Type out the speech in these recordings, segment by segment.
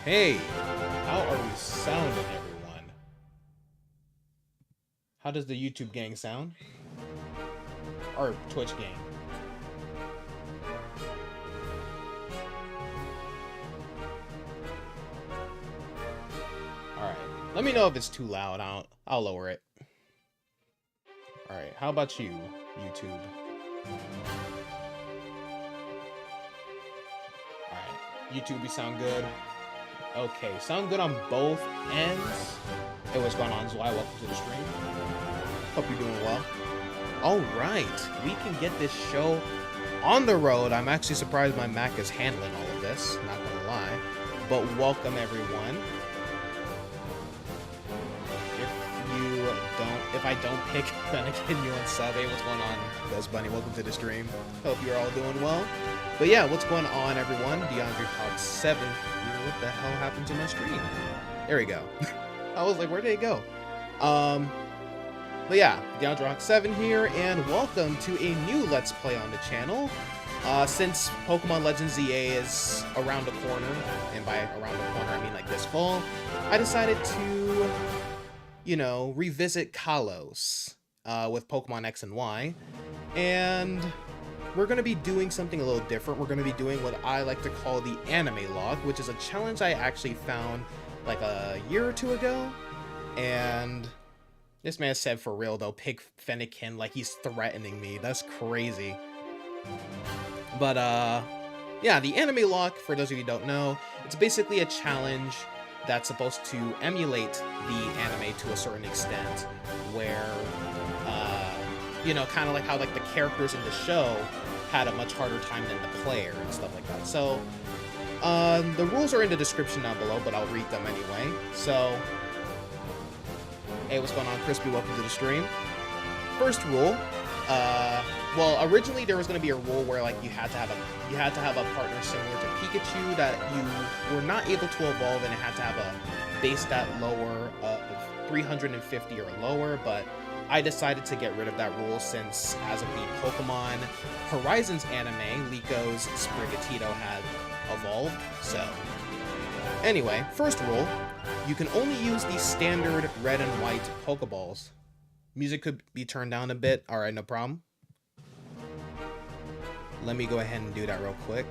Okay, how are we sounding, everyone? How does the YouTube gang sound? Or Twitch gang? Alright, let me know if it's too loud. I'll lower it. Alright, how about you, YouTube? Alright, YouTube, you sound good? Okay, sound good on both ends. Hey, what's going on, Zwei? Welcome to the stream. Hope you're doing well. Alright, we can get this show on the road. I'm actually surprised my Mac is handling all of this, not gonna lie. But welcome, everyone. If I don't pick Fennekin, you on sub. Hey, what's going on, Buzz Bunny? Welcome to the stream. Hope you're all doing well. But yeah, what's going on, everyone? DeAndre Hawk 7 here. What the hell happened to my stream? There we go. I was like, where did it go? But yeah, DeAndre Hawk 7 here, and welcome to a new Let's Play on the channel. Since Pokemon Legends ZA is around the corner, and by around the corner I mean like this fall, I decided to, you know, revisit Kalos with Pokemon X and Y, and we're going to be doing something a little different. We're going to be doing what I like to call the Animelocke, which is a challenge I actually found like a year or two ago, and this man said for real though, pick Fennekin like he's threatening me. That's crazy. But yeah, the Animelocke, for those of you who don't know, it's basically a challenge that's supposed to emulate the anime to a certain extent, where you know, kind of like how like the characters in the show had a much harder time than the player and stuff like that. So the rules are in the description down below, but I'll read them anyway. So hey, what's going on, Crispy? Welcome to the stream. First rule, well, originally there was going to be a rule where like you had to have a partner similar to Pikachu that you were not able to evolve, and it had to have a base stat lower of 350 or lower, but I decided to get rid of that rule since as of the Pokemon Horizons anime, Lico's Sprigatito had evolved. So anyway, first rule, you can only use the standard red and white Pokeballs. Music could be turned down a bit. All right, no problem. Let me go ahead and do that real quick.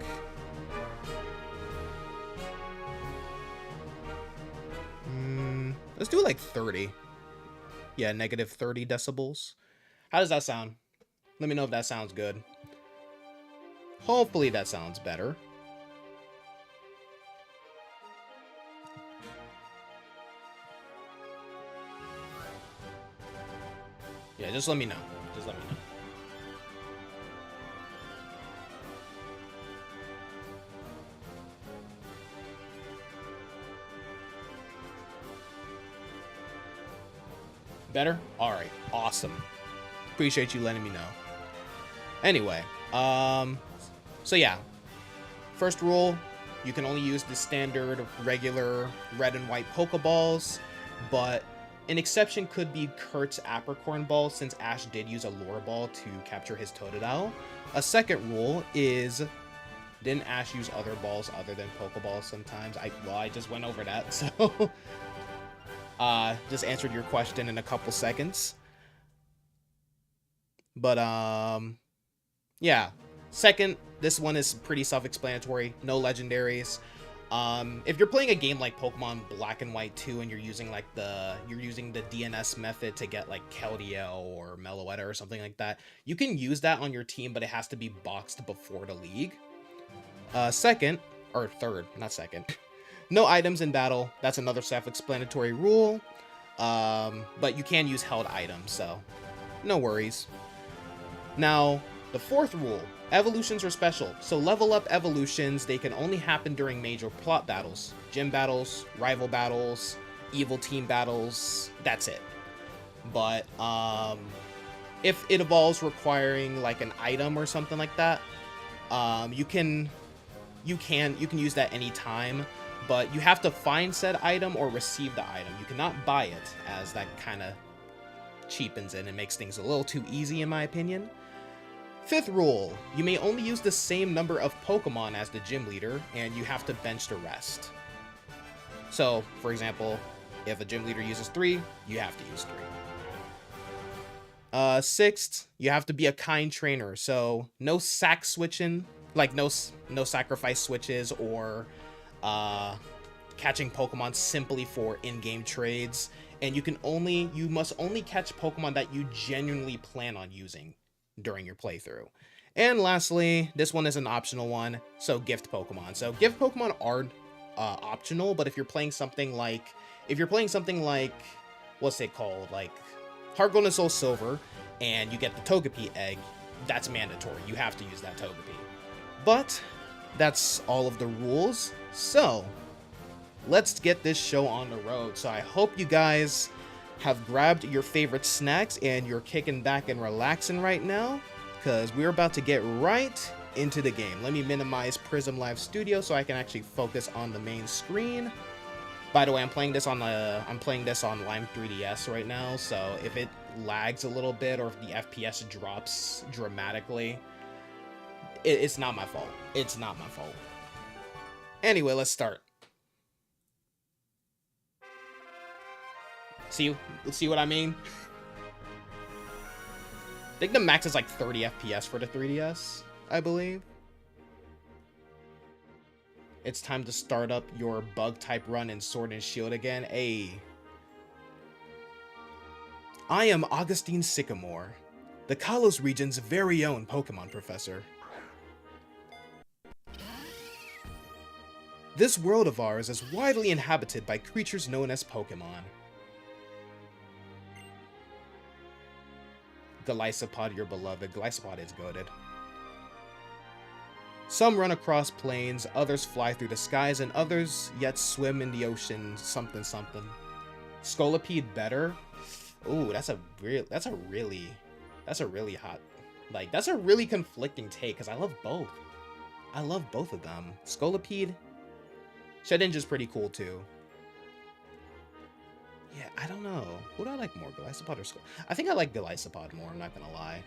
Let's do like 30. Yeah, negative 30 decibels. How does that sound? Let me know if that sounds good. Hopefully that sounds better. Yeah, just let me know. Just let me know. Better? Alright, awesome. Appreciate you letting me know. Anyway, so yeah. First rule, you can only use the standard regular red and white Pokeballs, but an exception could be Kurt's Apricorn Balls, since Ash did use a Lure Ball to capture his Totodile. A second rule is, didn't Ash use other balls other than Pokeballs sometimes? Well, I just went over that, so just answered your question in a couple seconds. But yeah. Second, this one is pretty self-explanatory. No legendaries. If you're playing a game like Pokemon Black and White 2 and you're using like the DNS method to get like Keldeo or Meloetta or something like that, you can use that on your team, but it has to be boxed before the league. Second, or third, not second. No items in battle. That's another self-explanatory rule. But you can use held items, so no worries. Now, the fourth rule, evolutions are special. So level up evolutions, they can only happen during major plot battles. Gym battles, rival battles, evil team battles, that's it. But if it evolves requiring like an item or something like that, you can use that anytime, but you have to find said item or receive the item. You cannot buy it, as that kind of cheapens it and makes things a little too easy in my opinion. Fifth rule, you may only use the same number of Pokemon as the gym leader, and you have to bench the rest. So, for example, if a gym leader uses 3, you have to use 3. Sixth, you have to be a kind trainer, so no sack switching, like no sacrifice switches or catching Pokemon simply for in-game trades, and you must only catch Pokemon that you genuinely plan on using during your playthrough. And lastly, this one is an optional one, so gift Pokemon. So gift Pokemon are optional, but if you're playing something like what's it called, like Heart Gold and Soul Silver, and you get the Togepi egg, that's mandatory. You have to use that Togepi. But that's all of the rules. So let's get this show on the road. So I hope you guys have grabbed your favorite snacks and you're kicking back and relaxing right now, because we're about to get right into the game. Let me minimize Prism Live Studio so I can actually focus on the main screen. By the way, I'm playing this on Lime 3DS right now, so if it lags a little bit or if the FPS drops dramatically, it's not my fault. It's not my fault. Anyway, let's start. See what I mean? I think the max is like 30 FPS for the 3DS, I believe. It's time to start up your bug-type run in Sword and Shield again. Hey. I am Augustine Sycamore, the Kalos region's very own Pokemon professor. This world of ours is widely inhabited by creatures known as Pokemon. Golisopod, your beloved. Golisopod is goated. Some run across plains, others fly through the skies, and others yet swim in the ocean something something. Scolipede better? Ooh, that's a really hot, like, that's a really conflicting take, because I love both. I love both of them. Scolipede, Shedinja's pretty cool too. Yeah, I don't know. Who do I like more, Golisopod or Skull? I think I like Golisopod more, I'm not gonna lie.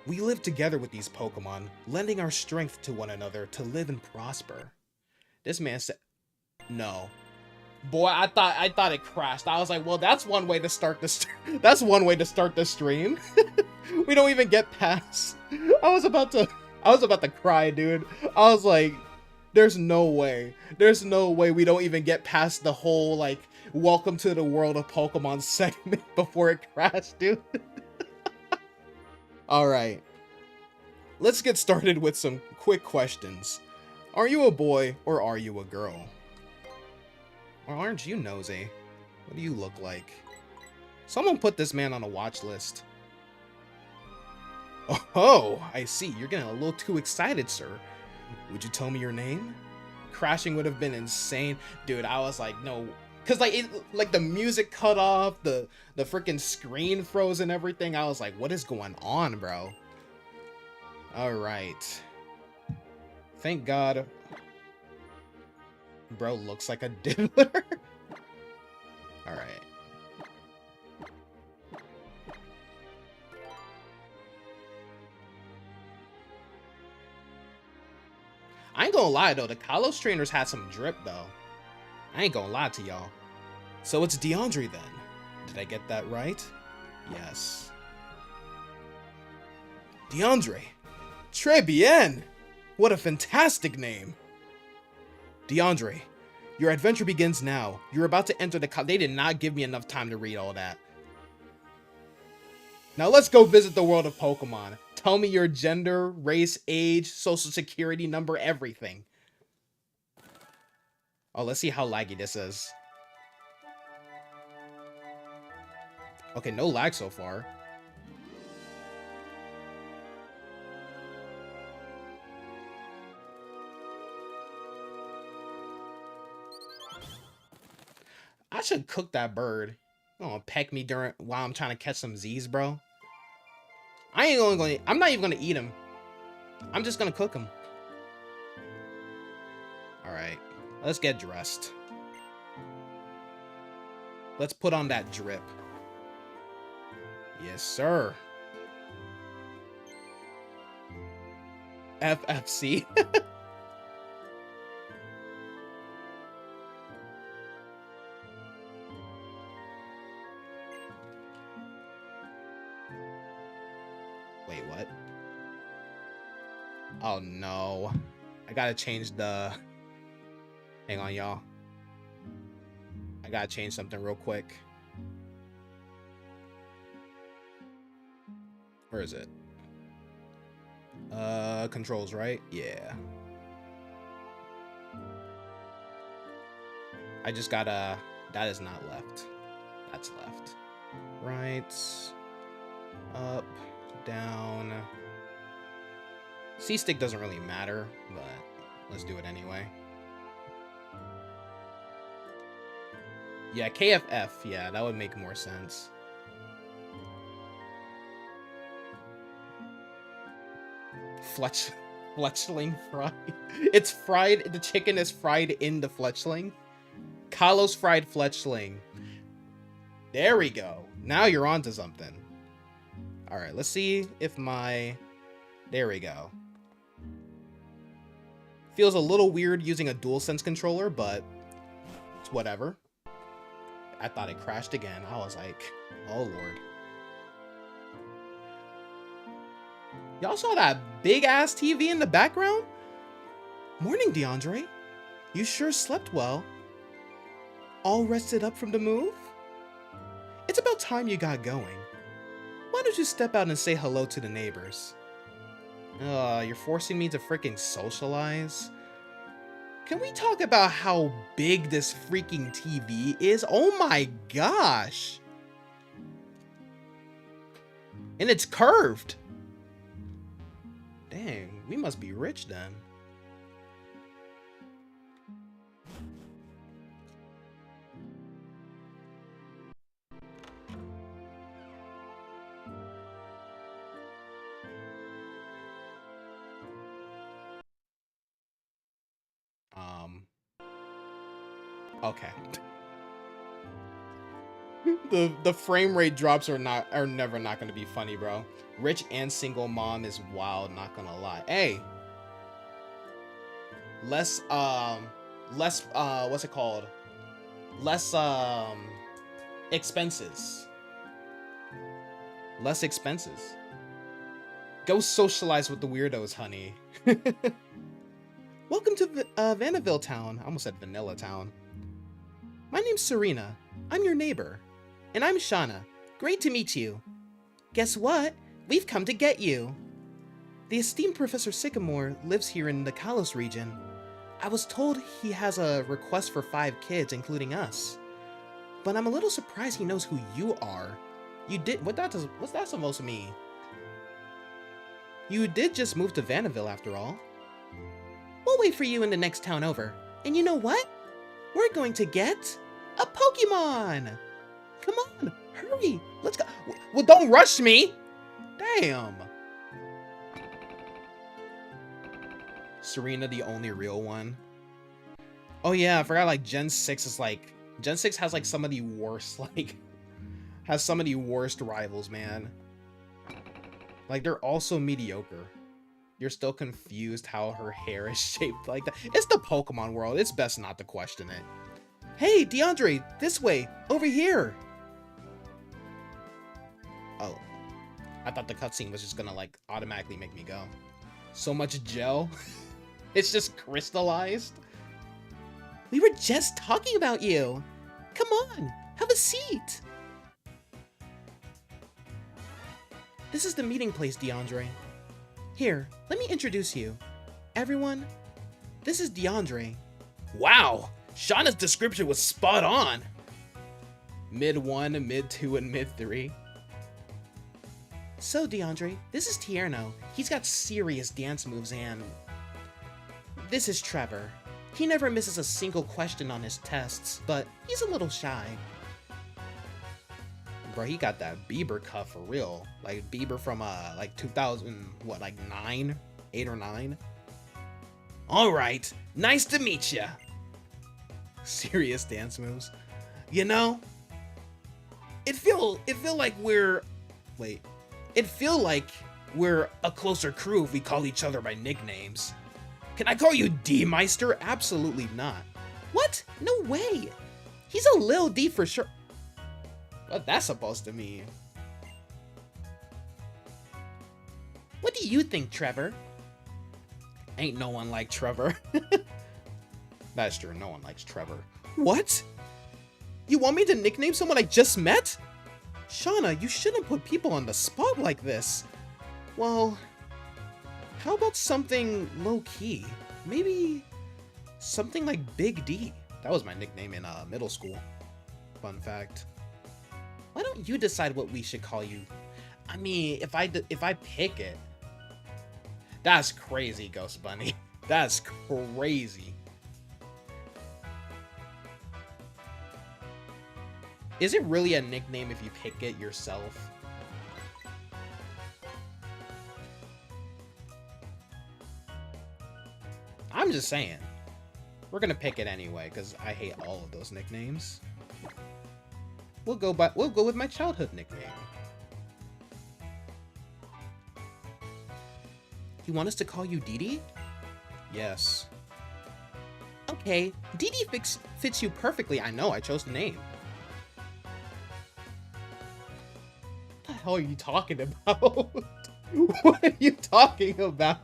We live together with these Pokemon, lending our strength to one another to live and prosper. This man said, no. Boy, I thought it crashed. I was like, well, that's one way to start this. That's one way to start the stream. We don't even get past. I was about to cry, dude. I was like, there's no way. There's no way we don't even get past the whole, like, welcome to the world of Pokemon segment before it crashed, dude. Alright. Let's get started with some quick questions. Are you a boy or are you a girl? Or aren't you nosy? What do you look like? Someone put this man on a watch list. Oh, I see. You're getting a little too excited, sir. Would you tell me your name? Crashing would have been insane. Dude, I was like, no. Because, like, the music cut off, the freaking screen froze and everything. I was like, what is going on, bro? Alright. Thank God. Bro looks like a diddler. Alright. I ain't gonna lie, though. The Kalos trainers had some drip, though. I ain't gonna lie to y'all. So it's DeAndre, then. Did I get that right? Yes. DeAndre. Très bien! What a fantastic name! DeAndre, your adventure begins now. You're about to enter the They did not give me enough time to read all that. Now let's go visit the world of Pokemon. Tell me your gender, race, age, social security number, everything. Oh, let's see how laggy this is. Okay, no lag so far. I should cook that bird. You gonna peck me during while I'm trying to catch some Z's, bro? I'm not even gonna eat him. I'm just gonna cook him. Alright. Let's get dressed. Let's put on that drip. Yes, sir. FFC. Wait, what? Oh, no. I gotta change the... Hang on, y'all. I gotta change something real quick. Where is it? Controls, right? Yeah. I just gotta... That is not left. That's left. Right. Up. Down. C-stick doesn't really matter, but let's do it anyway. Yeah, KFF. Yeah, that would make more sense. Fletchling fried. It's fried. The chicken is fried in the fletchling. Kalos fried fletchling. There we go. Now you're onto something. All right, let's see if my... There we go. Feels a little weird using a DualSense controller, but it's whatever. I thought it crashed again. I was like, oh lord. Y'all saw that big-ass TV in the background? Morning, DeAndre. You sure slept well. All rested up from the move? It's about time you got going. Why don't you step out and say hello to the neighbors? You're forcing me to freaking socialize? Can we talk about how big this freaking TV is? Oh my gosh! And it's curved! Dang, we must be rich then. Okay. The frame rate drops are never not gonna be funny, bro. Rich and single mom is wild, not gonna lie. Hey. Less what's it called? Less expenses. Less expenses. Go socialize with the weirdos, honey. Welcome to Vanillaville Town. I almost said Vanilla Town. My name's Serena. I'm your neighbor. And I'm Shauna. Great to meet you. Guess what? We've come to get you. The esteemed Professor Sycamore lives here in the Kalos region. I was told he has a request for 5 kids, including us. But I'm a little surprised he knows who you are. What's that supposed to mean? You did just move to Vanillaville after all. We'll wait for you in the next town over. And you know what? We're going to get a Pokemon! Come on, hurry, let's go. Well, don't rush me! Damn. Serena, the only real one. Oh yeah, I forgot, like, Gen 6 is like... Gen 6 has, like, some of the worst, like... has some of the worst rivals, man. Like, they're also mediocre. You're still confused how her hair is shaped like that. It's the Pokemon world. It's best not to question it. Hey, DeAndre, this way, over here. Oh, I thought the cutscene was just gonna like automatically make me go. So much gel. It's just crystallized. We were just talking about you. Come on, have a seat. This is the meeting place, DeAndre. Here, let me introduce you. Everyone, this is DeAndre. Wow, Shauna's description was spot on. Mid 1, mid 2, and mid 3. So, DeAndre, this is Tierno. He's got serious dance moves, and this is Trevor. He never misses a single question on his tests, but he's a little shy. Bro, he got that Bieber cuff for real. Like Bieber from like 2000, what, like 9? 8 or 9? Alright, nice to meet ya. Serious dance moves. You know, it feel like we're a closer crew if we call each other by nicknames. Can I call you D-Meister? Absolutely not. What? No way. He's a Lil D for sure. What that's supposed to mean? What do you think, Trevor? Ain't no one like Trevor. That's true, no one likes Trevor. What? You want me to nickname someone I just met? Shauna, you shouldn't put people on the spot like this. Well, how about something low-key? Maybe something like Big D. That was my nickname in middle school. Fun fact. Why don't you decide what we should call you? I mean, if I pick it. That's crazy, Ghost Bunny. That's crazy. Is it really a nickname if you pick it yourself? I'm just saying. We're gonna pick it anyway, because I hate all of those nicknames. We'll go with my childhood nickname. You want us to call you Dee Dee? Yes. Okay, Dee Dee fits you perfectly. I know, I chose the name. What the hell are you talking about? What are you talking about?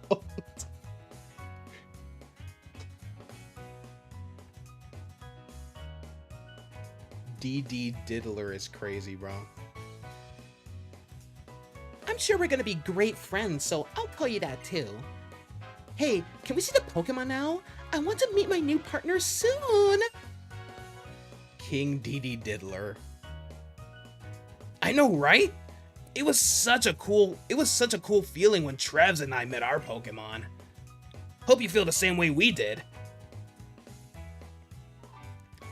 DD Diddler is crazy, bro. I'm sure we're gonna be great friends, so I'll call you that too. Hey, can we see the Pokemon now? I want to meet my new partner soon! King DD Diddler. I know, right? It was such a cool feeling when Trevs and I met our Pokemon. Hope you feel the same way we did.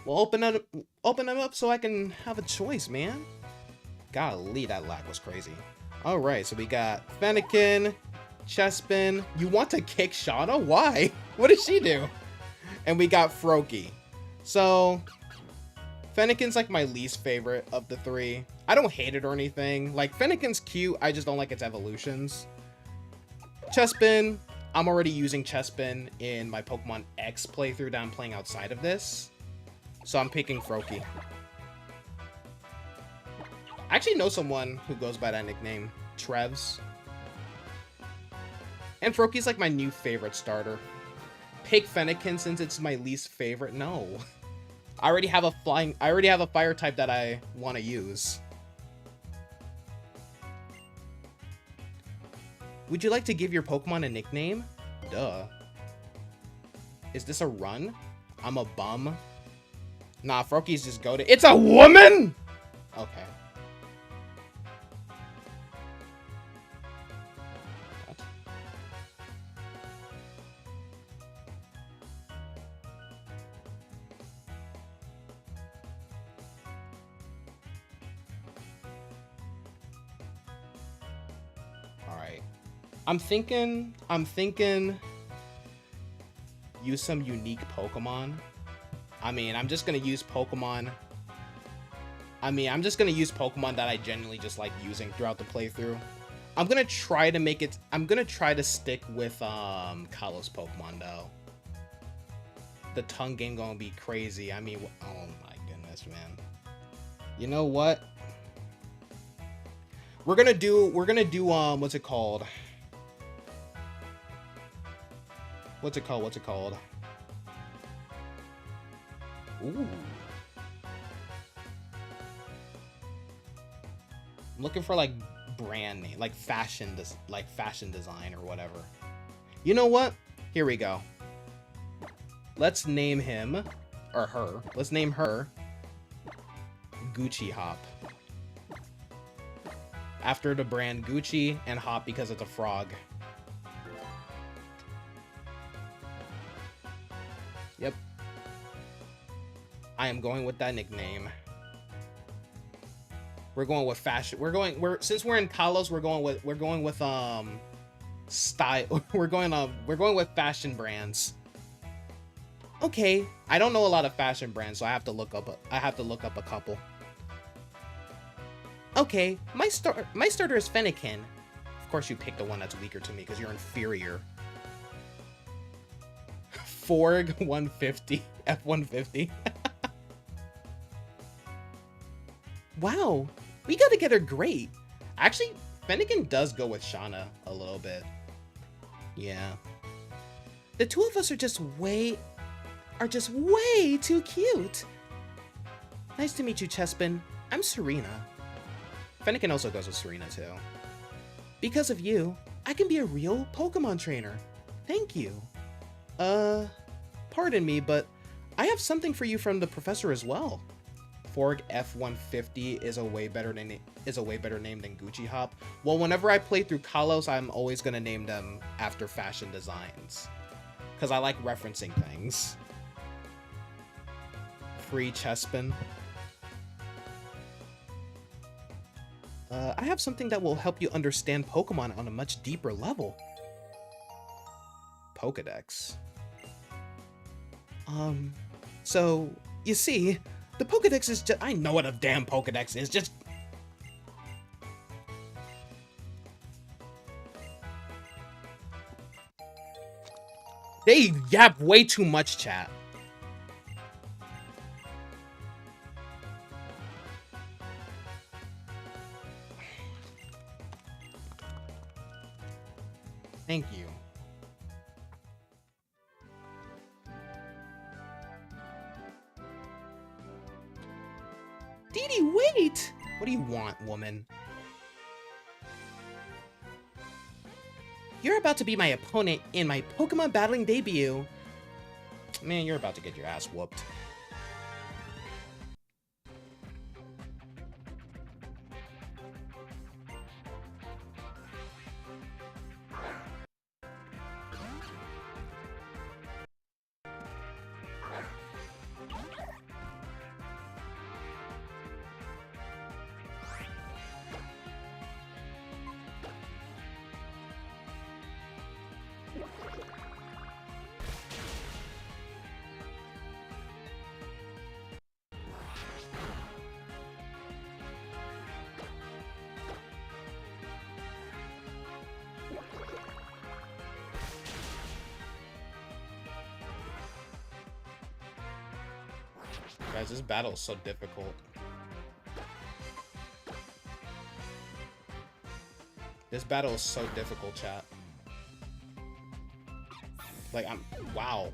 Well, open them up so I can have a choice, man. Golly, that lag was crazy. All right, so we got Fennekin, Chespin. You want to kick Shauna? Why? What did she do? And we got Froakie. So, Fennekin's like my least favorite of the three. I don't hate it or anything. Like, Fennekin's cute. I just don't like its evolutions. Chespin. I'm already using Chespin in my Pokemon X playthrough that I'm playing outside of this. So I'm picking Froakie. I actually know someone who goes by that nickname, Trevs. And Froakie's like my new favorite starter. Pick Fennekin since it's my least favorite. No. I already have a fire type that I want to use. Would you like to give your Pokemon a nickname? Duh. Is this a run? I'm a bum. Nah, Froakie's just goated. It's a woman? Okay. What? Alright. I'm thinking use some unique Pokemon. I mean, I'm just gonna use Pokemon. That I genuinely just like using throughout the playthrough. I'm gonna try to stick with Kalos Pokemon though. The tongue game gonna be crazy. I mean, oh my goodness, man. You know what? We're gonna do what's it called? What's it called? Ooh. I'm looking for like brand name, like fashion design or whatever. You know what? Here we go. Let's name him or her. Let's name her Gucci Hop. After the brand Gucci, and Hop because it's a frog. Yep. I am going with that nickname. We're going with fashion. Since we're in Kalos, we're going with style. we're going with fashion brands. Okay, I don't know a lot of fashion brands, so I have to look up a couple. Okay, my starter is Fennekin. Of course you picked the one that's weaker to me because you're inferior. Forg 150, F150. Wow, we got together great. Actually, Fennekin does go with Shauna a little bit. Yeah. The two of us are just way too cute. Nice to meet you, Chespin. I'm Serena. Fennekin also goes with Serena too. Because of you, I can be a real Pokemon trainer. Thank you. Pardon me, but I have something for you from the professor as well. Forg F150 is a way better name than Gucci Hop. Well, whenever I play through Kalos, I'm always gonna name them after fashion designs, because I like referencing things. Free Chespin. I have something that will help you understand Pokemon on a much deeper level. Pokedex. So, you see, the Pokedex is just... I know what a damn Pokedex is, just... They yap way too much, chat. Thank you. Dee Dee, wait! What do you want, woman? You're about to be my opponent in my Pokemon battling debut. Man, you're about to get your ass whooped. Guys, this battle is so difficult. This battle is so difficult, chat. Like, wow.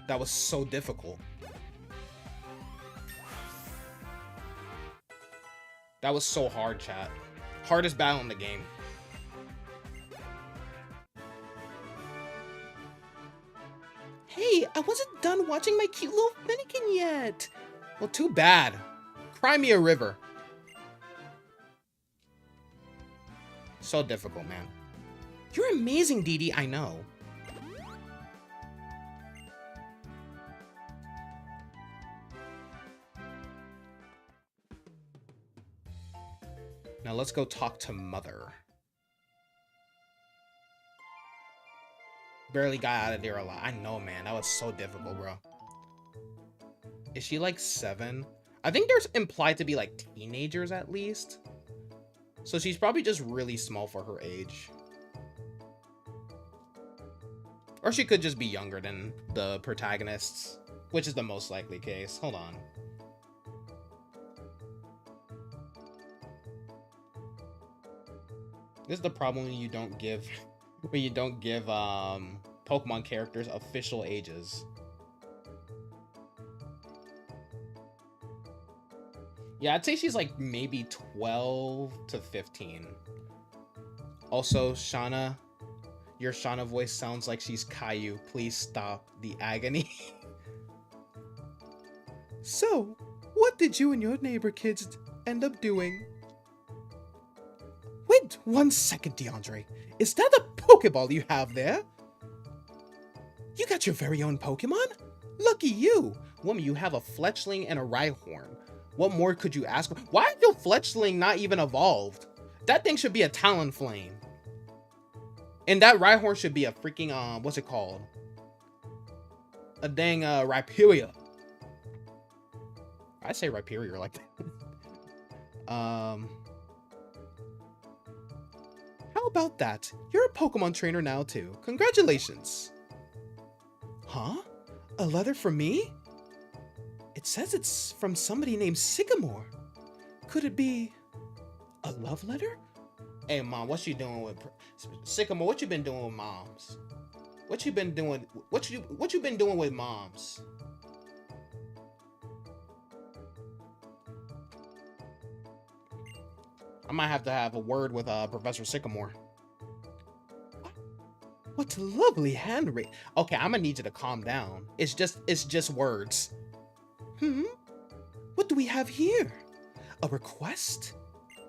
That was so difficult. That was so hard, chat. Hardest battle in the game. Hey, I wasn't done watching my cute little Fennekin yet. Well, too bad. Cry me a river. So difficult, man. You're amazing, Dee Dee, I know. Now let's go talk to Mother. Barely got out of there alive. I know, man. That was so difficult, bro. Is she like 7? I think there's implied to be like teenagers at least. So she's probably just really small for her age. Or she could just be younger than the protagonists, which is the most likely case. Hold on. This is the problem when you don't give Pokemon characters official ages. Yeah, I'd say she's like maybe 12 to 15. Also, Shauna, your Shauna voice sounds like she's Caillou. Please stop the agony. So, what did you and your neighbor kids end up doing? Wait 1 second, DeAndre. Is that a Pokeball you have there? You got your very own Pokemon? Lucky you! Woman, you have a Fletchling and a Rhyhorn. What more could you ask for? Why is your Fletchling not even evolved? That thing should be a Talonflame. And that Rhyhorn should be a freaking, what's it called? A dang, Rhyperior. I say Rhyperior like that. How about that? You're a Pokemon trainer now, too. Congratulations. Huh? A letter from me? It says it's from somebody named Sycamore. Could it be a love letter? Hey, Mom, what you doing with Sycamore? What you been doing with moms? What you been doing? What you been doing with moms? I might have to have a word with Professor Sycamore. What lovely handwriting. Okay, I'm gonna need you to calm down. It's just words. What do we have here? A request?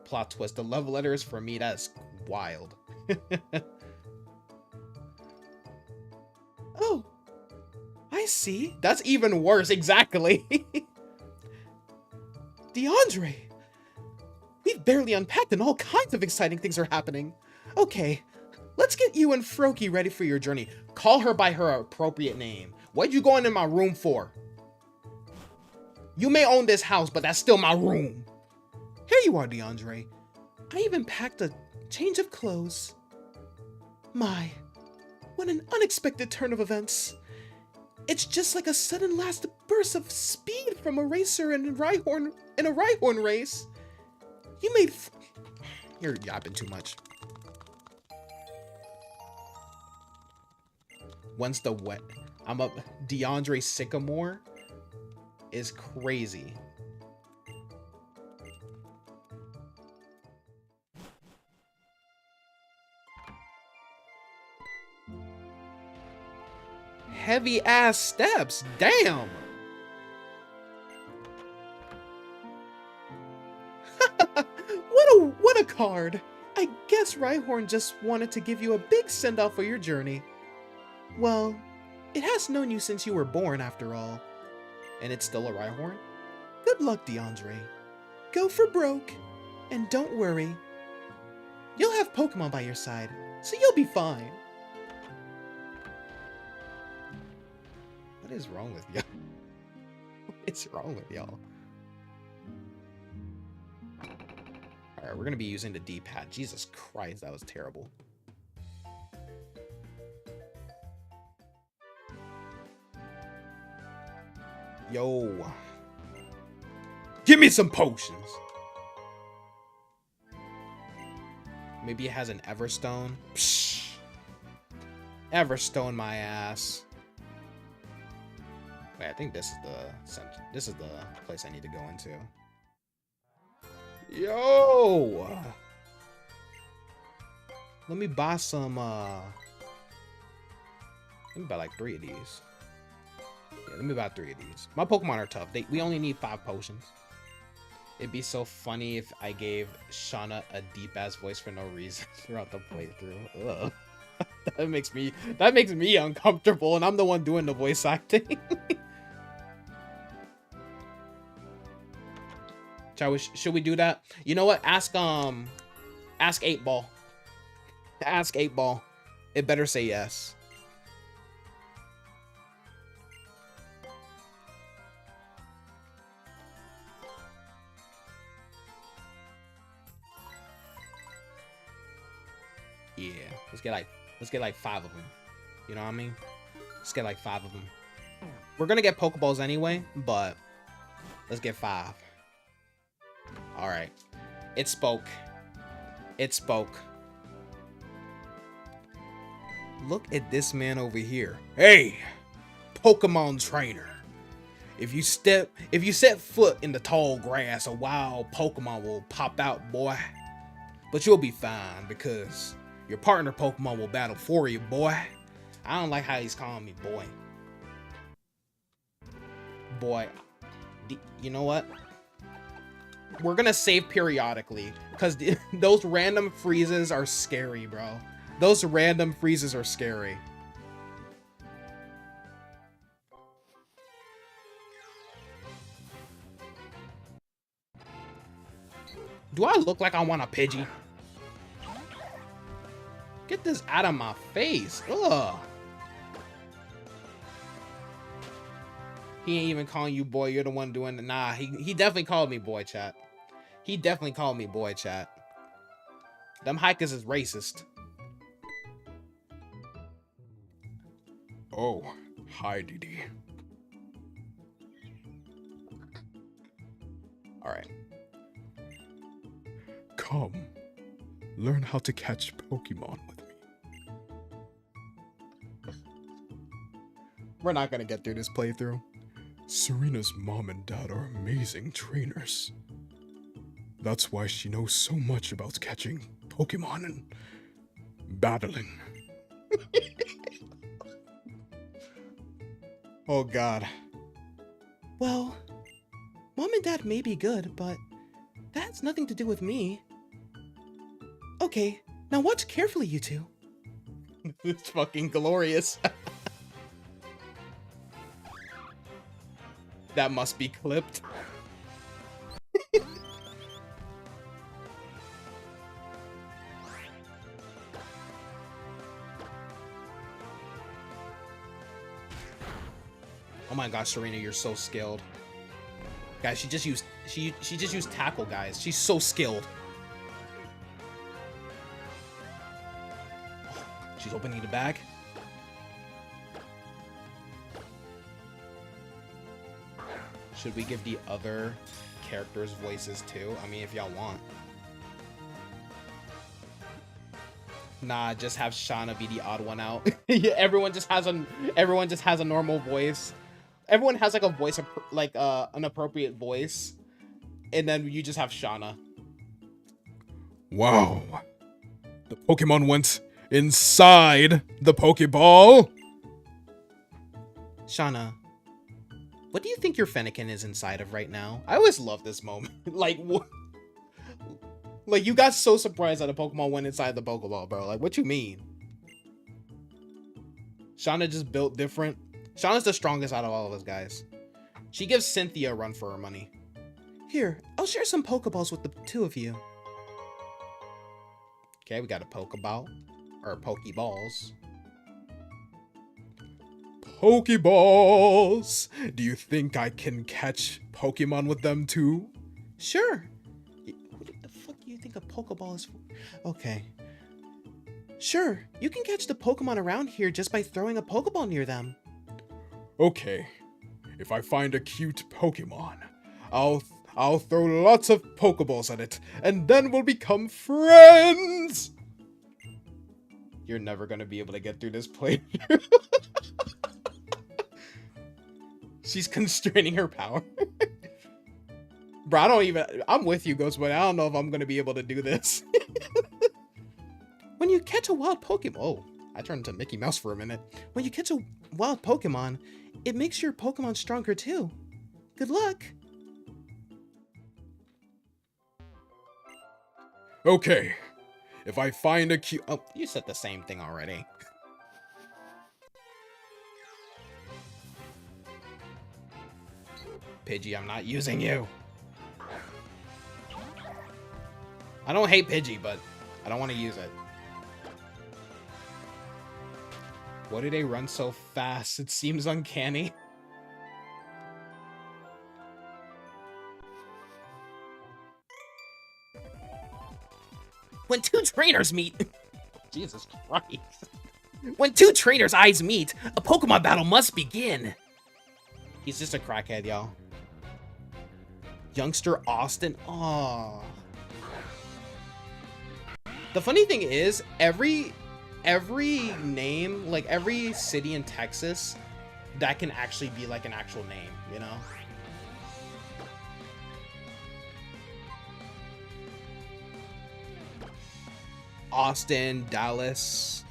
Plot twist. The love letter is for me. That's wild. Oh, I see. That's even worse. Exactly. DeAndre, we've barely unpacked and all kinds of exciting things are happening. Okay, let's get you and Froakie ready for your journey. Call her by her appropriate name. What'd you go into my room for? You may own this house, but that's still my room. Here you are, DeAndre. I even packed a change of clothes. My, what an unexpected turn of events. It's just like a sudden last burst of speed from a racer in a Rhyhorn race. You made You're yapping too much. Once the wet, I'm up. DeAndre Sycamore is crazy. Heavy ass steps, damn. What a card. I guess Rhyhorn just wanted to give you a big send-off for your journey. Well, it has known you since you were born after all. And it's still a Rhyhorn? Good luck, DeAndre. Go for broke. And don't worry. You'll have Pokemon by your side, so you'll be fine. What is wrong with y'all? What is wrong with y'all? Alright, we're gonna be using the D-pad. Jesus Christ, that was terrible. Yo. Give me some potions. Maybe it has an Everstone. Psh. Everstone my ass. Wait, I think this is the place I need to go into. Yo! Let me buy some let me buy like 3 of these. Yeah, let me buy 3 of these. My Pokemon are tough. We only need 5 potions. It'd be so funny if I gave Shauna a deep ass voice for no reason throughout the playthrough. Ugh. that makes me uncomfortable, and I'm the one doing the voice acting. Should we do that? You know what? Ask 8 Ball. Ask 8 Ball. It better say yes. Yeah, let's get like 5 of them. You know what I mean? Let's get like 5 of them. We're gonna get Pokeballs anyway, but let's get 5. All right, it spoke. It spoke. Look at this man over here. Hey, Pokemon trainer. If you set foot in the tall grass, a wild Pokemon will pop out, boy. But you'll be fine because your partner Pokemon will battle for you, boy. I don't like how he's calling me boy. Boy, You know what? We're gonna save periodically, because those random freezes are scary, bro. Those random freezes are scary. Do I look like I want a Pidgey? Get this out of my face. Ugh. He ain't even calling you boy. You're the one doing it. Nah, he definitely called me boy, chat. He definitely called me boy, chat. Them hikers is racist. Oh, hi, Didi. All right. Come, learn how to catch Pokemon with me. We're not gonna get through this playthrough. Serena's mom and dad are amazing trainers. That's why she knows so much about catching Pokemon and battling. Oh God. Well, mom and dad may be good, but that has nothing to do with me. Okay, now watch carefully, you two. It's fucking glorious. That must be clipped. Oh my gosh, Serena, you're so skilled. Guys, she just used tackle, guys. She's so skilled. She's opening the bag. Should we give the other characters voices too? I mean, if y'all want. Nah, just have Shauna be the odd one out. Yeah, everyone just has a normal voice. Everyone has like a voice, like an appropriate voice, and then you just have Shauna. Wow, the Pokemon went inside the Pokeball. Shauna, what do you think your Fennekin is inside of right now? I always love this moment. Like, what? Like, you got so surprised that a Pokemon went inside the Pokeball, bro. Like, what you mean? Shauna just built different. Shauna's the strongest out of all of us, guys. She gives Cynthia a run for her money. Here, I'll share some Pokeballs with the two of you. Okay, we got a Pokeball. Or Pokeballs. Pokeballs! Do you think I can catch Pokemon with them too? Sure. What the fuck do you think a Pokeball is for? Okay. Sure, you can catch the Pokemon around here just by throwing a Pokeball near them. Okay, if I find a cute Pokemon, I'll throw lots of Pokeballs at it, and then we'll become friends! You're never gonna be able to get through this playthrough. She's constraining her power. Bro, I'm with you, Ghost, but I don't know if I'm gonna be able to do this. When you catch a wild Pokemon... Oh, I turned into Mickey Mouse for a minute. When you catch a wild Pokemon, it makes your Pokemon stronger too. Good luck! Okay, if I find a cute... Oh, you said the same thing already. Pidgey, I'm not using you. I don't hate Pidgey, but I don't want to use it. Why do they run so fast? It seems uncanny. When two trainers meet... Jesus Christ. When two trainers' eyes meet, a Pokemon battle must begin. He's just a crackhead, y'all. Youngster Austin. Aww. The funny thing is, every name, like every city in Texas, that can actually be like an actual name, you know? Austin, Dallas,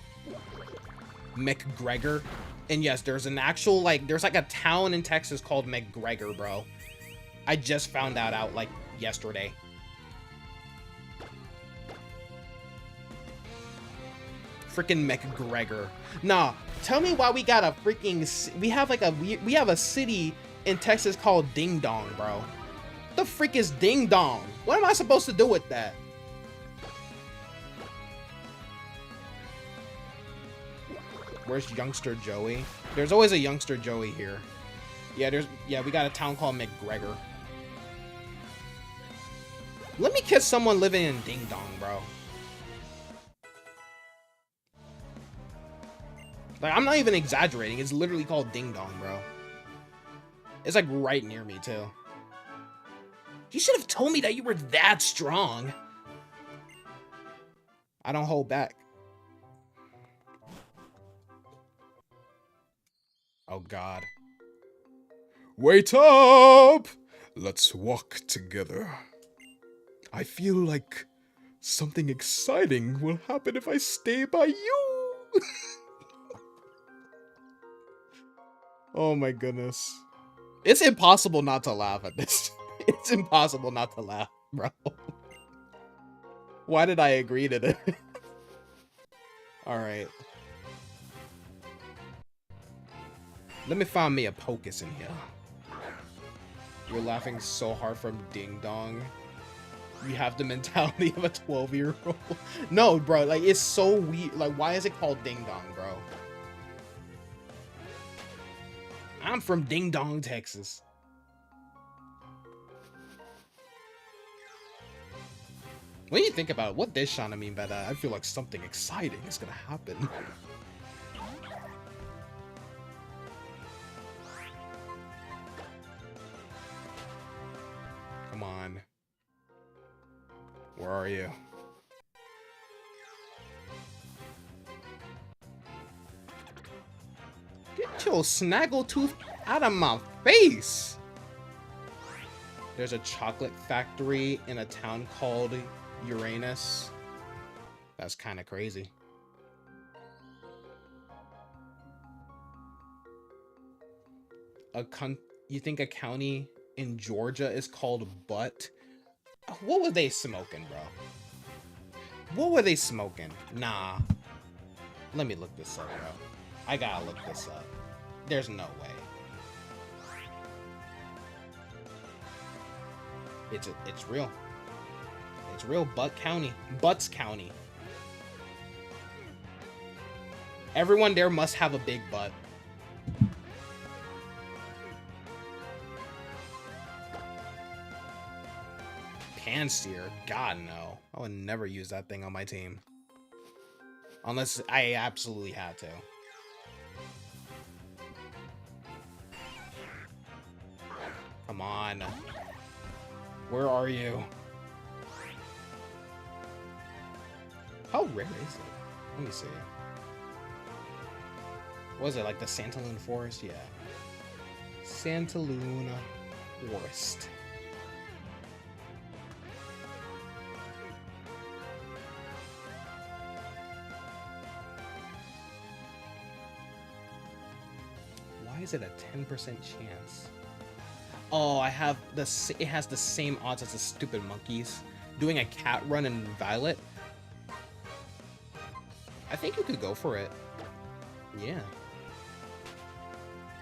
McGregor. And yes, there's an actual, like, there's like a town in Texas called McGregor, bro. I just found that out like yesterday. Freaking McGregor. Nah, tell me why we got a freaking... We have like we have a city in Texas called Ding Dong, bro. What the freak is Ding Dong? What am I supposed to do with that? Where's youngster Joey? There's always a youngster Joey here. Yeah, we got a town called McGregor. Let me kiss someone living in Ding Dong, bro. Like, I'm not even exaggerating. It's literally called Ding Dong, bro. It's like right near me, too. You should have told me that you were that strong. I don't hold back. Oh, God. Wait up! Let's walk together. I feel like something exciting will happen if I stay by you. Oh my goodness. It's impossible not to laugh at this. It's impossible not to laugh, bro. Why did I agree to this? Alright. Let me find me a Pocus in here. You're laughing so hard from Ding Dong. You have the mentality of a 12-year-old. No, bro, like, it's so weird. Like, why is it called Ding Dong, bro? I'm from Ding Dong, Texas. When you think about it, what does Shauna mean by that? I feel like something exciting is gonna happen. Come on. Where are you? Get your snaggletooth out of my face! There's a chocolate factory in a town called Uranus. That's kind of crazy. You think a county in Georgia is called Butt? What were they smoking, bro? What were they smoking? Nah. Let me look this up, bro. I gotta look this up. There's no way. It's real. It's real. Butts County. Everyone there must have a big butt. Panseer? God, no. I would never use that thing on my team. Unless I absolutely had to. Come on. Where are you? How rare is it? Let me see. What was it, like the Santaloon Forest? Yeah. Santaloon Forest. Why is it a 10% chance? Oh, it has the same odds as the stupid monkeys. Doing a cat run in Violet. I think you could go for it. Yeah.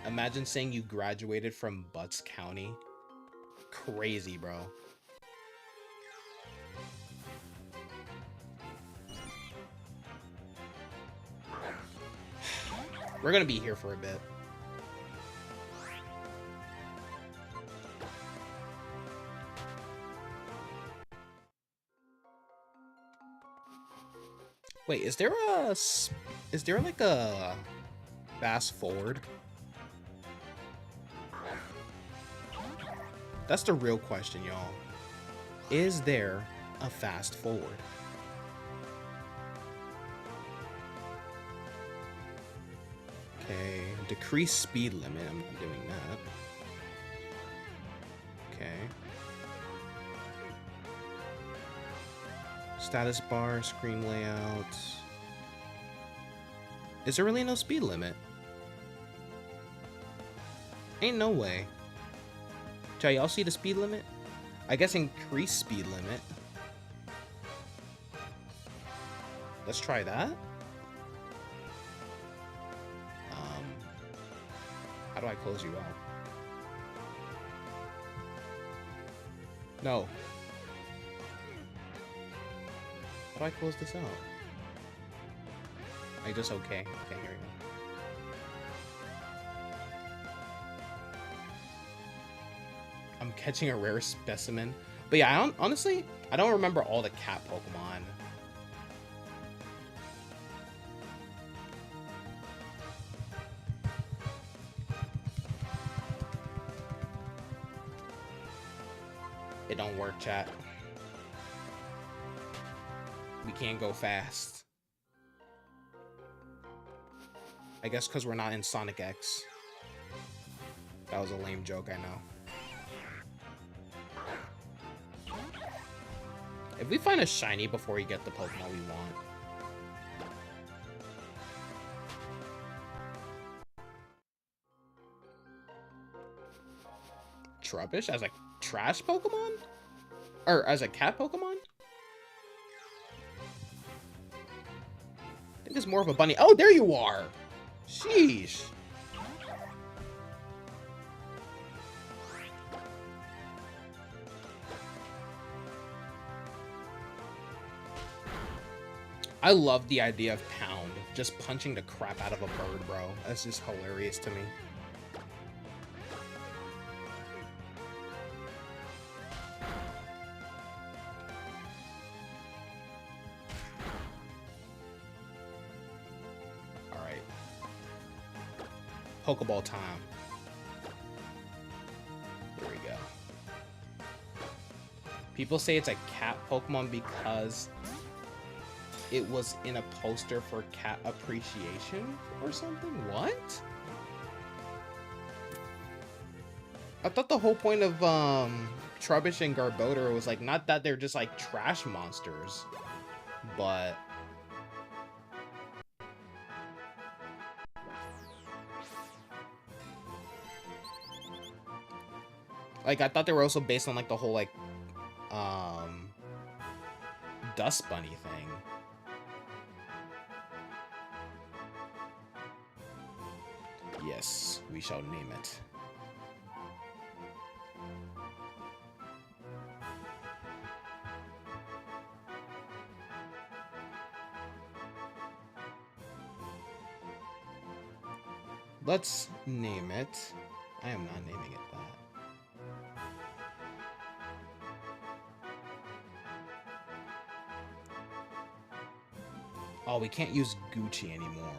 Imagine saying you graduated from Butts County. Crazy, bro. We're gonna be here for a bit. Wait, is there like a fast forward? That's the real question, y'all. Is there a fast forward? Okay, decrease speed limit. I'm not doing that. Okay. Status bar, screen layout. Is there really no speed limit? Ain't no way. Do y'all see the speed limit? I guess increase speed limit. Let's try that. How do I close you out? No. How do I close this out? I just okay. Okay, here we go. I'm catching a rare specimen. But yeah, honestly, I don't remember all the cat Pokemon. It don't work, chat. We can't go fast. I guess because we're not in Sonic X. That was a lame joke, I know. If we find a shiny before we get the Pokemon we want. Trubbish as a trash Pokemon? Or as a cat Pokemon? I think it's more of a bunny. Oh, there you are! Sheesh. I love the idea of Pound just punching the crap out of a bird, bro. That's just hilarious to me. Alright. Pokeball time. Here we go. People say it's a cat Pokemon because it was in a poster for cat appreciation or something? What? I thought the whole point of Trubbish and Garbodor was like, not that they're just like trash monsters, but like I thought they were also based on like the whole like Dust Bunny thing. Yes, we shall name it. Let's name it. I am not naming it that. Oh, we can't use Gucci anymore.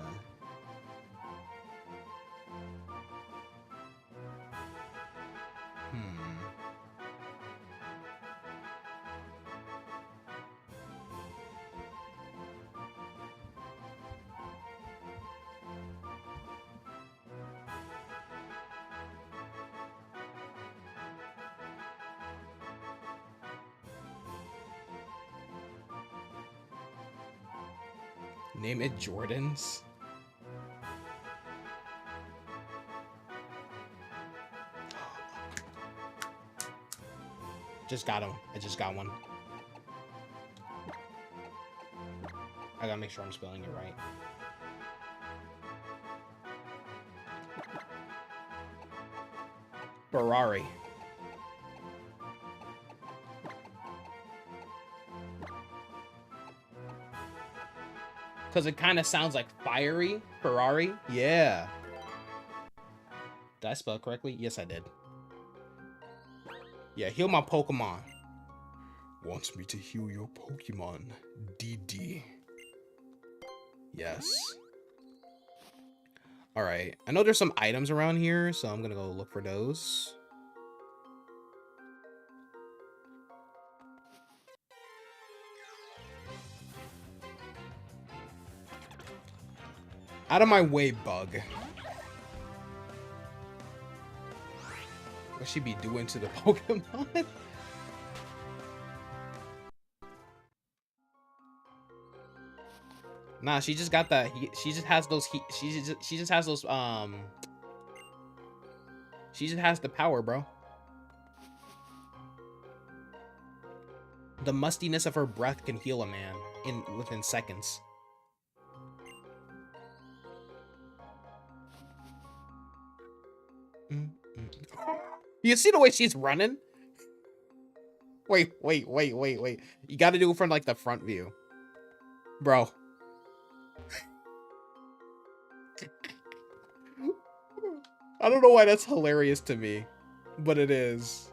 Name it Jordans. Just got him. I just got one. I gotta make sure I'm spelling it right. Ferrari. Because it kind of sounds like fiery. Ferrari. Yeah. Did I spell it correctly? Yes, I did. Yeah, heal my Pokemon. Wants me to heal your Pokemon. DD. Yes. Alright. I know there's some items around here, so I'm gonna go look for those. Out of my way, bug. What she be doing to the Pokemon? Nah, she just got the. She just has those. She just has those. She just has the power, bro. The mustiness of her breath can heal a man within seconds. You see the way she's running? Wait. You gotta do it from like the front view. Bro. I don't know why that's hilarious to me, but it is.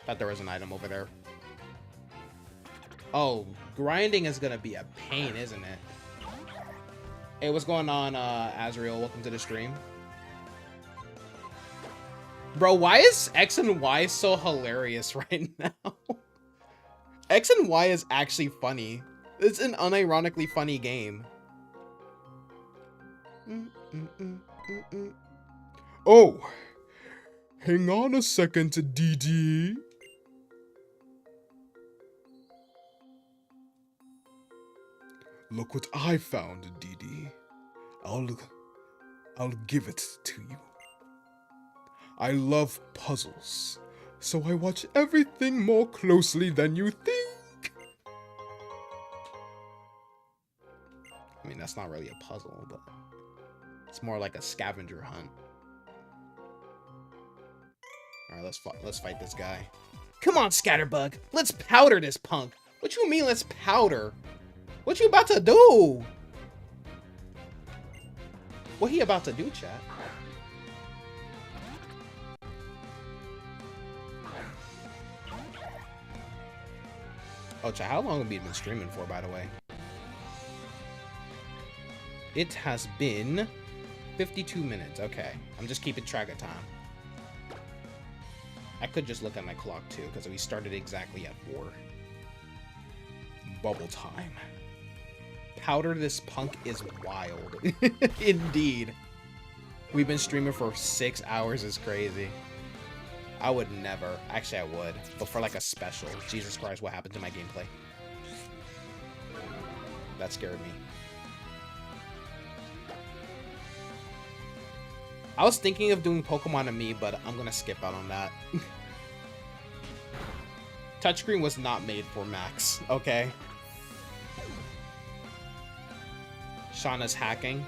Thought there was an item over there. Oh, grinding is gonna be a pain, isn't it? Hey, what's going on, Azrael? Welcome to the stream. Bro, why is X and Y so hilarious right now? X and Y is actually funny. It's an unironically funny game. Oh, hang on a second, DD. Look what I found, DD. I'll give it to you. I love puzzles, so I watch everything more closely than you think. I mean, that's not really a puzzle, but it's more like a scavenger hunt. All right, let's fight this guy. Come on, Scatterbug. Let's powder this punk. What you mean, let's powder? What you about to do? What he about to do, chat? Oh, chat, how long have we been streaming for, by the way? It has been 52 minutes. Okay, I'm just keeping track of time. I could just look at my clock, too, because we started exactly at 4. Bubble time. Powder this punk is wild. Indeed. We've been streaming for 6 hours is crazy. I would never. Actually, I would. But for like a special. Jesus Christ, what happened to my gameplay? That scared me. I was thinking of doing Pokemon to me, but I'm going to skip out on that. Touchscreen was not made for Max, okay? Shauna's hacking.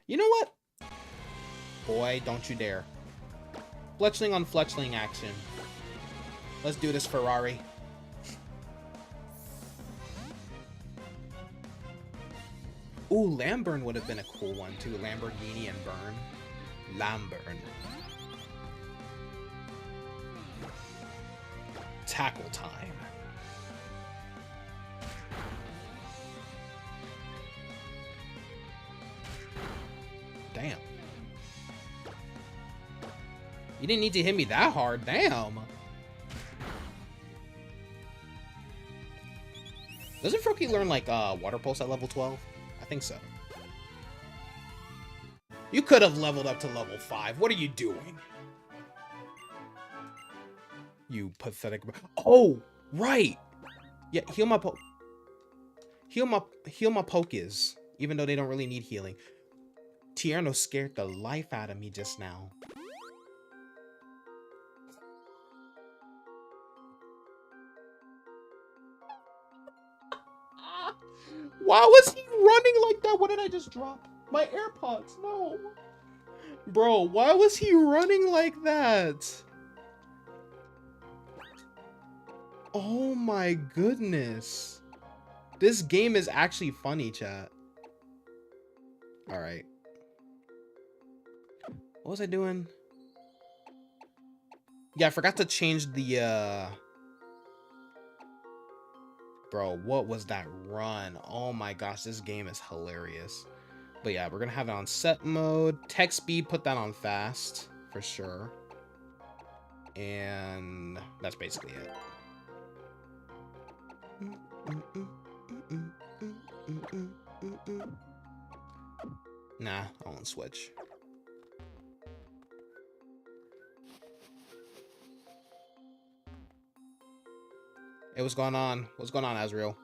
You know what? Boy, don't you dare. Fletchling on Fletchling action. Let's do this, Ferrari. Ooh, Lamburn would have been a cool one too. Lamborghini and Burn. Lamburn. Tackle time. Damn. You didn't need to hit me that hard. Damn. Doesn't Froakie learn like Water Pulse at level 12? I think so. You could have leveled up to level 5. What are you doing? You pathetic. Oh, right. Yeah, heal my Pokés, even though they don't really need healing. Tierno scared the life out of me just now. Why was he running like that? What did I just drop? My AirPods, no. Bro, why was he running like that? Oh my goodness. This game is actually funny, chat. Alright. What was I doing? Yeah, I forgot to change the, Bro, what was that run? Oh my gosh, this game is hilarious. But yeah, we're gonna have it on set mode. Text speed, put that on fast, for sure. And that's basically it. Nah, I won't switch. Hey, what's going on? What's going on, Azrael?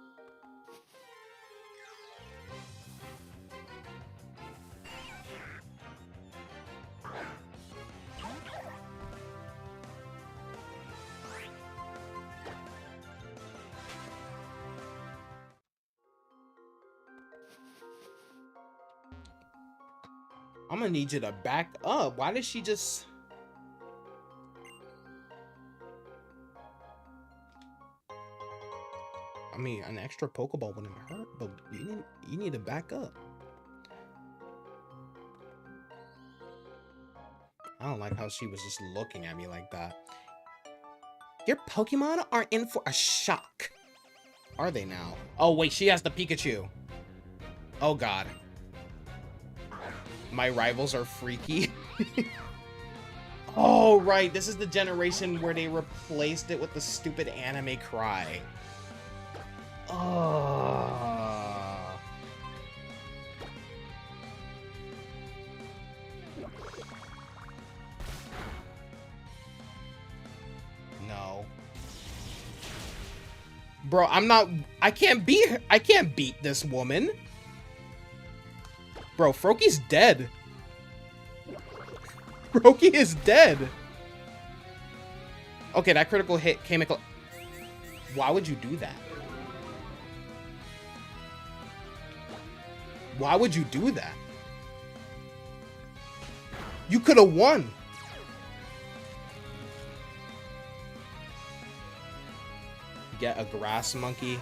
I'm gonna need you to back up. Why did she just... I mean, an extra Pokeball wouldn't hurt, but you need to back up. I don't like how she was just looking at me like that. Your Pokemon are in for a shock. Are they now? Oh, wait, she has the Pikachu. Oh, God. My rivals are freaky. Oh, right. This is the generation where they replaced it with the stupid anime cry. Oh. No. Bro, I can't beat this woman. Bro, Froaky's dead. Froaky is dead. Okay, that critical hit came... Why would you do that? Why would you do that? You could have won. Get a grass monkey.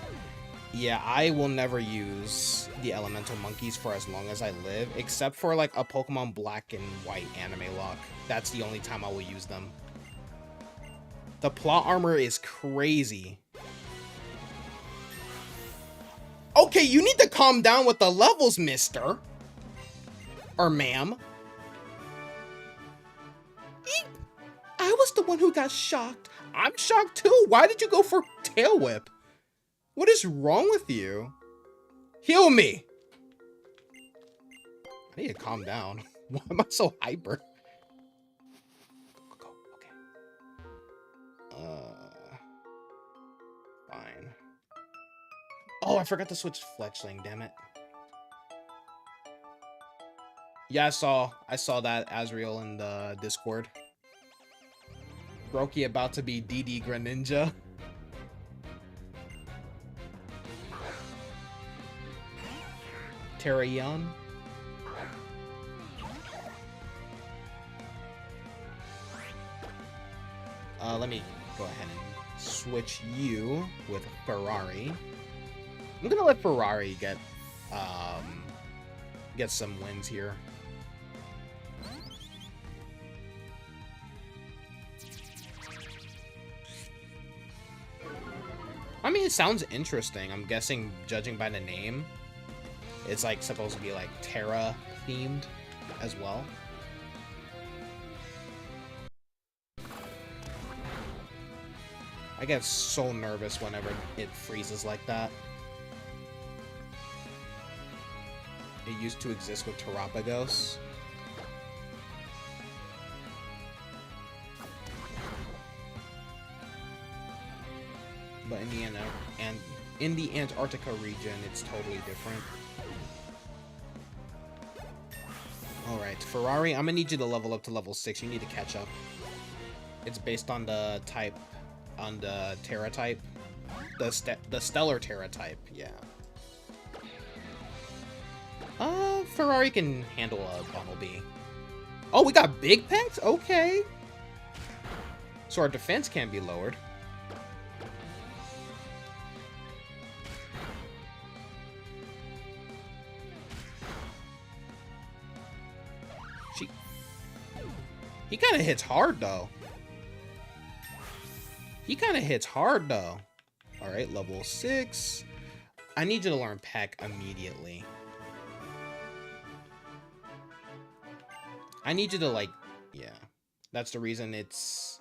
Yeah, I will never use the elemental monkeys for as long as I live, except for like a Pokemon Black and White Animelocke. That's the only time I will use them. The plot armor is crazy. Okay, you need to calm down with the levels, mister. Or ma'am. Eep. I was the one who got shocked. I'm shocked too. Why did you go for Tail Whip? What is wrong with you? Heal me. I need to calm down. Why am I so hyper? Go. Okay. Fine. Oh, I forgot to switch Fletchling, damn it. Yeah, I saw that Azriel in the Discord. Brokey about to be DD Greninja. Terraeon. Let me go ahead and switch you with Ferrari. I'm gonna let Ferrari get some wins here. I mean, it sounds interesting. I'm guessing, judging by the name, it's like supposed to be like Terra themed as well. I get so nervous whenever it freezes like that. It used to exist with Terapagos. But in the Antarctica region, it's totally different. Alright, Ferrari, I'm gonna need you to level up to level 6. You need to catch up. It's based on the type, on the Terra type. The Stellar Terra type, yeah. Ferrari can handle a Bumblebee. Oh, we got big packs? Okay. So our defense can be lowered. He kind of hits hard, though. All right, level 6. I need you to learn Peck immediately. I need you to, like, yeah. That's the reason it's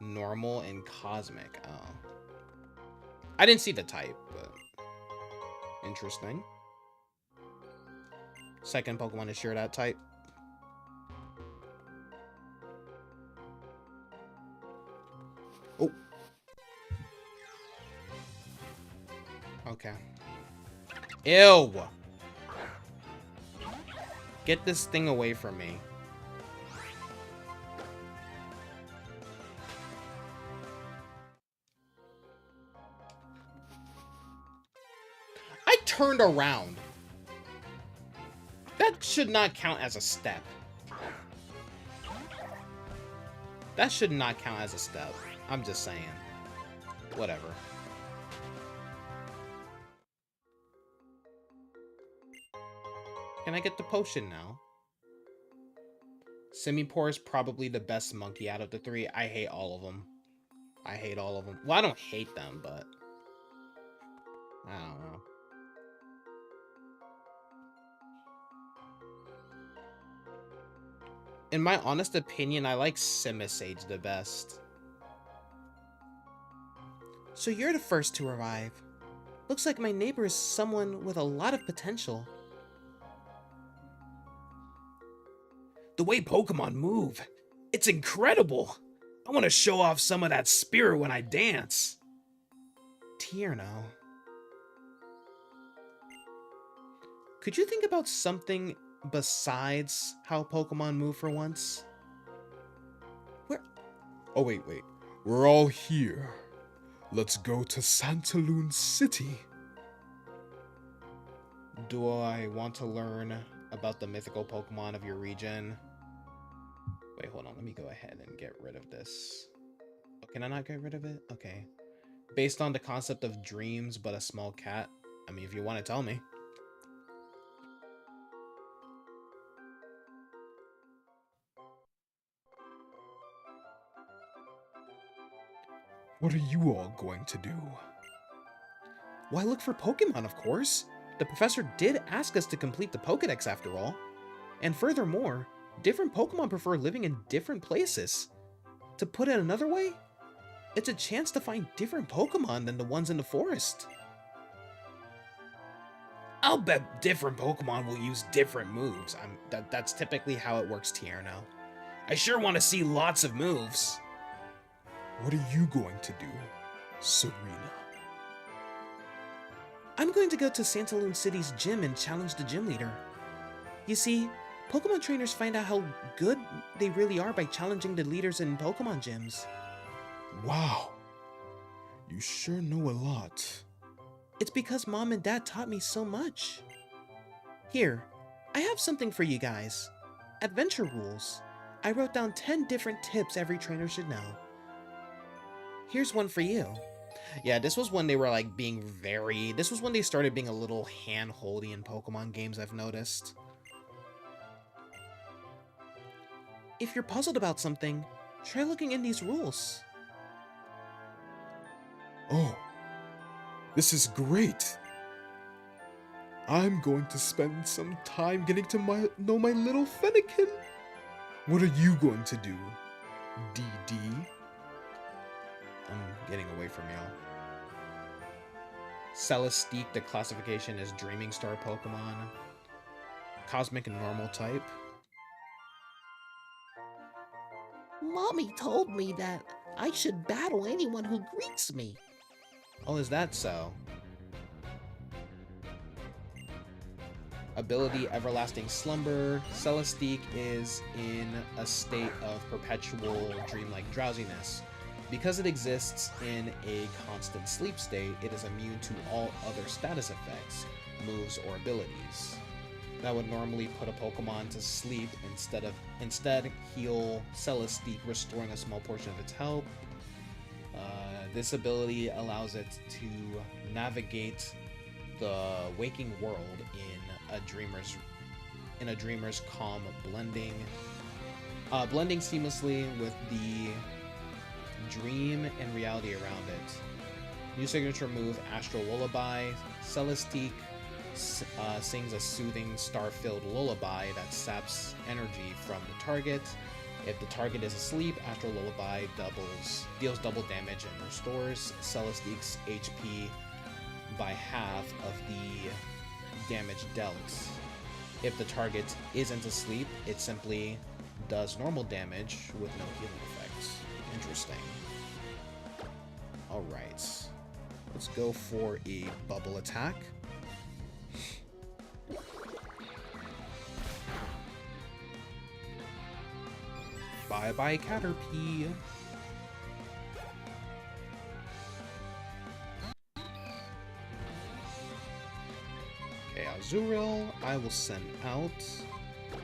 normal and cosmic. Oh. I didn't see the type, but interesting. Second Pokemon to share that type. Oh. Okay. Ew. Get this thing away from me. I turned around. That should not count as a step. That should not count as a step. I'm just saying. Whatever. Can I get the potion now? Simipour is probably the best monkey out of the three. I hate all of them. I hate all of them. Well, I don't hate them, but... I don't know. In my honest opinion, I like Simisage the best. So you're the first to arrive. Looks like my neighbor is someone with a lot of potential. The way Pokemon move, it's incredible. I want to show off some of that spirit when I dance. Tierno. Could you think about something besides how Pokemon move for once? Oh, wait. We're all here. Let's go to Santaloon City. Do I want to learn about the mythical Pokemon of your region? Wait, hold on. Let me go ahead and get rid of this. Oh, can I not get rid of it? Okay. Based on the concept of dreams, but a small cat. I mean, if you want to tell me. What are you all going to do? Why, look for Pokemon, of course. The professor did ask us to complete the Pokédex after all. And furthermore, different Pokemon prefer living in different places. To put it another way, it's a chance to find different Pokemon than the ones in the forest. I'll bet different Pokemon will use different moves. That's typically how it works, Tierno. I sure want to see lots of moves. What are you going to do, Serena? I'm going to go to Santaloon City's gym and challenge the gym leader. You see, Pokemon trainers find out how good they really are by challenging the leaders in Pokemon gyms. Wow, you sure know a lot. It's because Mom and Dad taught me so much. Here, I have something for you guys. Adventure Rules. I wrote down 10 different tips every trainer should know. Here's one for you. Yeah, this was when they were like being very... This was when they started being a little hand-holdy in Pokemon games, I've noticed. If you're puzzled about something, try looking in these rules. Oh, this is great. I'm going to spend some time getting to know my little Fennekin. What are you going to do, DD? I'm getting away from y'all. Celestique, the classification is Dreaming Star Pokemon. Cosmic and Normal type. Mommy told me that I should battle anyone who greets me. Oh, is that so? Ability Everlasting Slumber. Celestique is in a state of perpetual dreamlike drowsiness. Because it exists in a constant sleep state, it is immune to all other status effects, moves, or abilities. That would normally put a Pokemon to sleep instead heal Celestique, restoring a small portion of its health. This ability allows it to navigate the waking world in a dreamer's calm, blending seamlessly with the dream and reality around it. New signature move, Astral Lullaby. Celestique sings a soothing, star-filled lullaby that saps energy from the target. If the target is asleep, Astral Lullaby deals double damage and restores Celestique's HP by half of the damage dealt. If the target isn't asleep, it simply does normal damage with no healing effects. Interesting. Alright. Let's go for a bubble attack. Bye-bye, Caterpie. Okay, Azurill. I will send out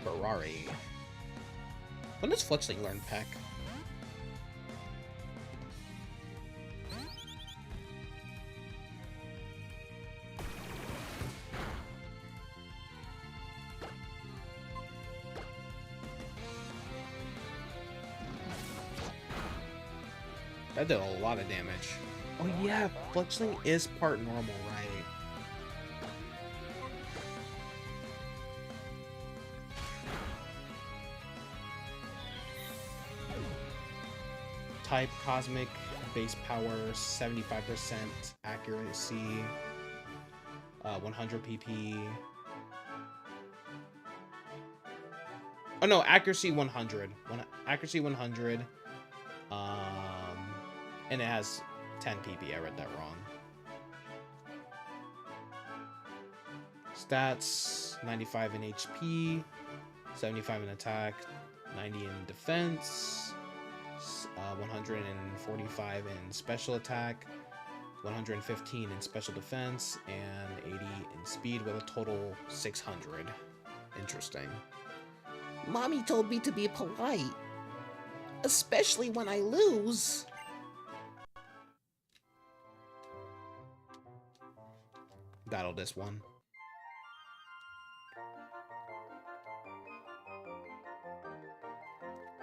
Ferrari. When does Fletchling learn Peck? That did a lot of damage. Oh yeah, Fletchling is part normal, right? Type Cosmic, base power, 75% accuracy, 100 PP. Oh no, accuracy 100. Accuracy 100. And it has 10 PP. I read that wrong. Stats, 95 in HP, 75 in attack, 90 in defense, 145 in special attack, 115 in special defense, and 80 in speed with a total 600. Interesting. Mommy told me to be polite. Especially when I lose. Battle this one.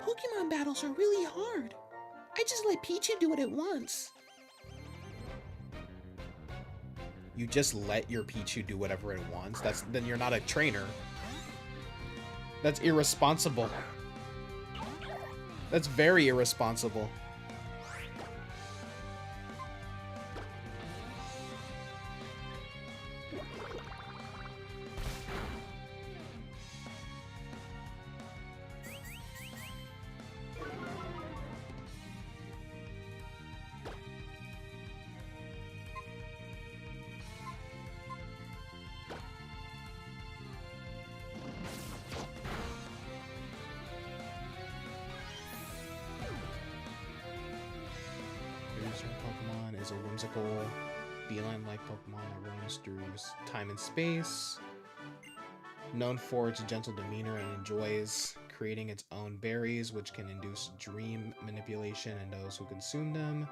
Pokemon battles are really hard. I just let Pichu do it at once. You just let your Pichu do whatever it wants? Then you're not a trainer. That's irresponsible. That's very irresponsible. Pokemon is a whimsical feline-like Pokemon that roams through time and space. Known for its gentle demeanor and enjoys creating its own berries, which can induce dream manipulation in those who consume them.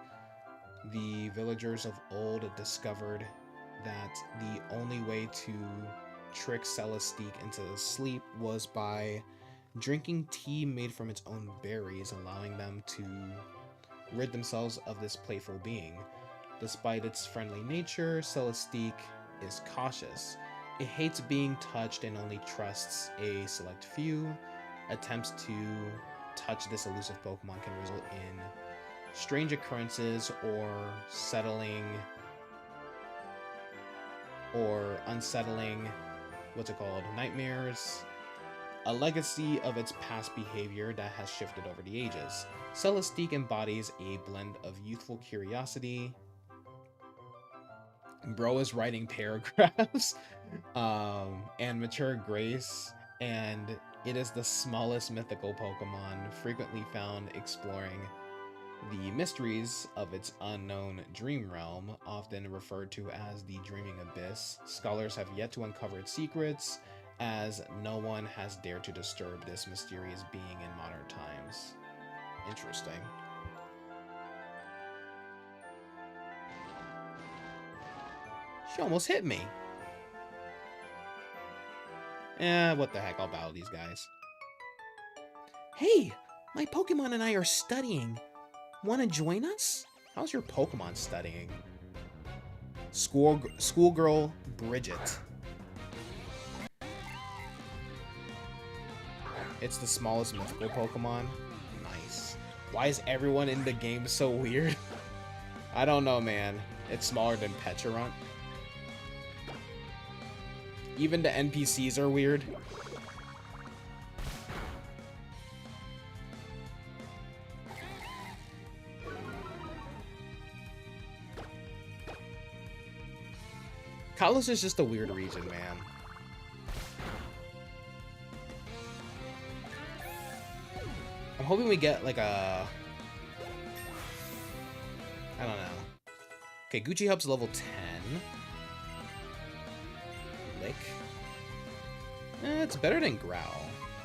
The villagers of old discovered that the only way to trick Celestique into sleep was by drinking tea made from its own berries, allowing them to rid themselves of this playful being. Despite its friendly nature, Celestique is cautious. It hates being touched and only trusts a select few. Attempts to touch this elusive Pokemon can result in strange occurrences or unsettling, nightmares. A legacy of its past behavior that has shifted over the ages. Celestique embodies a blend of youthful curiosity. Bro is writing paragraphs. And mature grace, and it is the smallest mythical Pokemon, frequently found exploring the mysteries of its unknown dream realm, often referred to as the Dreaming Abyss. Scholars have yet to uncover its secrets, as no one has dared to disturb this mysterious being in modern times. Interesting. She almost hit me. What the heck, I'll battle these guys. Hey, my Pokemon and I are studying. Wanna join us? How's your Pokemon studying? Schoolgirl Bridget. It's the smallest mythical Pokemon. Nice. Why is everyone in the game so weird? I don't know, man. It's smaller than Pecharunt. Even the NPCs are weird. Kalos is just a weird region, man. I'm hoping we get like a... I don't know. Okay, Gucci Hub's level 10. Lick. It's better than Growl.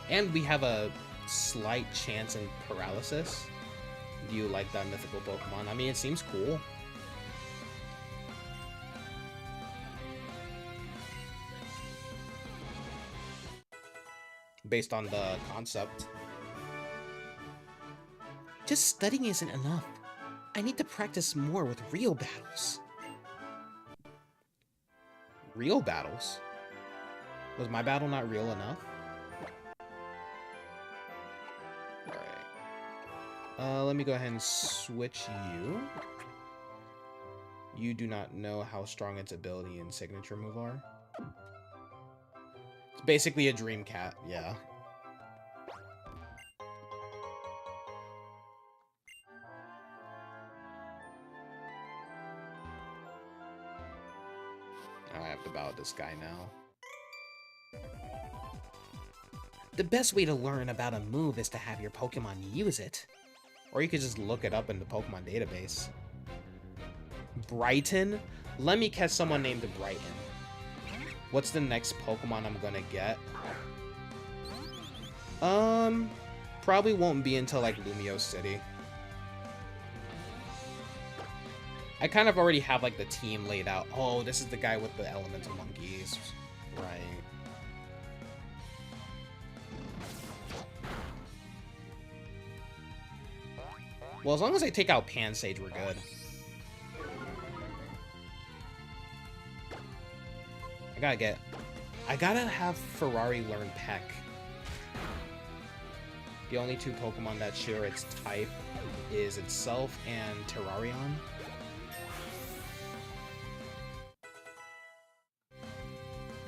And we have a slight chance in paralysis. Do you like that mythical Pokemon? I mean, it seems cool. Based on the concept. Just studying isn't enough. I need to practice more with real battles. Real battles? Was my battle not real enough? Alright. Let me go ahead and switch you. You do not know how strong its ability and signature move are. It's basically a dream cat, yeah. I have to battle this guy now. The best way to learn about a move is to have your Pokemon use it. Or you could just look it up in the Pokemon database. Brighton? Let me catch someone named Brighton. What's the next Pokemon I'm gonna get? Probably won't be until like Lumio City. I kind of already have like the team laid out. Oh, this is the guy with the elemental monkeys. Right. Well, as long as I take out Pansage, we're good. I gotta have Ferrari learn Peck. The only two Pokemon that share its type is itself and Terrarion.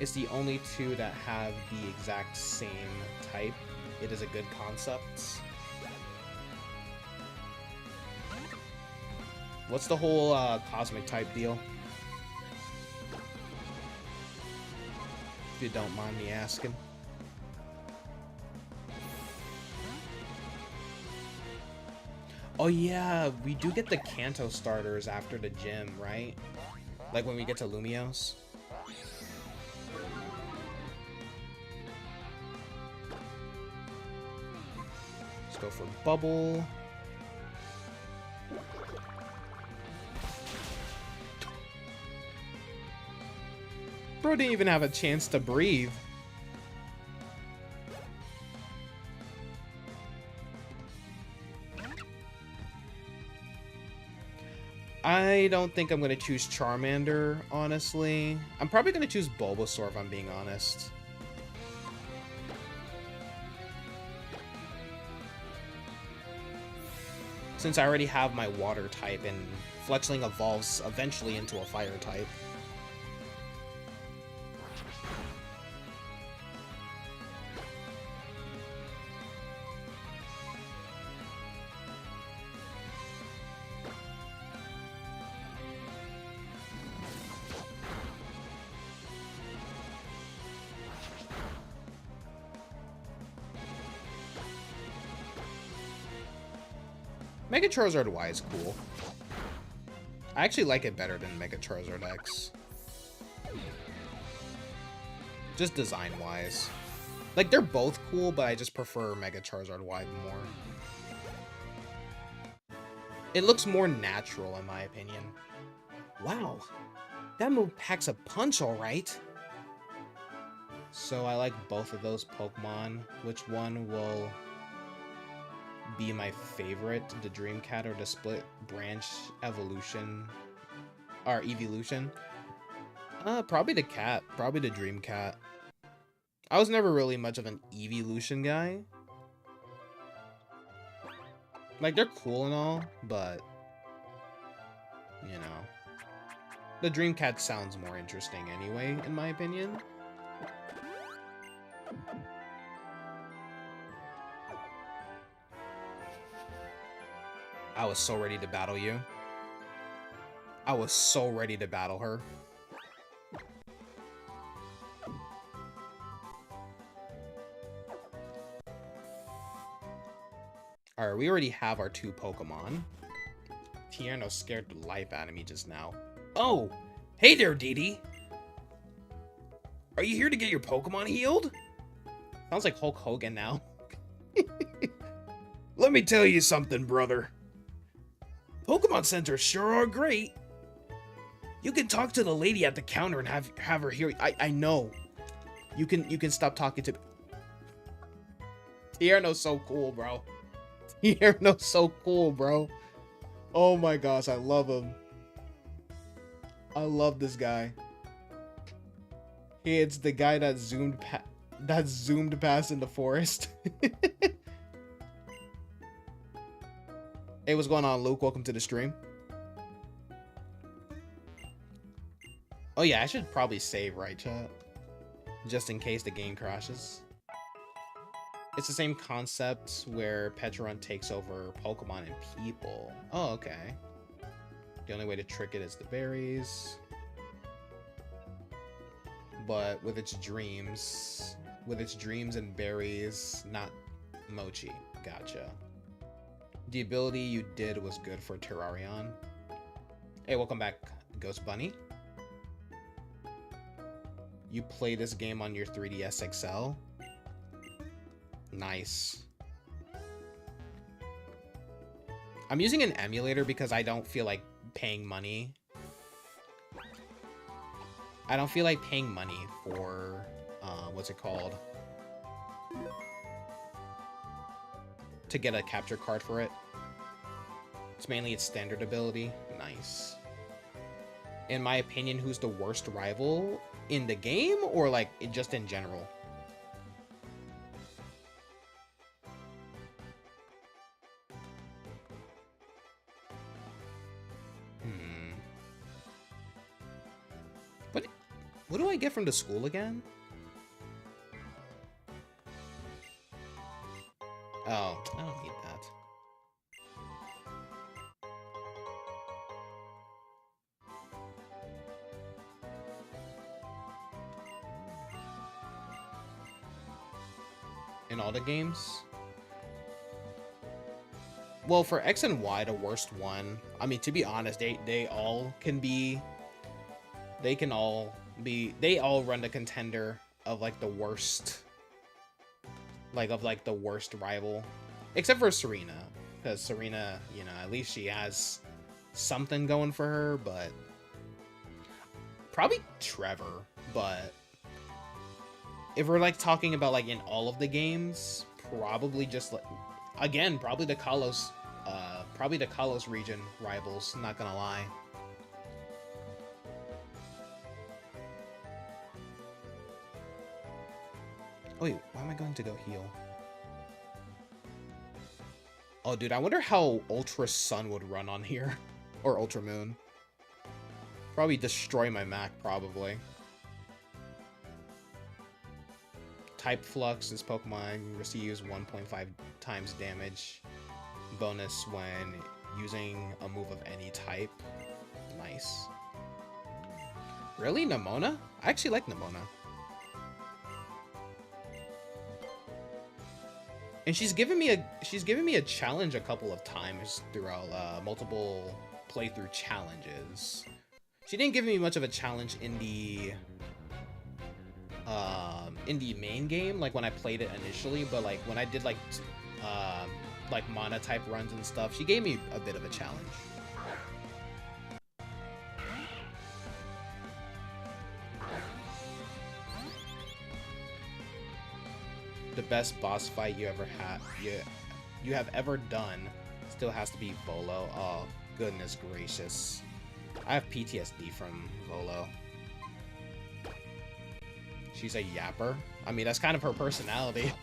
It's the only two that have the exact same type. It is a good concept. What's the whole cosmic type deal? If you don't mind me asking. Oh yeah, we do get the Kanto starters after the gym, right? Like when we get to Lumios. Let's go for Bubble. Bro didn't even have a chance to breathe. I don't think I'm going to choose Charmander, honestly. I'm probably going to choose Bulbasaur if I'm being honest. Since I already have my water type and Fletchling evolves eventually into a fire type. Mega Charizard Y is cool. I actually like it better than Mega Charizard X. Just design-wise. Like, they're both cool, but I just prefer Mega Charizard Y more. It looks more natural, in my opinion. Wow, that move packs a punch, alright. So I like both of those Pokemon. Which one will be my favorite? The Dream Cat or the Split Branch Evolution? Or Evolution? Probably the cat. Probably the Dream Cat. I was never really much of an Evolution guy. Like, they're cool and all, but you know. The Dream Cat sounds more interesting anyway, in my opinion. I was so ready to battle you. I was so ready to battle her. Alright, we already have our two Pokemon. Tierno scared the life out of me just now. Oh! Hey there, Dee Dee! Are you here to get your Pokemon healed? Sounds like Hulk Hogan now. Let me tell you something, brother. Pokemon centers sure are great. You can talk to the lady at the counter and have her hear. I know. You can stop talking to me. Tierno's so cool, bro. Tierno's so cool, bro. Oh my gosh, I love him. I love this guy. Hey, it's the guy that zoomed past in the forest. Hey, what's going on, Luke? Welcome to the stream. Oh yeah, I should probably save, right, chat? Just in case the game crashes. It's the same concept where Petron takes over Pokemon and people. Oh, okay. The only way to trick it is the berries. But with its dreams and berries, not mochi. Gotcha. The ability you did was good for Terrarion. Hey, welcome back, Ghost Bunny. You play this game on your 3DS XL? Nice. I'm using an emulator because I don't feel like paying money. I don't feel like paying money for, what's it called? To get a capture card for it. It's mainly its standard ability. Nice. In my opinion, who's the worst rival in the game or like just in general? What do I get from the school again? Oh, I don't need that. In all the games? Well, for X and Y, the worst one, I mean, to be honest, they all can be... They all run the contender of like the worst, the worst rival, except for Serena, because Serena, you know, at least she has something going for her. But probably Trevor. But if we're like talking about like in all of the games, probably just like, again, probably the Kalos region rivals. Not gonna lie. Oh, wait, why am I going to go heal? Oh, dude, I wonder how Ultra Sun would run on here. Or Ultra Moon. Probably destroy my Mac, probably. Type Flux, this Pokemon receives 1.5 times damage. Bonus when using a move of any type. Nice. Really? Nemona? I actually like Nemona. And she's given me a challenge a couple of times throughout multiple playthrough challenges. She didn't give me much of a challenge in the main game, like when I played it initially, but like when I did like mana type runs and stuff, she gave me a bit of a challenge. The best boss fight you ever had, you have ever done, still has to be Volo. Oh, goodness gracious. I have PTSD from Volo. She's a yapper. I mean, that's kind of her personality.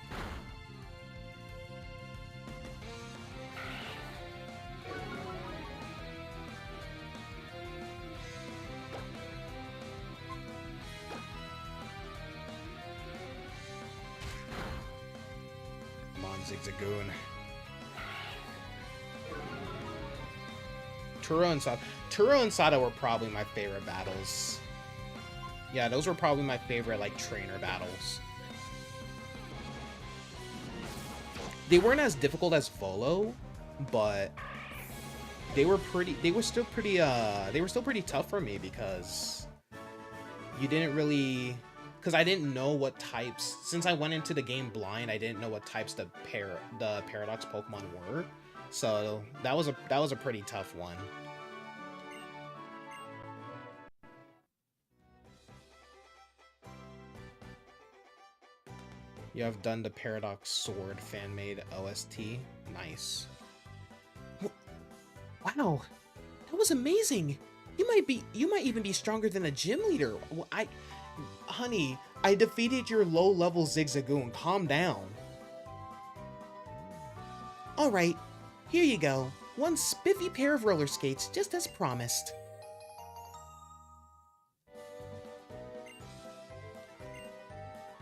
Zigzagoon. Turo and Sada were probably my favorite battles. Yeah, those were probably my favorite, like, trainer battles. They weren't as difficult as Volo, but they were still pretty tough for me because you didn't really because I didn't know what types, since I went into the game blind, I didn't know what types the Paradox Pokemon were. So that was a pretty tough one. You have done the Paradox Sword fan-made OST. Nice. Wow, that was amazing. You might even be stronger than a gym leader. Honey, I defeated your low-level Zigzagoon. Calm down. All right, here you go. One spiffy pair of roller skates, just as promised.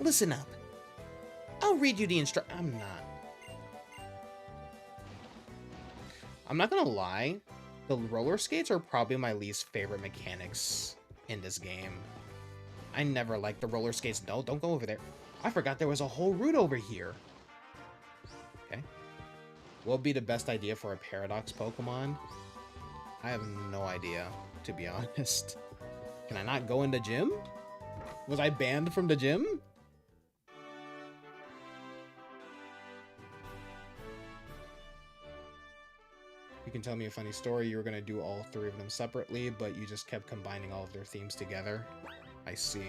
Listen up. I'll read you the I'm not gonna lie, the roller skates are probably my least favorite mechanics in this game. I never liked the roller skates. No, don't go over there. I forgot there was a whole route over here. Okay. What would be the best idea for a Paradox Pokemon? I have no idea, to be honest. Can I not go in the gym? Was I banned from the gym? You can tell me a funny story. You were going to do all three of them separately, but you just kept combining all of their themes together. I see.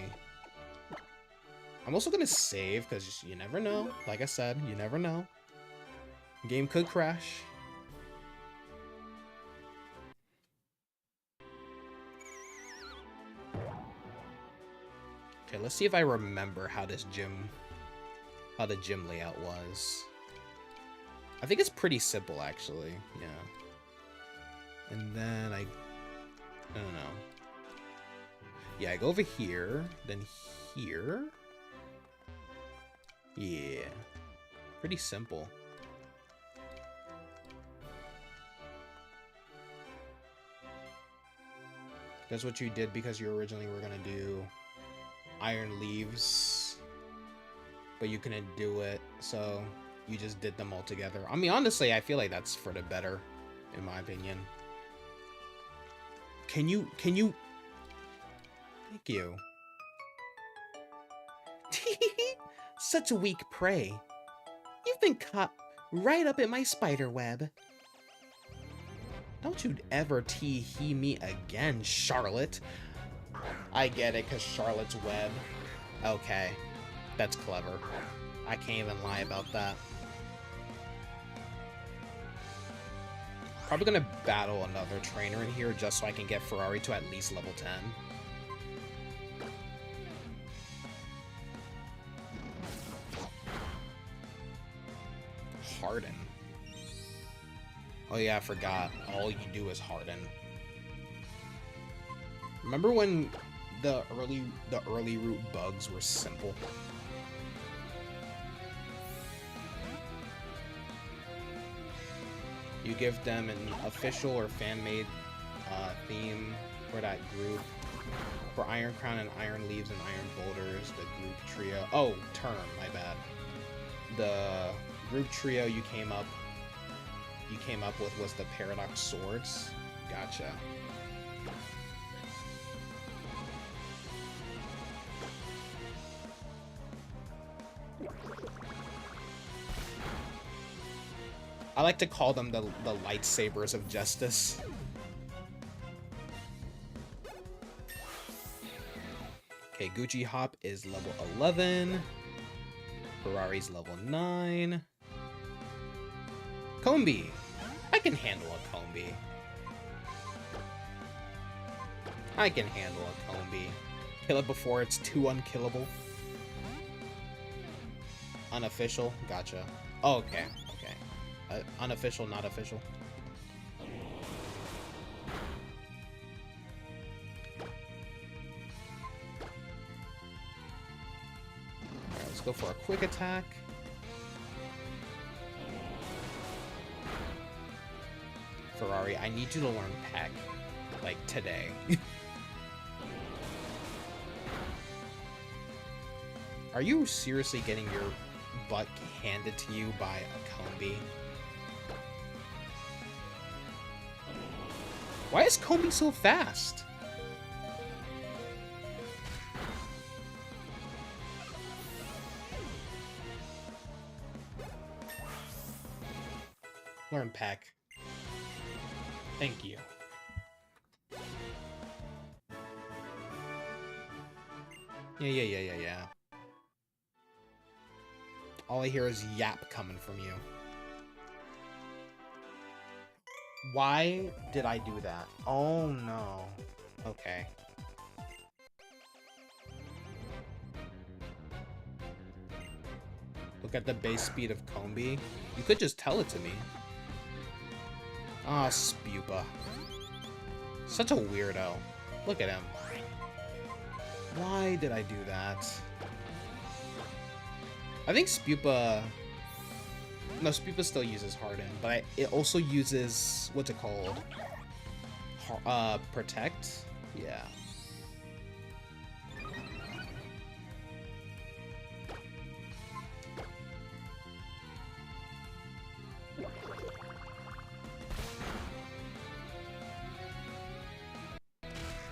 I'm also going to save, because you never know. Like I said, you never know. Game could crash. Okay, let's see if I remember how the gym layout was. I think it's pretty simple, actually. Yeah. And then I don't know. Yeah, I go over here, then here. Yeah. Pretty simple. That's what you did because you originally were gonna do Iron Leaves, but you couldn't do it, so you just did them all together. I mean, honestly, I feel like that's for the better, in my opinion. Can you... Thank you. Such a weak prey. You've been caught right up in my spider web. Don't you ever tee-hee me again, Charlotte. I get it, because Charlotte's web. Okay. That's clever. I can't even lie about that. Probably gonna battle another trainer in here just so I can get Ferrari to at least level 10. Harden. Oh yeah, I forgot. All you do is Harden. Remember when the early route bugs were simple? You give them an official or fan-made theme for that group. For Iron Crown and Iron Leaves and Iron Boulders, the group trio. Oh, term, my bad. The group trio you came up with was the Paradox Swords. Gotcha. I like to call them the lightsabers of justice. Okay, Gucci Hop is level 11. Ferrari's level 9. Combi. I can handle a Combi. I can handle a Combi. Kill it before it's too unkillable. Unofficial. Gotcha. Oh, okay. Unofficial, not official. Alright, let's go for a quick attack. Ferrari, I need you to learn Peck. Like, today. Are you seriously getting your butt handed to you by a Combi? Why is Combi so fast? Learn Peck. Thank you. Yeah. All I hear is yap coming from you. Why did I do that? Oh no. Okay. Look at the base speed of Combi. You could just tell it to me. Ah, Spupa. Such a weirdo. Look at him. Why did I do that? I think Spupa... No, Spupa still uses Harden, but it also uses... What's it called? Protect? Yeah.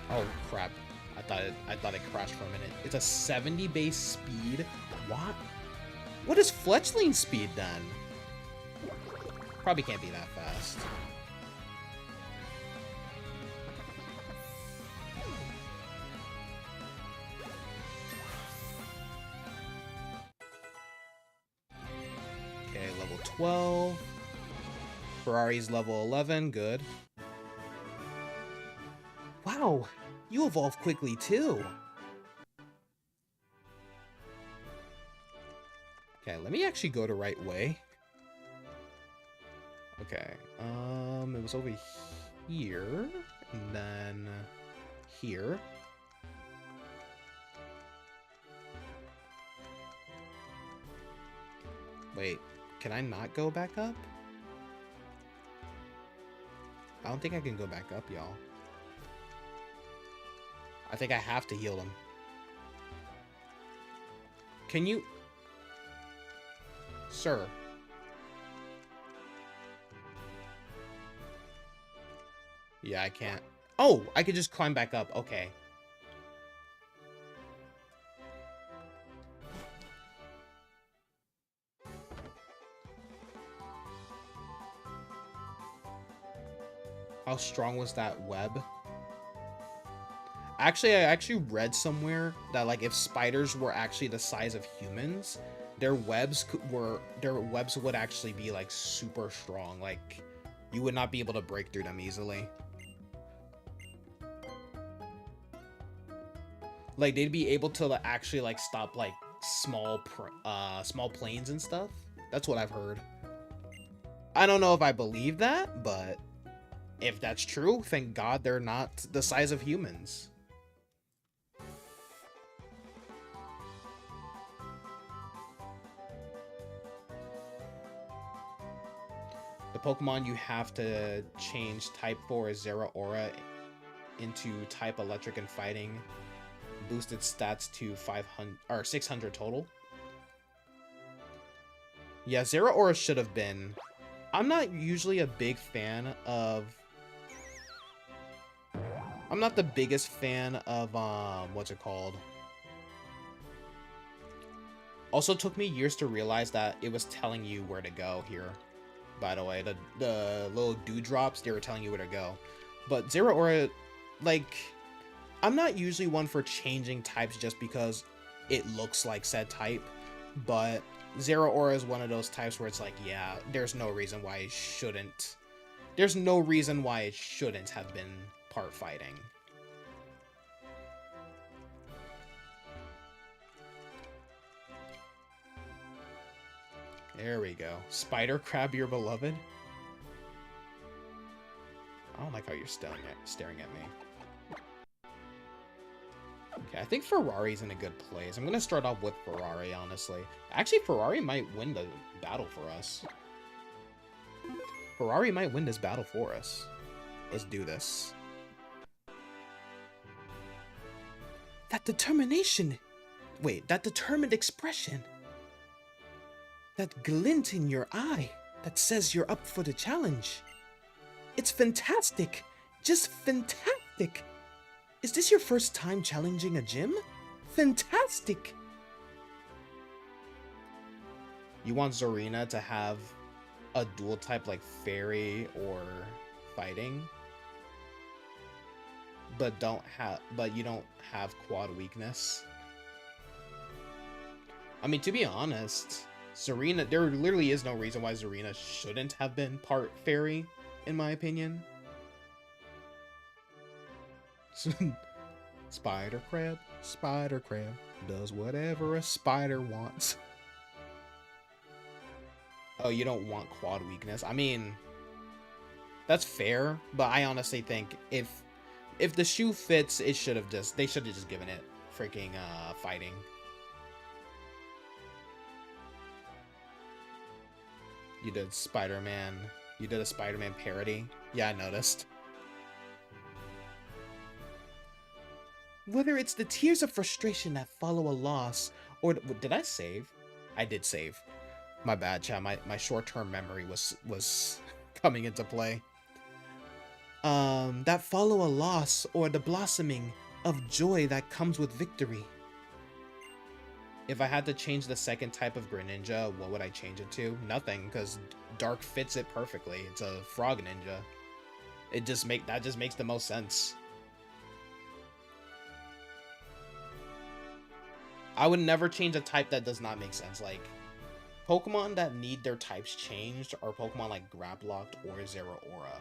Oh crap. I thought it crashed for a minute. It's a 70 base speed? What? What is Fletchling speed then? Probably can't be that fast. Okay, level 12. Ferrari's level 11, good. Wow, you evolve quickly too. Okay, let me actually go the right way. Okay, it was over here, and then here. Wait, can I not go back up? I don't think I can go back up, y'all. I think I have to heal him. Can you... Sir. Yeah, I can't. Oh, I could just climb back up. Okay. How strong was that web? Actually, I actually read somewhere that like if spiders were actually the size of humans, their webs would actually be like super strong. Like you would not be able to break through them easily. Like they'd be able to actually like stop like small planes and stuff. That's what I've heard. I don't know if I believe that, but if that's true, thank God they're not the size of humans. The Pokemon you have to change type for is Zeraora into type Electric and Fighting. Boosted stats to 500 or 600 total. Yeah, Zeraora should have been. I'm not usually a big fan of. I'm not the biggest fan of what's it called? Also took me years to realize that it was telling you where to go here. By the way, the little dewdrops, they were telling you where to go. But Zeraora, like, I'm not usually one for changing types just because it looks like said type. But Zeraora is one of those types where it's like, yeah, there's no reason why it shouldn't. There's no reason why it shouldn't have been part fighting. There we go. Spider Crab, your beloved? I don't like how you're staring at me. Okay, I think Ferrari's in a good place. I'm gonna start off with Ferrari, honestly. Actually, Ferrari might win the battle for us. Ferrari might win this battle for us. Let's do this. That determination! Wait, that determined expression! That glint in your eye that says you're up for the challenge. It's fantastic! Just fantastic! Is this your first time challenging a gym? Fantastic! You want Zorina to have a dual type like fairy or fighting, but you don't have quad weakness. I mean, to be honest, Zarina, there literally is no reason why Zarina shouldn't have been part fairy, in my opinion. Spider crab does whatever a spider wants. Oh, you don't want quad weakness? I mean, that's fair, but I honestly think if the shoe fits, they should have just given it freaking fighting. You did Spider-Man. You did a Spider-Man parody. Yeah, I noticed. Whether it's the tears of frustration that follow a loss, or did I save? I did save. My bad, chat. My short-term memory was coming into play. That follow a loss, or the blossoming of joy that comes with victory. If I had to change the second type of Greninja, what would I change it to? Nothing, because Dark fits it perfectly. It's a Frog Ninja. That just makes the most sense. I would never change a type that does not make sense. Like, Pokemon that need their types changed are Pokemon like Graplocked or Zeraora.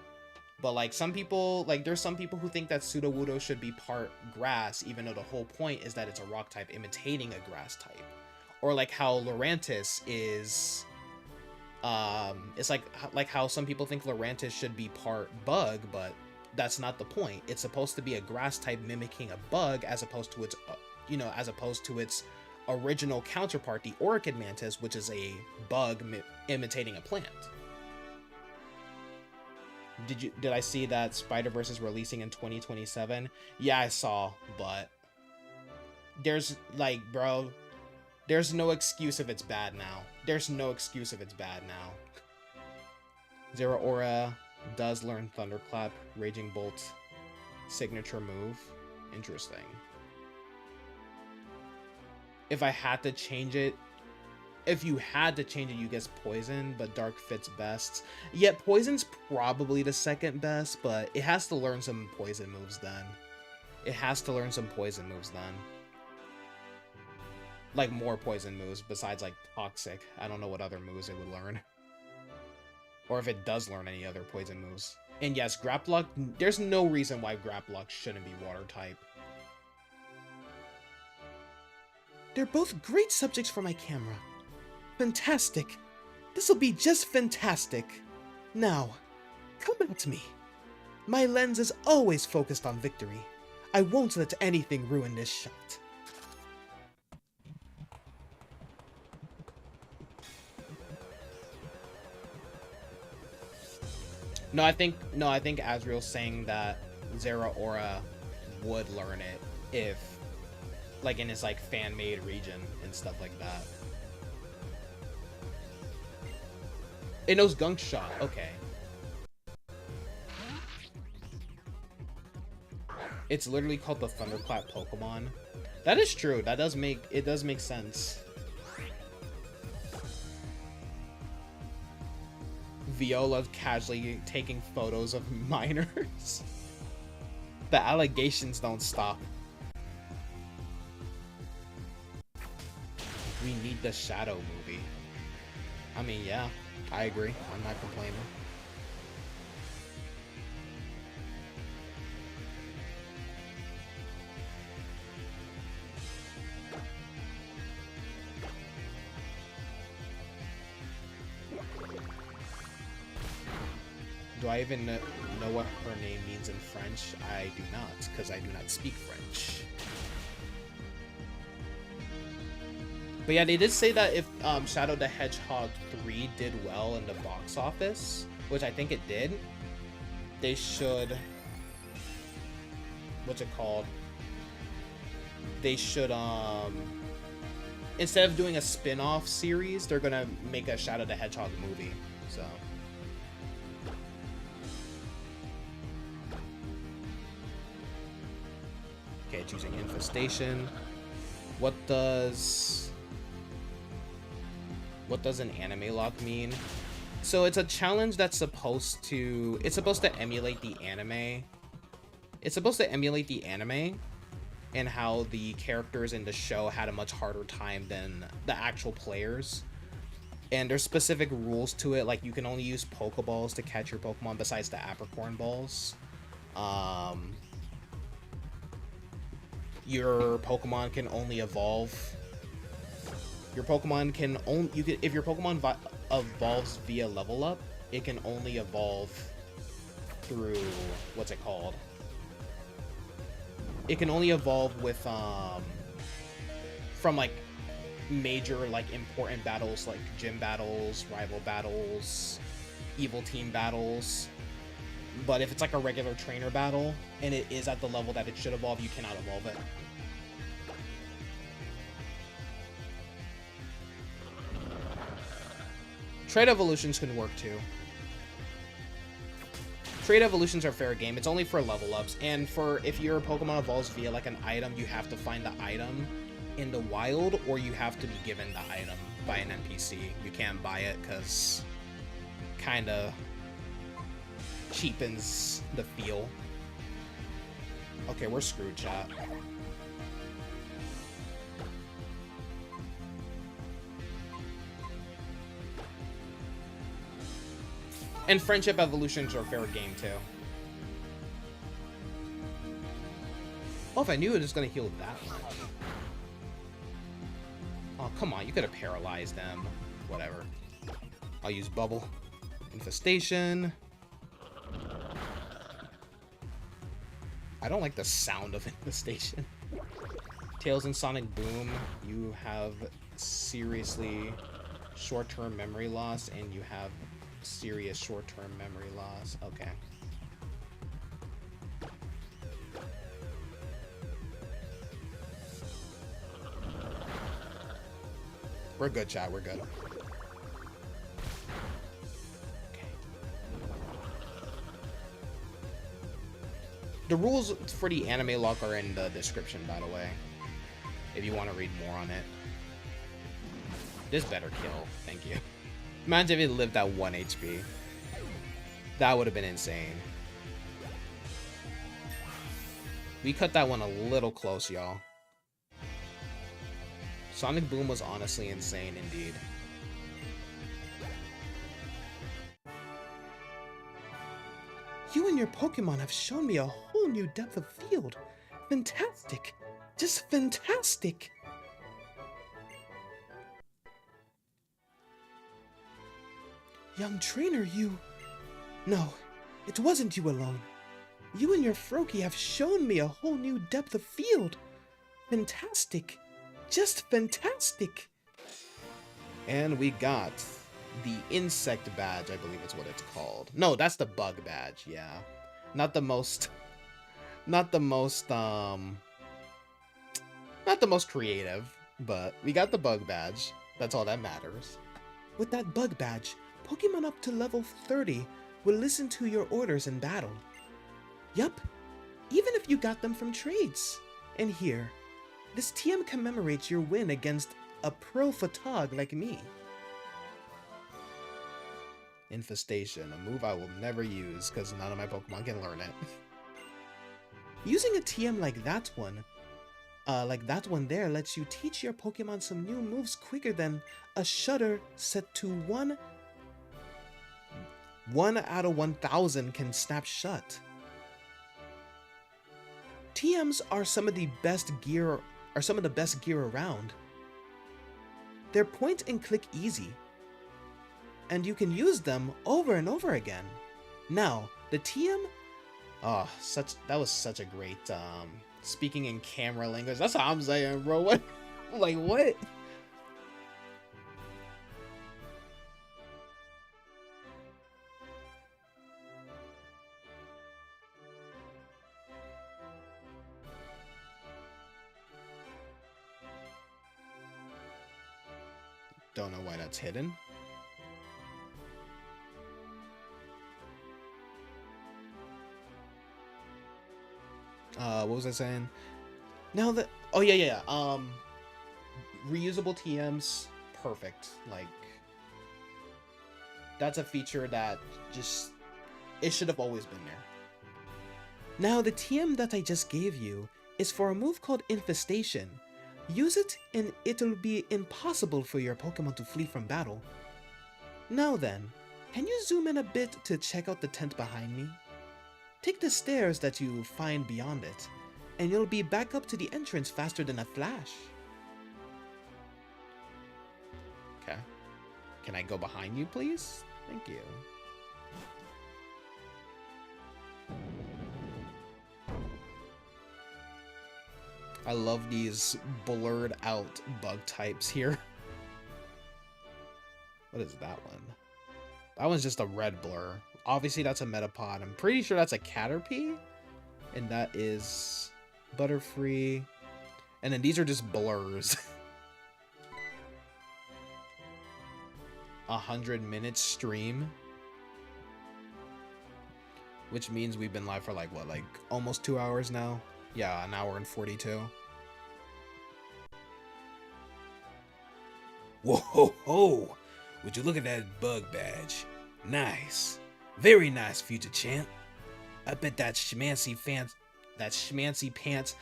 But like some people, like there's some people who think that Sudowoodo should be part grass, even though the whole point is that it's a rock type imitating a grass type. Or like how Lurantis is, it's like how some people think Lurantis should be part bug, but that's not the point. It's supposed to be a grass type mimicking a bug, as opposed to its, as opposed to its original counterpart, the Orchid Mantis, which is a bug imitating a plant. Did I see that Spider-Verse is releasing in 2027? Yeah, I saw, but there's like, bro, there's no excuse if it's bad now. There's no excuse if it's bad now. Zeraora does learn Thunderclap, Raging Bolt, signature move. Interesting. If I had to change it, if you had to change it, you guess Poison, but Dark fits best. Yeah, Poison's probably the second best, but it has to learn some Poison moves then. It has to learn some Poison moves then. Like, more Poison moves besides, like, Toxic. I don't know what other moves it would learn. Or if it does learn any other Poison moves. And yes, Graplock, there's no reason why Graplock shouldn't be Water type. They're both great subjects for my camera. Fantastic. This'll be just fantastic. Now, come at me. My lens is always focused on victory. I won't let anything ruin this shot. No, I think Azriel's saying that Zeraora would learn it if, like, in his, like, fan-made region and stuff like that. It knows Gunk Shot. Okay. It's literally called the Thunderclap Pokemon. That is true. That does make sense. Viola casually taking photos of minors. The allegations don't stop. We need the Shadow movie. I mean, yeah, I agree. I'm not complaining. Do I even know what her name means in French? I do not, because I do not speak French. But yeah, they did say that if Shadow the Hedgehog 3 did well in the box office, which I think it did, they should... What's it called? They should, instead of doing a spin-off series, they're gonna make a Shadow the Hedgehog movie, so... Okay, choosing Infestation. What does an Animelocke mean? So it's a challenge that's supposed to emulate the anime. It's supposed to emulate the anime and how the characters in the show had a much harder time than the actual players. And there's specific rules to it, like you can only use Poké Balls to catch your Pokemon besides the Apricorn Balls. Your Pokemon can only evolve. Your Pokemon can only if your Pokemon evolves via level up, it can only evolve through what's it called? It can only evolve with from like major like important battles like gym battles, rival battles, evil team battles. But if it's like a regular trainer battle and it is at the level that it should evolve, you cannot evolve it. Trade evolutions can work too. Trade evolutions are fair game. It's only for level ups, and for if your Pokemon evolves via like an item, you have to find the item in the wild, or you have to be given the item by an NPC. You can't buy it because kind of cheapens the feel. Okay, we're screwed, chat. And friendship evolutions are fair game too. Oh, if I knew it was gonna heal that much. Oh, come on, you could have paralyzed them. Whatever. I'll use Bubble. Infestation. I don't like the sound of Infestation. Tails and Sonic Boom, you have seriously short-term memory loss, and you have serious short-term memory loss. Okay. We're good, chat. We're good. Okay. The rules for the Animelocke are in the description, by the way, if you want to read more on it. This better kill. Thank you. Imagine if it lived at 1 HP. That would have been insane. We cut that one a little close, y'all. Sonic Boom was honestly insane indeed. You and your Pokemon have shown me a whole new depth of field. Fantastic. Just fantastic. Young trainer, you... No, it wasn't you alone. You and your Froakie have shown me a whole new depth of field. Fantastic. Just fantastic. And we got the insect badge, I believe is what it's called. No, that's the bug badge, yeah. Not the most creative, but we got the bug badge. That's all that matters. With that bug badge, Pokemon up to level 30 will listen to your orders in battle. Yup, even if you got them from trades. And here, this TM commemorates your win against a pro photog like me. Infestation, a move I will never use because none of my Pokemon can learn it. Using a TM like that one there lets you teach your Pokemon some new moves quicker than a shutter set to 1 out of 1,000 can snap shut. TMs are some of the best gear around. They're point and click easy, and you can use them over and over again. Now, the TM, that was such a great speaking in camera language. That's what I'm saying, bro. What? Like what? Don't know why that's hidden. What was I saying? Now that reusable TMs, perfect. Like that's a feature that just, it should have always been there. Now the TM that I just gave you is for a move called Infestation. Use it and it'll be impossible for your Pokemon to flee from battle. Now then, can you zoom in a bit to check out the tent behind me? Take the stairs that you find beyond it, and you'll be back up to the entrance faster than a flash. Okay. Can I go behind you, please? Thank you. I love these blurred out bug types here. What is that one? That one's just a red blur. Obviously that's a Metapod. I'm pretty sure that's a Caterpie. And that is Butterfree. And then these are just blurs. 100-minute stream. Which means we've been live for like, what, like almost 2 hours now? Yeah, an hour and 42. Whoa, ho, ho. Would you look at that bug badge? Nice. Very nice, future champ. I bet that schmancy pants.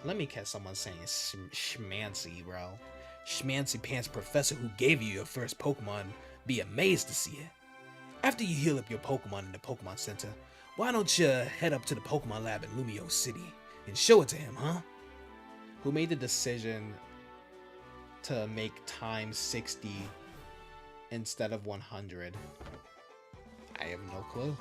Let me catch someone saying schmancy, bro. Schmancy pants professor who gave you your first Pokemon be amazed to see it. After you heal up your Pokemon in the Pokemon Center, why don't you head up to the Pokemon Lab in Lumio City and show it to him, huh? Who made the decision to make time 60 instead of 100? I have no clue.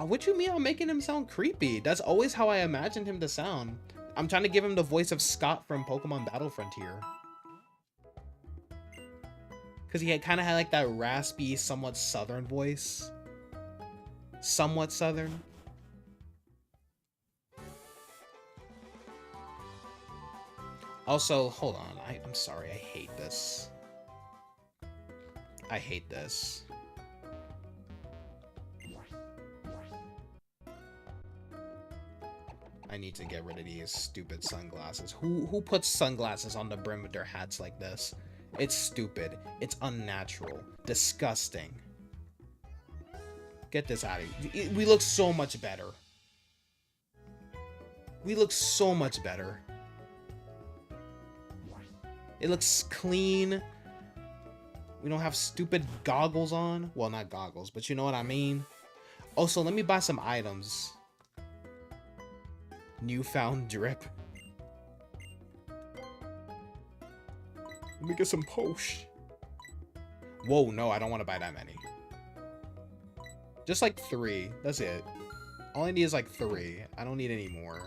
What you mean I'm making him sound creepy? That's always how I imagined him to sound. I'm trying to give him the voice of Scott from Pokemon Battle Frontier. Because he kind of had like that raspy, somewhat southern voice. Somewhat southern. Also, hold on. I'm sorry. I hate this. I hate this. I need to get rid of these stupid sunglasses. Who puts sunglasses on the brim of their hats like this? It's stupid. It's unnatural. Disgusting. Get this out of here. We look so much better. We look so much better. It looks clean. We don't have stupid goggles on. Well, not goggles, but you know what I mean. Also, let me buy some items. Newfound drip. Let me get some Posh. Whoa, no, I don't want to buy that many. Just like 3. That's it. All I need is like 3. I don't need any more.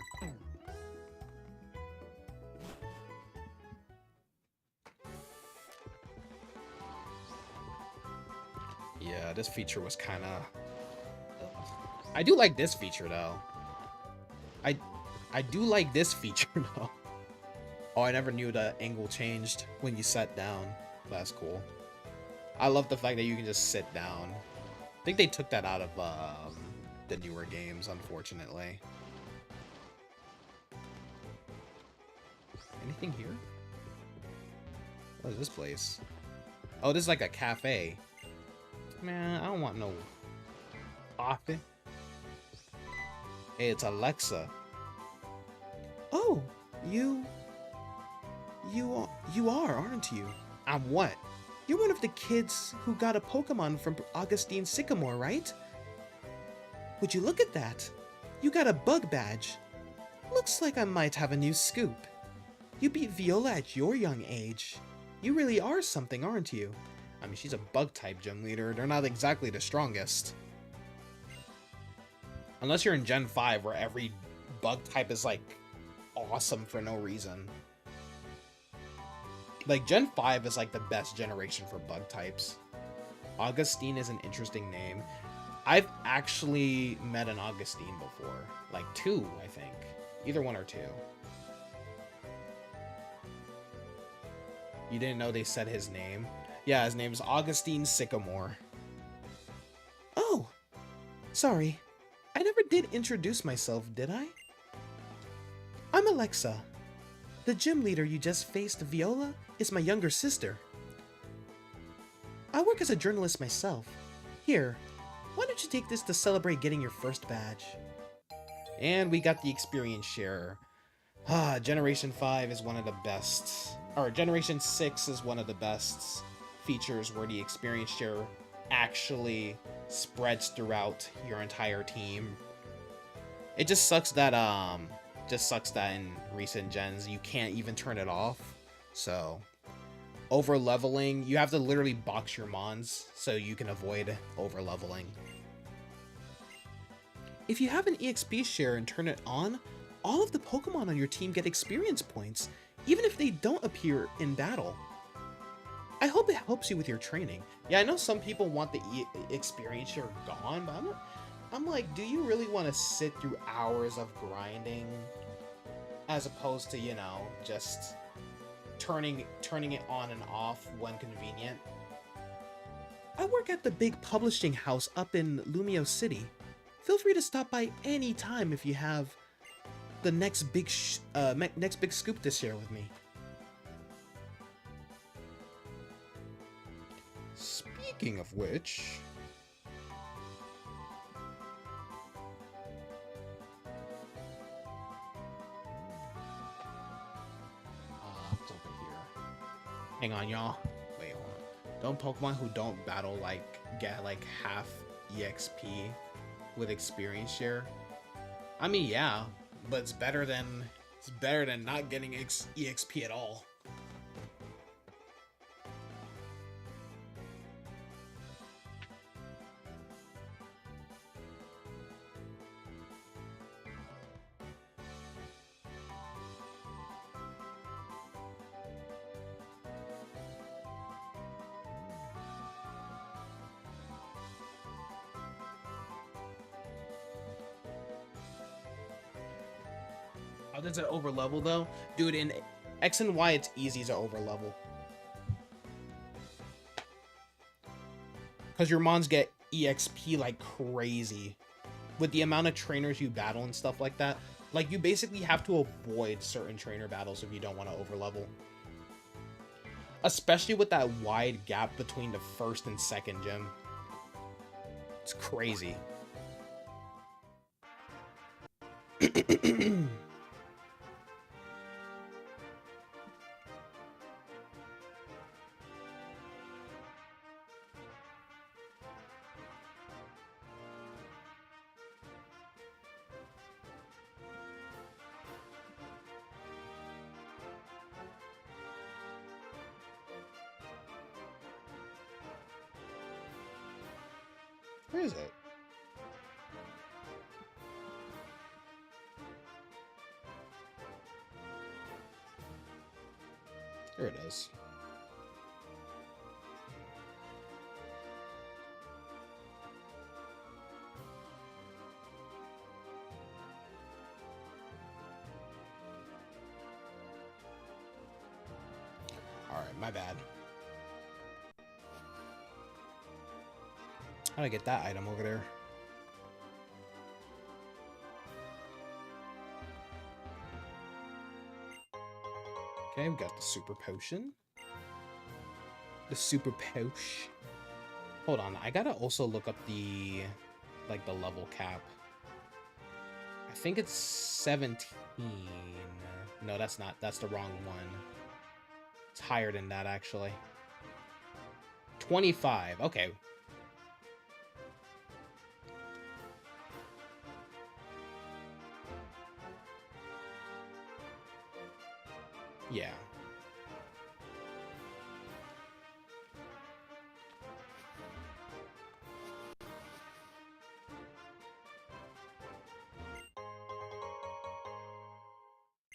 Yeah, this feature was kind of... I do like this feature, though. I do like this feature, though. Oh, I never knew the angle changed when you sat down. That's cool. I love the fact that you can just sit down. I think they took that out of the newer games, unfortunately. Anything here? What is this place? Oh, this is like a cafe. Man, I don't want no coffee. Hey, it's Alexa. Oh, you are, aren't you? I'm what? You're one of the kids who got a Pokemon from Augustine Sycamore, right? Would you look at that? You got a bug badge. Looks like I might have a new scoop. You beat Viola at your young age. You really are something, aren't you? I mean, she's a bug-type gym leader. They're not exactly the strongest. Unless you're in Gen 5, where every bug type is, like, awesome for no reason. Like, Gen 5 is, like, the best generation for bug types. Augustine is an interesting name. I've actually met an Augustine before. Like, 2, I think. Either 1 or 2. You didn't know they said his name? Yeah, his name is Augustine Sycamore. Sorry, I never did introduce myself, did I? I'm Alexa. The gym leader you just faced, Viola, is my younger sister. I work as a journalist myself. Here, why don't you take this to celebrate getting your first badge? And we got the experience share. Generation 5 is one of the best, or Generation 6 is one of the best features where the experience share actually spreads throughout your entire team. It just sucks that in recent gens you can't even turn it off. So over leveling, you have to literally box your mons so you can avoid over leveling. If you have an EXP share and turn it on, all of the Pokemon on your team get experience points, even if they don't appear in battle. I hope it helps you with your training. Yeah, I know some people want the experience share gone, but I'm like, do you really want to sit through hours of grinding as opposed to, you know, just turning it on and off when convenient? I work at the big publishing house up in Lumio City. Feel free to stop by any time if you have the next big scoop to share with me. Speaking of which... It's over here. Hang on, y'all. Wait, hold on. Don't Pokemon who don't battle, like, get, like, half EXP with experience share? I mean, yeah, but it's better than not getting EXP at all. How does it overlevel though? Dude, in X and Y, it's easy to overlevel. Because your mons get EXP like crazy. With the amount of trainers you battle and stuff like that. Like, you basically have to avoid certain trainer battles if you don't want to overlevel. Especially with that wide gap between the first and second gym. It's crazy. Where is it? There it is. Alright, my bad. How do I get that item over there? Okay, we got the super potion. The super pouch. Hold on, I gotta also look up the, like, the level cap. I think it's 17. No, that's not. That's the wrong one. It's higher than that, actually. 25. Okay. Yeah.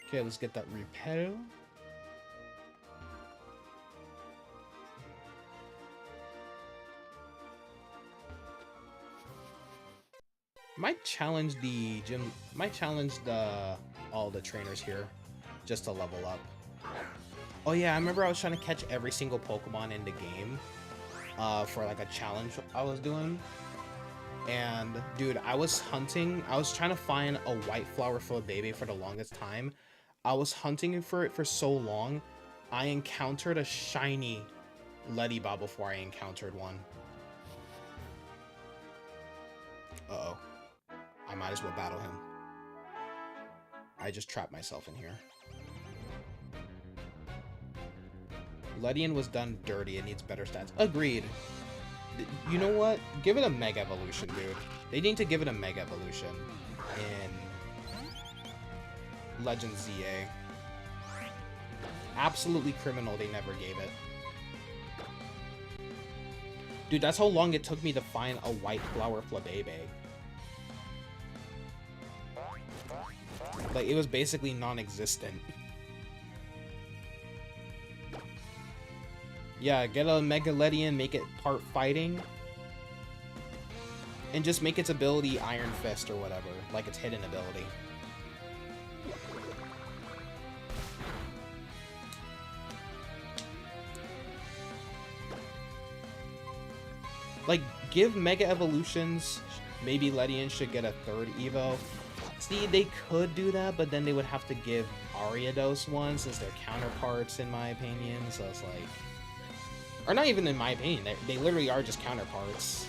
Okay, let's get that repel. Might challenge the gym. Might challenge all the trainers here, just to level up. Oh yeah, I remember I was trying to catch every single Pokemon in the game, for like a challenge I was doing. And dude, I was trying to find a white flower Flabébé for the longest time. I was hunting for it for so long, I encountered a shiny Ledybah before I encountered one. Uh-oh. I might as well battle him. I just trapped myself in here. Ledian was done dirty. It needs better stats. Agreed. You know what? Give it a Mega Evolution, dude. They need to give it a Mega Evolution in Legends ZA. Absolutely criminal they never gave it. Dude, that's how long it took me to find a white flower Flabébé. Like, it was basically non-existent. Yeah, get a Mega Ledian, make it part fighting. And just make its ability Iron Fist or whatever, like its hidden ability. Like, give Mega Evolutions, maybe Ledian should get a 3rd Evo. See, they could do that, but then they would have to give Ariados one, since they're counterparts, in my opinion, so it's like... Or not even in my opinion, they literally are just counterparts.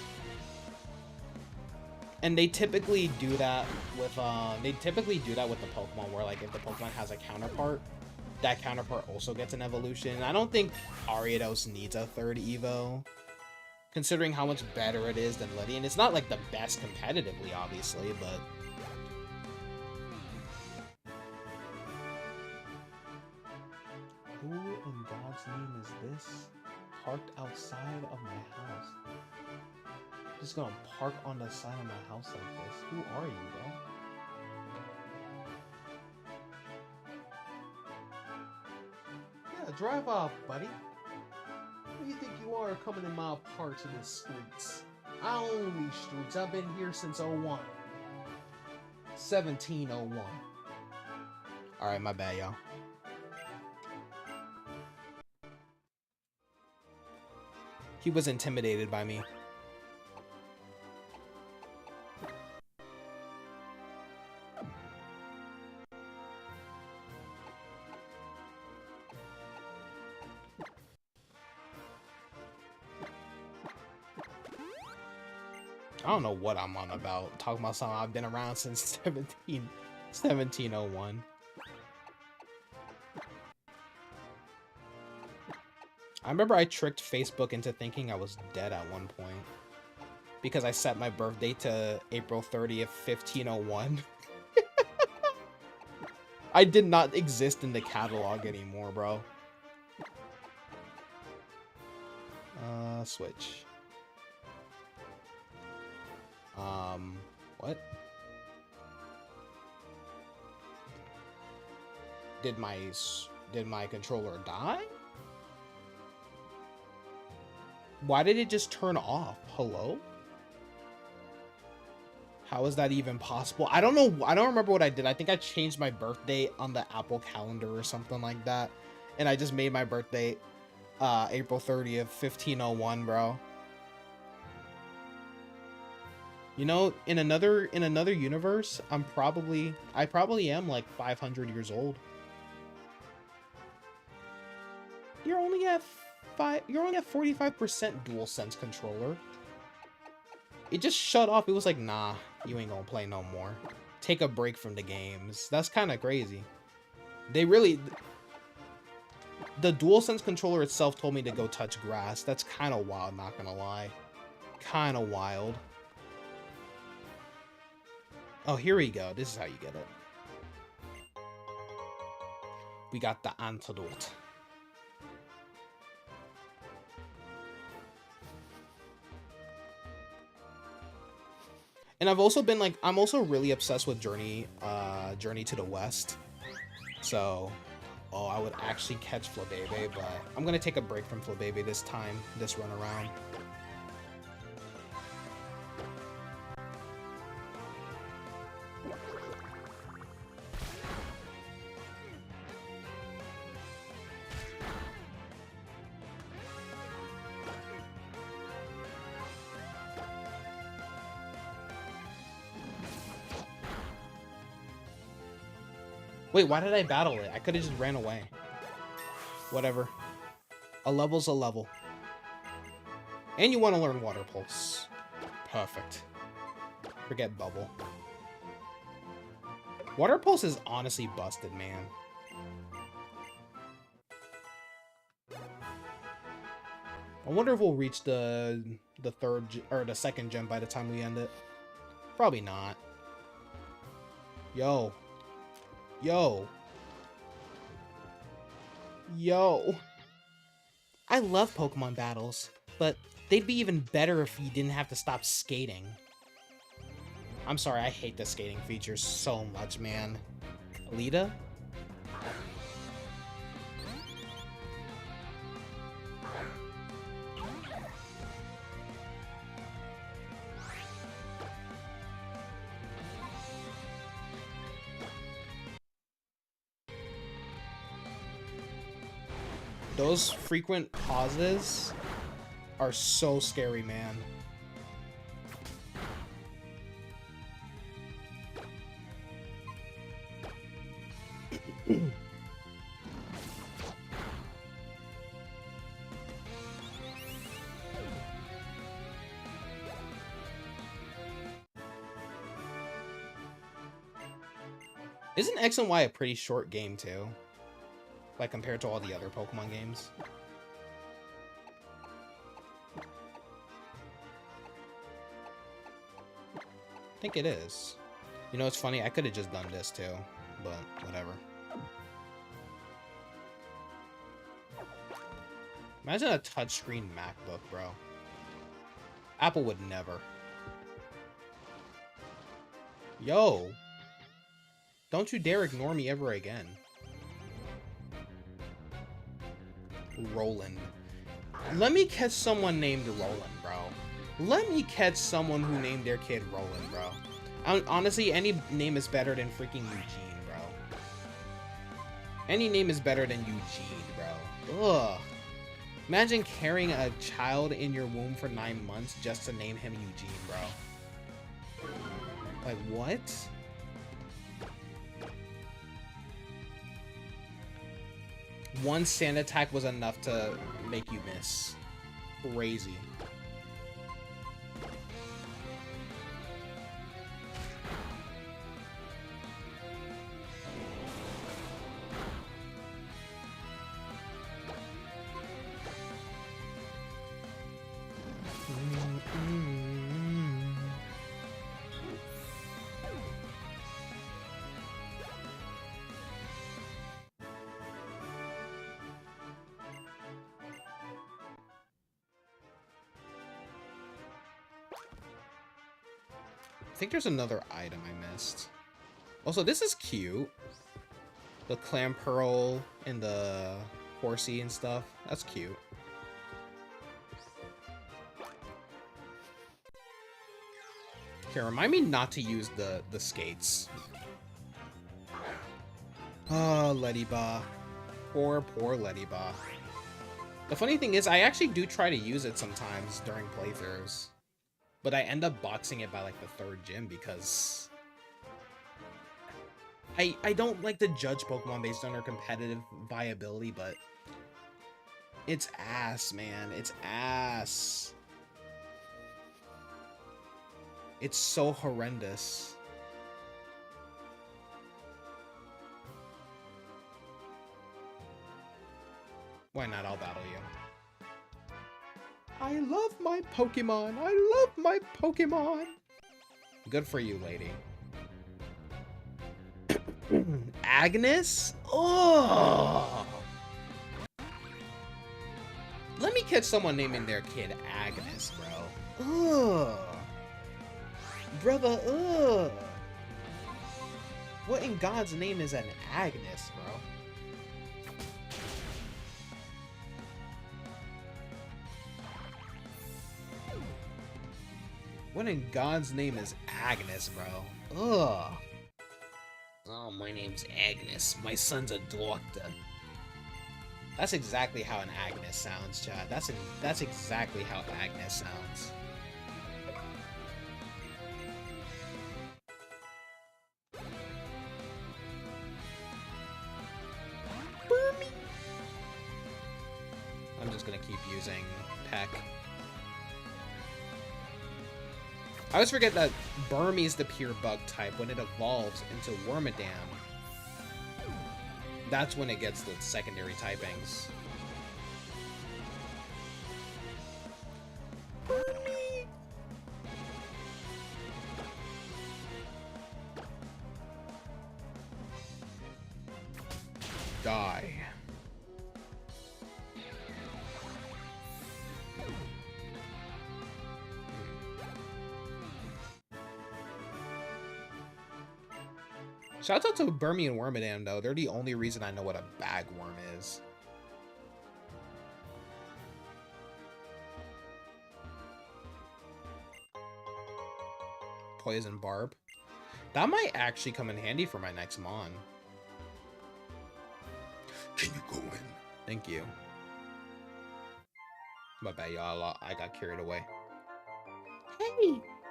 And they typically do that with, the Pokemon, where, like, if the Pokemon has a counterpart, that counterpart also gets an evolution. And I don't think Ariados needs a 3rd Evo, considering how much better it is than Ledian. It's not, like, the best competitively, obviously, but... Who in God's name is this? Parked outside of my house. Just gonna park on the side of my house like this. Who are you, bro? Yeah, drive off, buddy. Who do you think you are coming in my parts of the streets? I own these streets. I've been here since 01. 1701. Alright, my bad, y'all. He was intimidated by me. I don't know what I'm on about. Talking about something I've been around since 1701. I remember I tricked Facebook into thinking I was dead at one point because I set my birthday to April 30th, 1501. I did not exist in the catalog anymore, bro. Switch. What? Did my controller die? Why did it just turn off? Hello? How is that even possible? I don't know. I don't remember what I did. I think I changed my birthday on the Apple calendar or something like that. And I just made my birthday April 30th, 1501, bro. You know, in another universe, I probably am like 500 years old. You're only at 45% DualSense controller. It just shut off. It was like, nah, you ain't gonna play no more. Take a break from the games. That's kind of crazy. They really... The DualSense controller itself told me to go touch grass. That's kind of wild, not gonna lie. Kind of wild. Oh, here we go. This is how you get it. We got the antidote. And I've also been like, I'm also really obsessed with Journey to the West. So, I would actually catch Flabébé, but I'm gonna take a break from Flabébé this time, this run around. Wait, why did I battle it? I could have just ran away. Whatever. A level's a level. And you want to learn Water Pulse. Perfect. Forget Bubble. Water Pulse is honestly busted, man. I wonder if we'll reach the second gym by the time we end it. Probably not. Yo. Yo. Yo. I love Pokemon battles, but they'd be even better if you didn't have to stop skating. I'm sorry, I hate the skating features so much, man. Alita? Those frequent pauses are so scary, man. Isn't X and Y a pretty short game, too? Like, compared to all the other Pokemon games? I think it is. You know, it's funny, I could have just done this, too. But, whatever. Imagine a touchscreen MacBook, bro. Apple would never. Yo! Don't you dare ignore me ever again. Roland. Let me catch someone named Roland, bro. Let me catch someone who named their kid Roland, bro. Honestly, any name is better than freaking Eugene, bro. Any name is better than Eugene, bro. Ugh. Imagine carrying a child in your womb for 9 months just to name him Eugene, bro. Like, what? One sand attack was enough to make you miss. Crazy. I think there's another item I missed. Also, this is cute. The clam pearl and the horsey and stuff. That's cute. Okay, remind me not to use the skates. Oh, Lettyba. Poor Lettyba. The funny thing is, I actually do try to use it sometimes during playthroughs. But I end up boxing it by like the 3rd gym because I don't like to judge Pokemon based on their competitive viability, but it's ass, man. It's ass. It's so horrendous. Why not? I'll battle you. I love my Pokemon. I love my Pokemon. Good for you, lady. Agnes? Oh! Let me catch someone naming their kid Agnes, bro. Ugh. Brother, ugh. What in God's name is an Agnes, bro? What in God's name is Agnes, bro? Ugh. Oh, my name's Agnes. My son's a doctor. That's exactly how an Agnes sounds, Chad. That's exactly how Agnes sounds. keep using Peck. I always forget that Burmy is the pure bug type. When it evolves into Wormadam, that's when it gets the secondary typings. Burmy! Die. Shout out to Burmy and Wormadam, though. They're the only reason I know what a bagworm is. Poison Barb. That might actually come in handy for my next Mon. Can you go in? Thank you. My bad, y'all. I got carried away.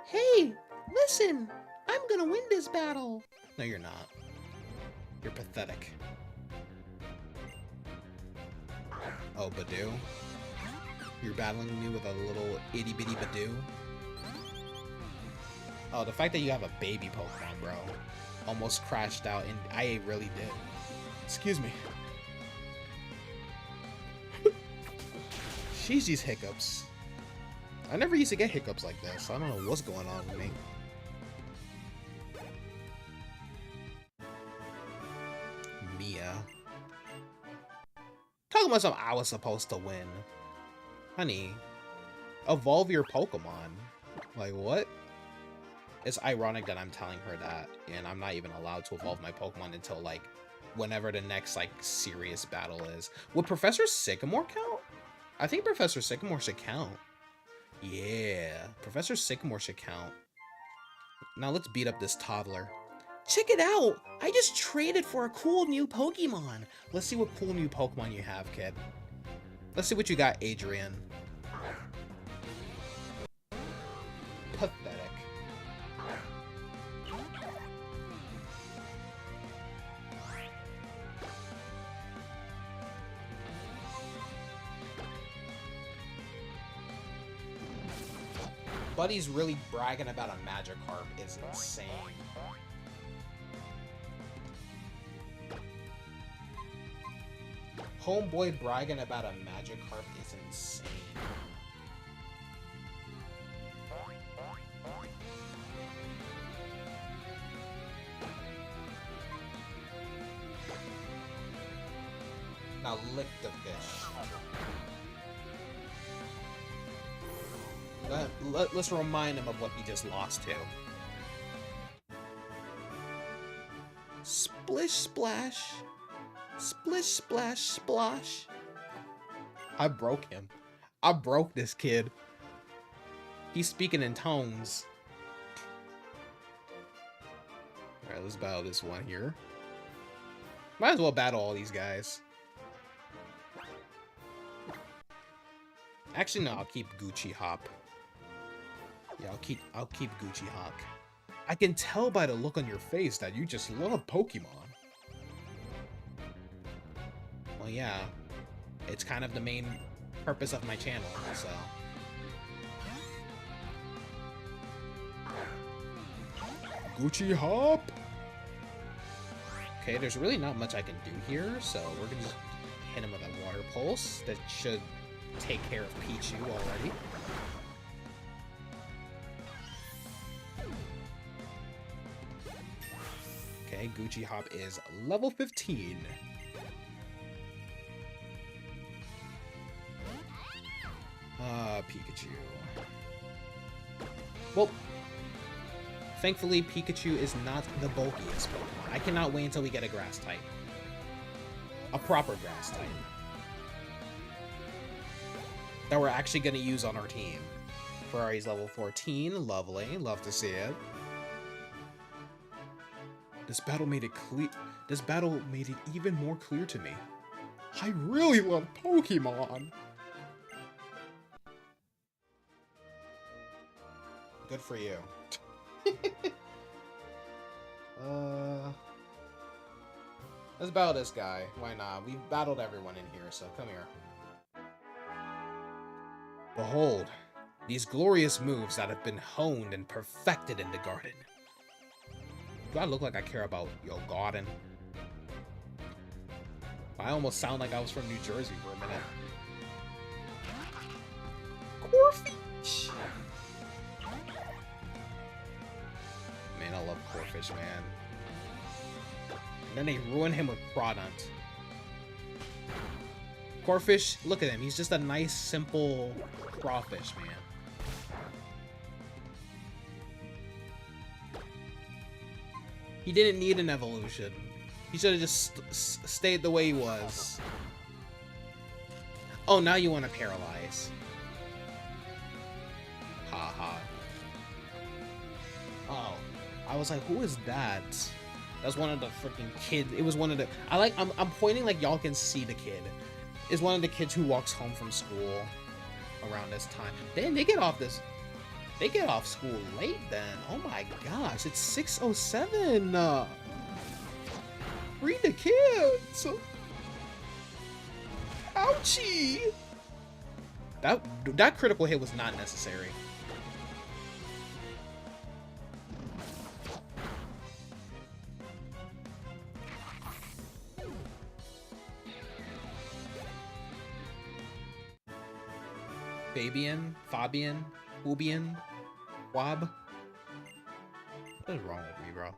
Hey, listen! I'm gonna win this battle! No, you're not. You're pathetic. Oh, Badoo? You're battling me with a little itty-bitty Badoo? Oh, the fact that you have a baby Pokemon, bro. Almost crashed out, and I really did. Excuse me. Sheesh, these hiccups. I never used to get hiccups like this. I don't know what's going on with me. Mia. Talking about something I was supposed to win. Honey, evolve your Pokemon. Like, what? It's ironic that I'm telling her that, and I'm not even allowed to evolve my Pokemon until, like, whenever the next, like, serious battle is. Would Professor Sycamore count? I think Professor Sycamore should count. Yeah, Professor Sycamore should count. Now let's beat up this toddler. Check it out! I just traded for a cool new Pokemon. Let's see what cool new Pokemon you have, kid. Let's see what you got, Adrian. Pathetic. Buddy's really bragging about a Magikarp is insane. Homeboy bragging about a Magikarp is insane. Now lick the fish. Let's remind him of what he just lost to. Splish splash. Splish splash splosh. I broke him. I broke this kid. He's speaking in tones. Alright, let's battle this one here. Might as well battle all these guys. Actually, no, I'll keep Gucci Hop. Yeah, I'll keep Gucci Hawk. I can tell by the look on your face that you just love Pokemon. Well, yeah, it's kind of the main purpose of my channel, so. Gucci Hop! Okay, there's really not much I can do here, so we're gonna just hit him with a Water Pulse. That should take care of Pichu already. Okay, Gucci Hop is level 15. Pikachu. Well, thankfully Pikachu is not the bulkiest Pokemon. I cannot wait until we get a grass type. A proper grass type. That we're actually going to use on our team. Ferrari's level 14. Lovely. Love to see it. This battle made it clear. This battle made it even more clear to me. I really love Pokemon. Good for you. Let's battle this guy. Why not? We've battled everyone in here, so come here. Behold, these glorious moves that have been honed and perfected in the garden. Do I look like I care about your garden? I almost sound like I was from New Jersey for a minute. Corfish! Man, I love Corfish, man. And then they ruin him with Crawdont. Corfish, look at him. He's just a nice, simple crawfish, man. He didn't need an evolution. He should have just stayed the way he was. Oh, now you want to paralyze. Ha ha. Oh, I was like, who is that? That's one of the freaking kids. It was one of the. I'm pointing like y'all can see the kid. Is one of the kids who walks home from school around this time. Then they get off this. They get off school late then. Oh my gosh, it's 6:07. Free the kids. Ouchie. That critical hit was not necessary. Fabian, Fabian, Hubian, Wab. What is wrong with me, bro?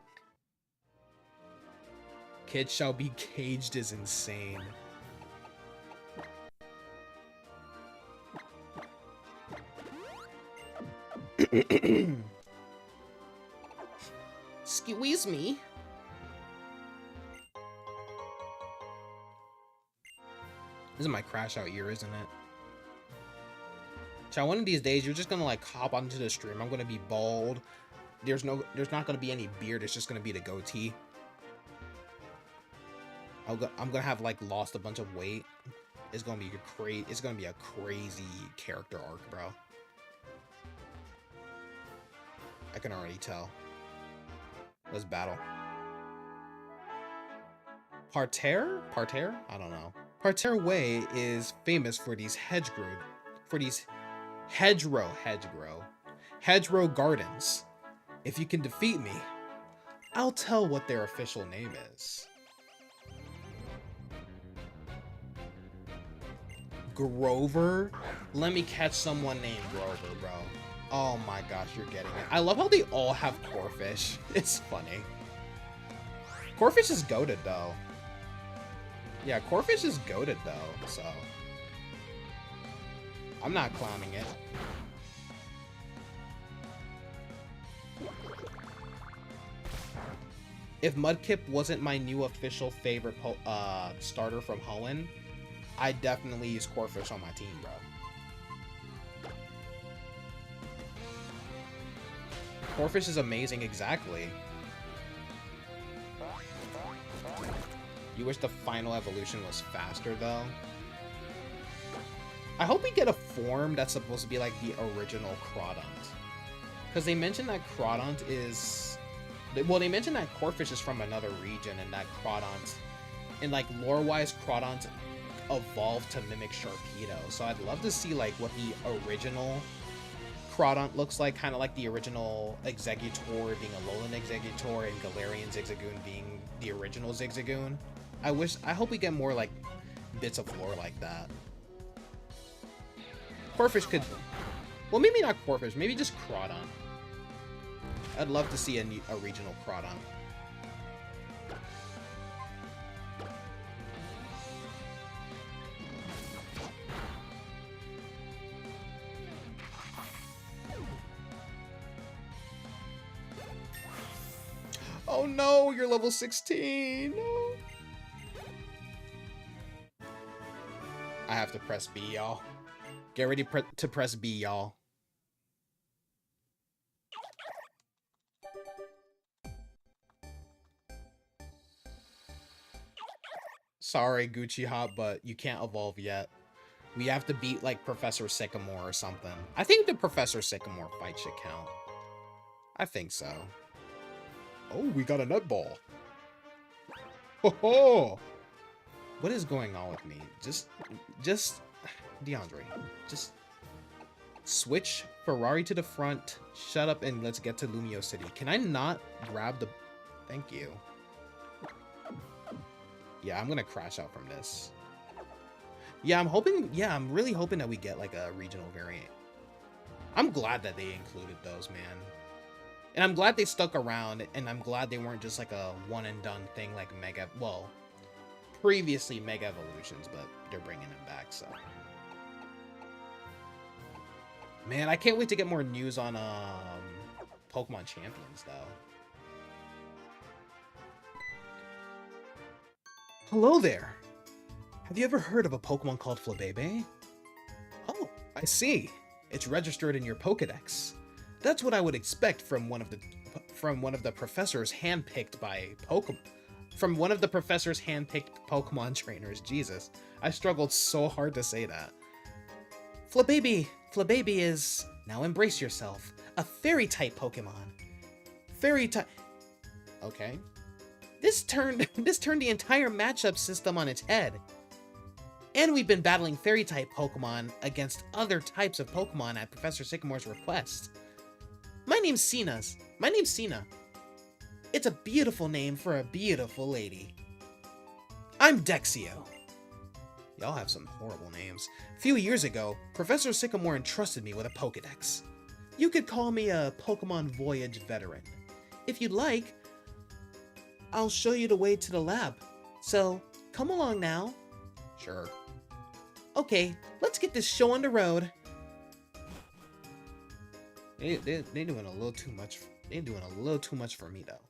Kids shall be caged is insane. Squeeze me. This is my crash out year, isn't it? Child, one of these days you're just gonna like hop onto the stream. I'm gonna be bald. There's not gonna be any beard. It's just gonna be the goatee. I'm gonna have like lost a bunch of weight. It's gonna be a crazy character arc, bro. I can already tell. Let's battle. Parterre? Parterre? I don't know. Parterre Way is famous for these hedgerow gardens. If you can defeat me, I'll tell what their official name is. Grover? Let me catch someone named Grover, bro. Oh my gosh, you're getting it. I love how they all have Corfish. It's funny. Corfish is goated though. Yeah, Corfish is goated though, so I'm not clowning it. If Mudkip wasn't my new official favorite starter from Hoenn, I'd definitely use Corfish on my team, bro. Corfish is amazing, exactly. You wish the final evolution was faster, though. I hope we get a form that's supposed to be like the original Crawdont. Because they mentioned that Crawdont is... Well, they mentioned that Corfish is from another region, and that Crawdont... And like, lore-wise, Crawdont evolved to mimic Sharpedo. So I'd love to see like what the original Crawdont looks like, kind of like the original Exeggutor being a Alolan Exeggutor and Galarian Zigzagoon being the original Zigzagoon. I hope we get more like bits of lore like that. Corfish could, well, maybe not Corfish, maybe just Crawdont. I'd love to see a regional Crawdont. Oh no, you're level 16. No. I have to press B, y'all. Get ready to press B, y'all. Sorry, Gucci Hop, but you can't evolve yet. We have to beat, like, Professor Sycamore or something. I think the Professor Sycamore fight should count. I think so. Oh, we got a nutball. Ho ho! What is going on with me? Just DeAndre. Just Switch Ferrari to the front. Shut up and let's get to Lumio City. Can I not grab the... Thank you. Yeah, I'm gonna crash out from this. Yeah, I'm really hoping that we get like a regional variant. I'm glad that they included those, man. And I'm glad they stuck around, and I'm glad they weren't just like a one and done thing like Mega, well, previously Mega Evolutions, but they're bringing them back, so. Man, I can't wait to get more news on Pokemon Champions, though. Hello there! Have you ever heard of a Pokemon called Flabebe? Oh, I see. It's registered in your Pokedex. That's what I would expect from one of the professors handpicked by Pokemon. From one of the professor's handpicked Pokemon trainers. Jesus, I struggled so hard to say that. Flabebe is, now embrace yourself, a fairy-type Pokemon. Fairy-type... Okay. This turned the entire matchup system on its head. And we've been battling fairy-type Pokemon against other types of Pokemon at Professor Sycamore's request. My name's Sina. It's a beautiful name for a beautiful lady. I'm Dexio. Y'all have some horrible names. A few years ago, Professor Sycamore entrusted me with a Pokedex. You could call me a Pokemon Voyage veteran. If you'd like, I'll show you the way to the lab. So, come along now. Sure. Okay, let's get this show on the road. They're doing a little too much. They're doing a little too much for me, though.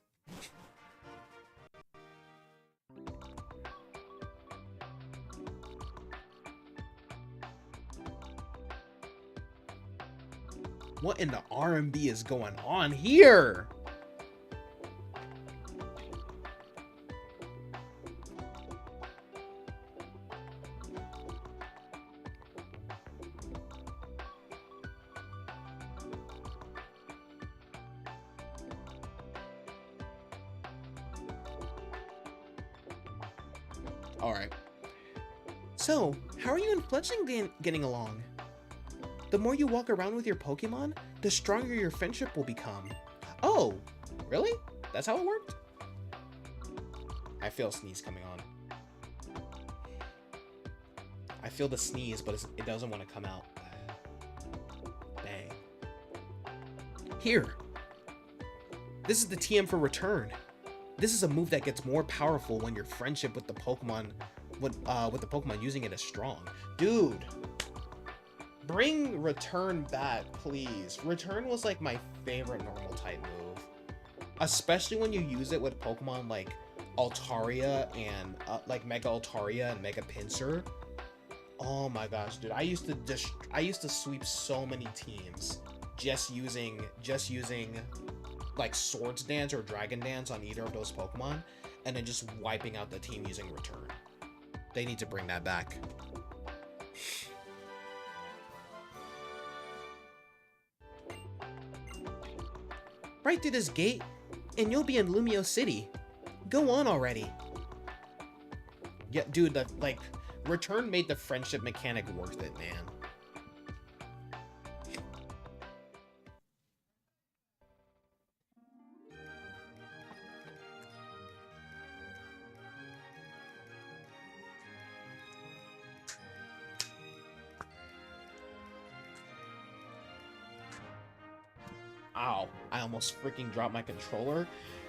What in the R&B is going on here? Alright. So, how are you and Fletchling getting along? The more you walk around with your Pokemon, the stronger your friendship will become. Oh, really? That's how it worked? I feel a sneeze coming on. I feel the sneeze, but it doesn't want to come out. Dang. Here. This is the TM for return. This is a move that gets more powerful when your friendship with the Pokemon, with the Pokemon using it is strong. Dude, bring Return back, please. Return was like my favorite normal type move, especially when you use it with Pokemon like Altaria and like Mega Altaria and Mega Pinsir. Oh my gosh, dude! I used to sweep so many teams just using like Swords Dance or Dragon Dance on either of those Pokemon, and then just wiping out the team using Return. They need to bring that back. Right through this gate, and you'll be in Lumio City. Go on already. Yeah, dude, like, Return made the friendship mechanic worth it, man. Ow, I almost freaking dropped my controller,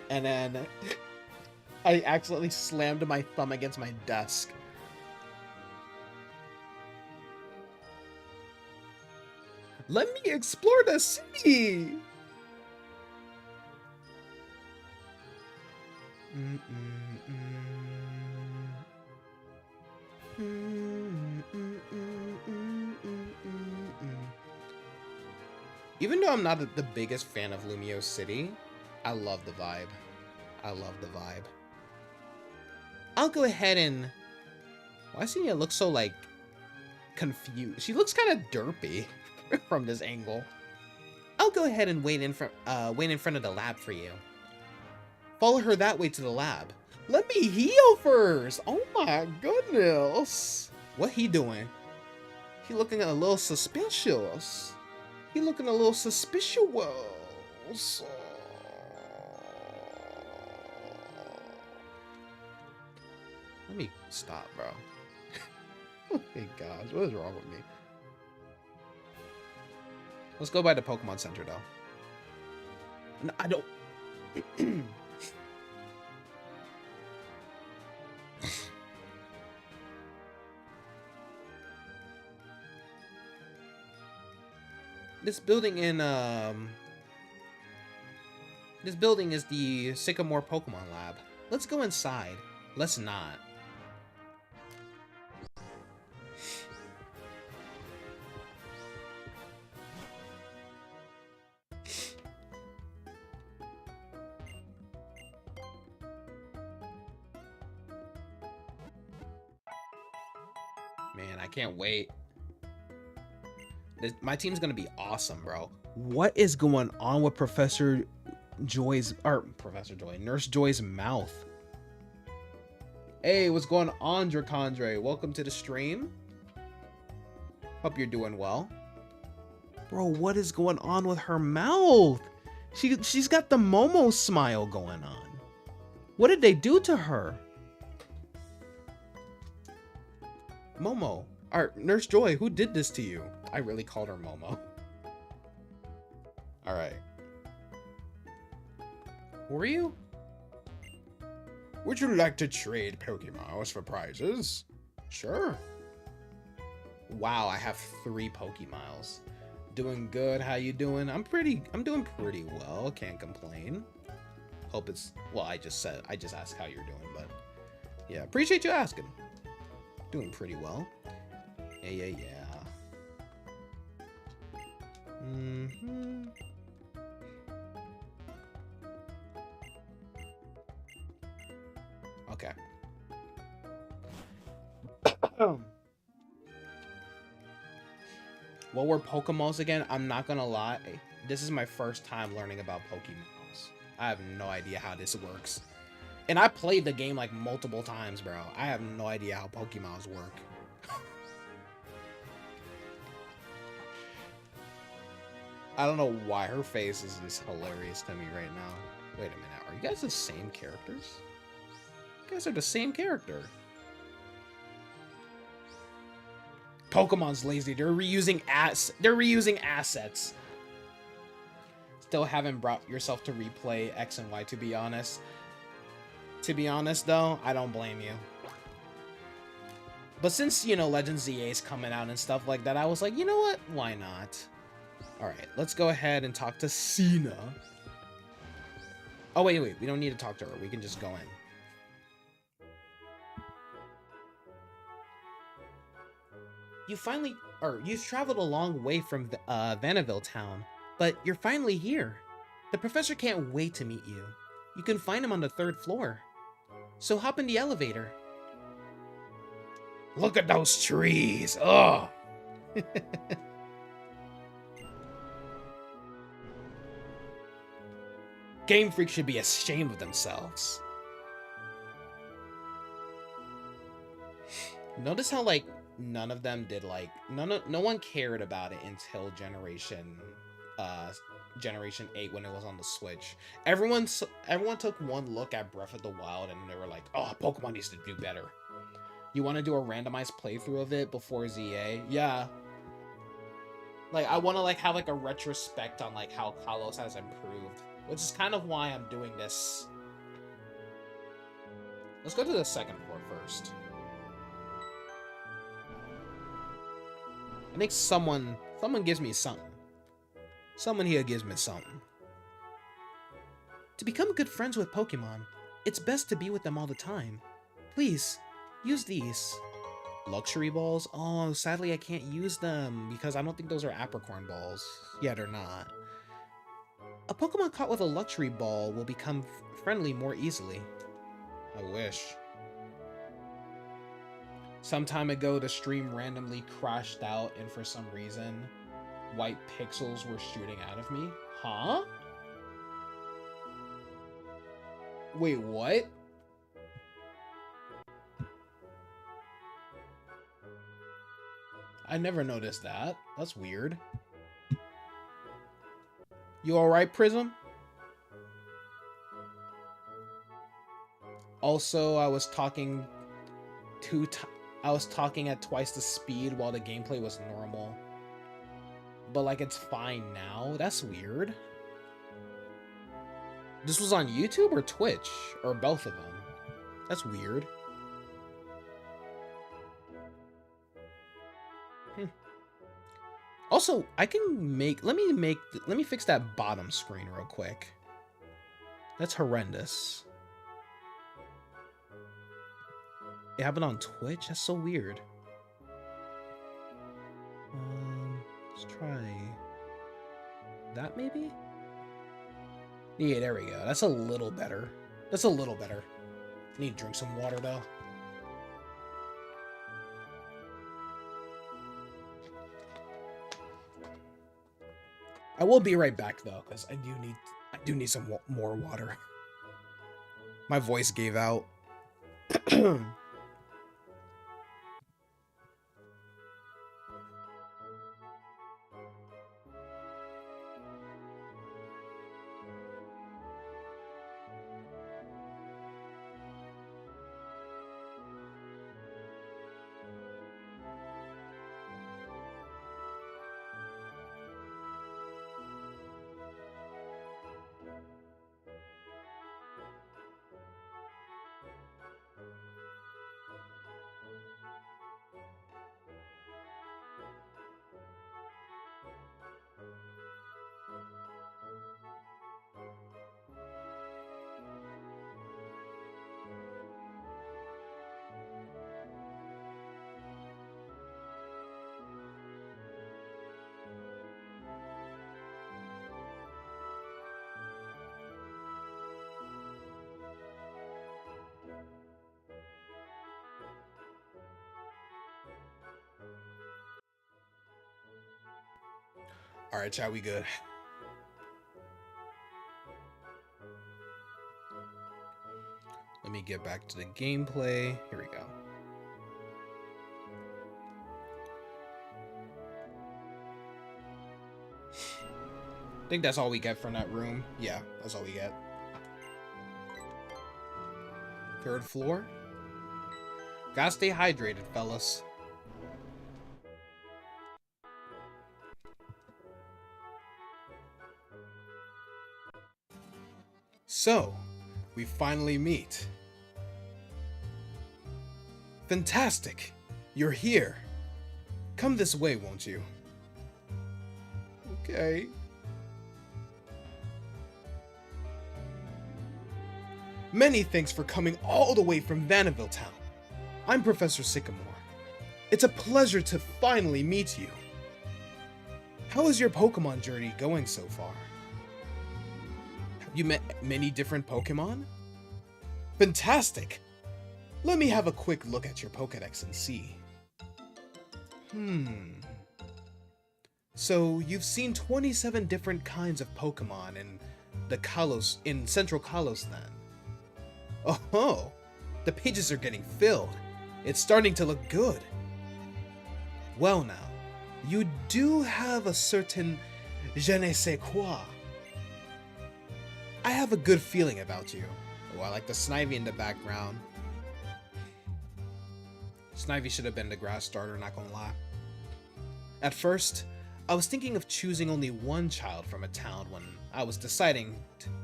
and then I accidentally slammed my thumb against my desk. Let me explore the city! Even though I'm not the biggest fan of Lumio City, I love the vibe. I love the vibe. I'll go ahead and... Why does Senia look so, like, confused? She looks kind of derpy from this angle. I'll go ahead and wait in front of the lab for you. Follow her that way to the lab. Let me heal first! Oh my goodness! What he doing? He looking a little suspicious. He looking a little suspicious. Let me stop, bro. Oh my gosh, what is wrong with me? Let's go by the Pokemon Center, though. No, I don't... This building is the Sycamore Pokemon Lab. Let's go inside. Let's not. Man, I can't wait. My team's gonna be awesome, bro. What is going on with Nurse Joy's mouth? Hey, what's going on, Dracondre? Welcome to the stream. Hope you're doing well. Bro, what is going on with her mouth? She's got the Momo smile going on. What did they do to her? Momo, or Nurse Joy, who did this to you? I really called her Momo. All right. Who are you? Would you like to trade Pokéballs for prizes? Sure. Wow, I have 3 Pokéballs. Doing good. How you doing? I'm doing pretty well. Can't complain. Hope it's, well, I just asked how you're doing, but yeah, appreciate you asking. Doing pretty well. Yeah. Okay. What were Pokeballs again? I'm not gonna lie. This is my first time learning about Pokeballs. I have no idea how this works. And I played the game like multiple times, bro. I have no idea how Pokeballs work. I don't know why her face is just hilarious to me right now. Wait a minute, are you guys the same characters? You guys are the same character. Pokemon's lazy. They're reusing assets. Still haven't brought yourself to replay X and Y, to be honest. To be honest, though, I don't blame you. But since, you know, Legends ZA is coming out and stuff like that, I was like, you know what? Why not? Alright, let's go ahead and talk to Cena. Oh, wait. We don't need to talk to her. We can just go in. You've traveled a long way from Vanillville town, but you're finally here. The professor can't wait to meet you. You can find him on the 3rd floor. So hop in the elevator. Look at those trees. Ugh. Game Freak should be ashamed of themselves. Notice how, like, none of them did, like, no one cared about it until Generation 8 when it was on the Switch. Everyone took one look at Breath of the Wild and they were like, oh, Pokemon needs to do better. You want to do a randomized playthrough of it before ZA? Yeah. Like, I want to, like, have, like, a retrospect on, like, how Kalos has improved. Which is kind of why I'm doing this. Let's go to the 2nd floor first. I think someone gives me something. Someone here gives me something. To become good friends with Pokemon, it's best to be with them all the time. Please, use these. Luxury balls? Oh, sadly I can't use them because I don't think those are Apricorn balls. Yeah, they're not. A Pokemon caught with a luxury ball will become friendly more easily. I wish. Some time ago, the stream randomly crashed out, and for some reason, white pixels were shooting out of me. Huh? Wait, what? I never noticed that. That's weird. You alright, Prism? Also, I was talking at twice the speed while the gameplay was normal. But like it's fine now. That's weird. This was on YouTube or Twitch? Or both of them? That's weird. Also, I can make... Let me fix that bottom screen real quick. That's horrendous. It happened on Twitch? That's so weird. Let's try... that maybe? Yeah, there we go. That's a little better. That's a little better. I need to drink some water, though. I will be right back though, because I do need some more water. My voice gave out. Alright, chat, we good. Let me get back to the gameplay. Here we go. I think that's all we get from that room. Yeah, that's all we get. Third floor. Gotta stay hydrated, fellas. So, we finally meet. Fantastic! You're here. Come this way, won't you? Okay. Many thanks for coming all the way from Vaniville Town. I'm Professor Sycamore. It's a pleasure to finally meet you. How is your Pokemon journey going so far? You met many different Pokemon? Fantastic! Let me have a quick look at your Pokédex and see. So, you've seen 27 different kinds of Pokemon in Central Kalos then? Oh, the pages are getting filled. It's starting to look good. Well now, you do have a certain je ne sais quoi. I have a good feeling about you. Oh, I like the Snivy in the background. Snivy should have been the grass starter, not gonna lie. At first, I was thinking of choosing only one child from a town when I was deciding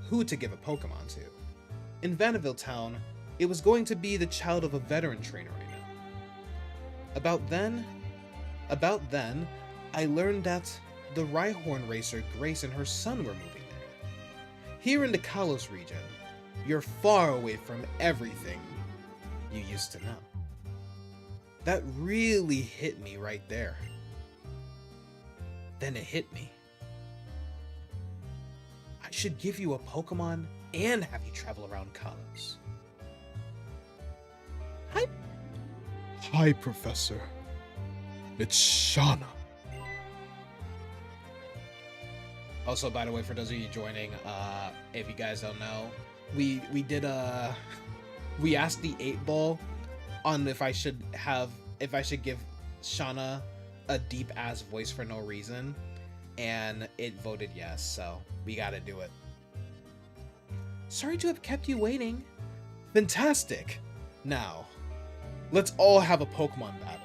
who to give a Pokemon to. In Vaniville Town, it was going to be the child of a veteran trainer I know. About then, I learned that the Rhyhorn racer Grace and her son were moving there. Here in the Kalos region, you're far away from everything you used to know. That really hit me right there. Then it hit me. I should give you a Pokemon and have you travel around Kalos. Hi, Professor. It's Shauna. Also, by the way, for those of you joining, if you guys don't know, we asked the 8-ball on if I should give Shauna a deep ass voice for no reason, and it voted yes, so we gotta do it. Sorry to have kept you waiting. Fantastic! Now, let's all have a Pokemon battle.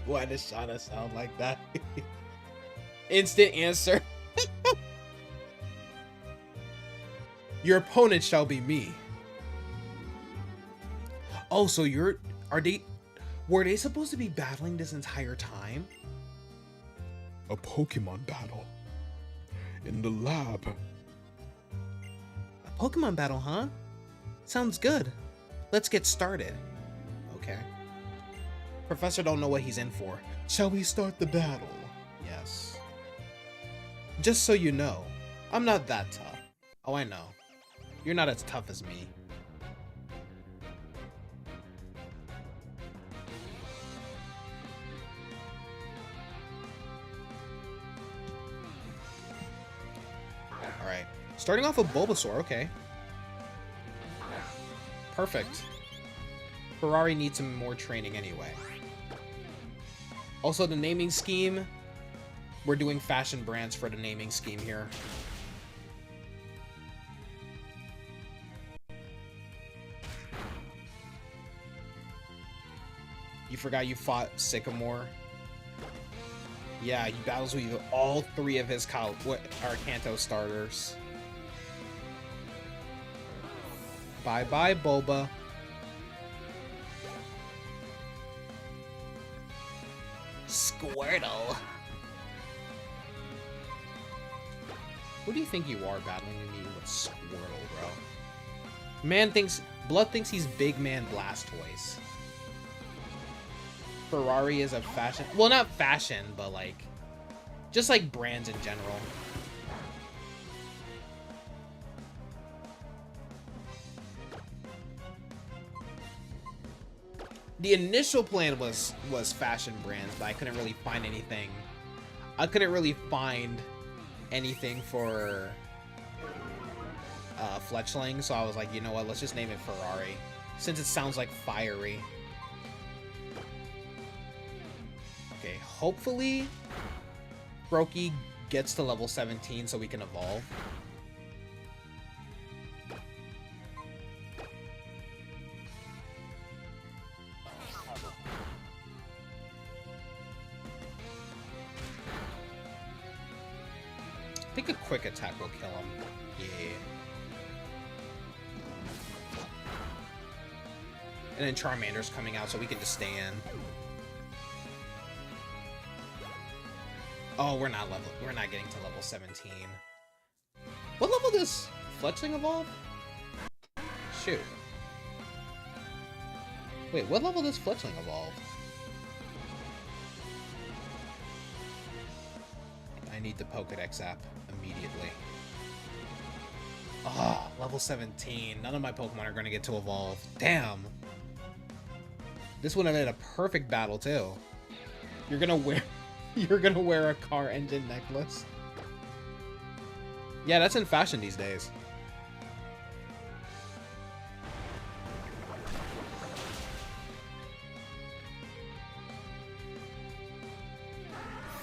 Why does Shauna sound like that? Instant answer. Your opponent shall be me. Oh, so were they supposed to be battling this entire time? A Pokemon battle. In the lab. A Pokemon battle, huh? Sounds good. Let's get started. Okay. Professor don't know what he's in for. Shall we start the battle? Yes. Just so you know, I'm not that tough. Oh, I know. You're not as tough as me. Alright. Starting off with Bulbasaur, okay. Perfect. Ferrari needs some more training anyway. Also, the naming scheme. We're doing fashion brands for the naming scheme here. You forgot you fought Sycamore? Yeah, he battles with all three of his Kanto starters. Bye-bye, Boba. Squirtle. Who do you think you are battling me with Squirtle, bro? Blood thinks he's big man Blastoise. Ferrari is a fashion, well, not fashion, but like, just like brands in general. The initial plan was fashion brands, but I couldn't really find anything. I couldn't really find anything for Fletchling, so I was like, you know what, let's just name it Ferrari, since it sounds like fiery. Okay, hopefully Brokey gets to level 17 so we can evolve. I think a quick attack will kill him. Yeah. And then Charmander's coming out, so we can just stay in. Oh, we're not getting to level 17. What level does Fletchling evolve? Shoot. Wait, what level does Fletchling evolve? I need the Pokédex app immediately. Ah, oh, level 17. None of my Pokemon are going to get to evolve. Damn. This would have been a perfect battle too. You're gonna wear a car engine necklace. Yeah, that's in fashion these days.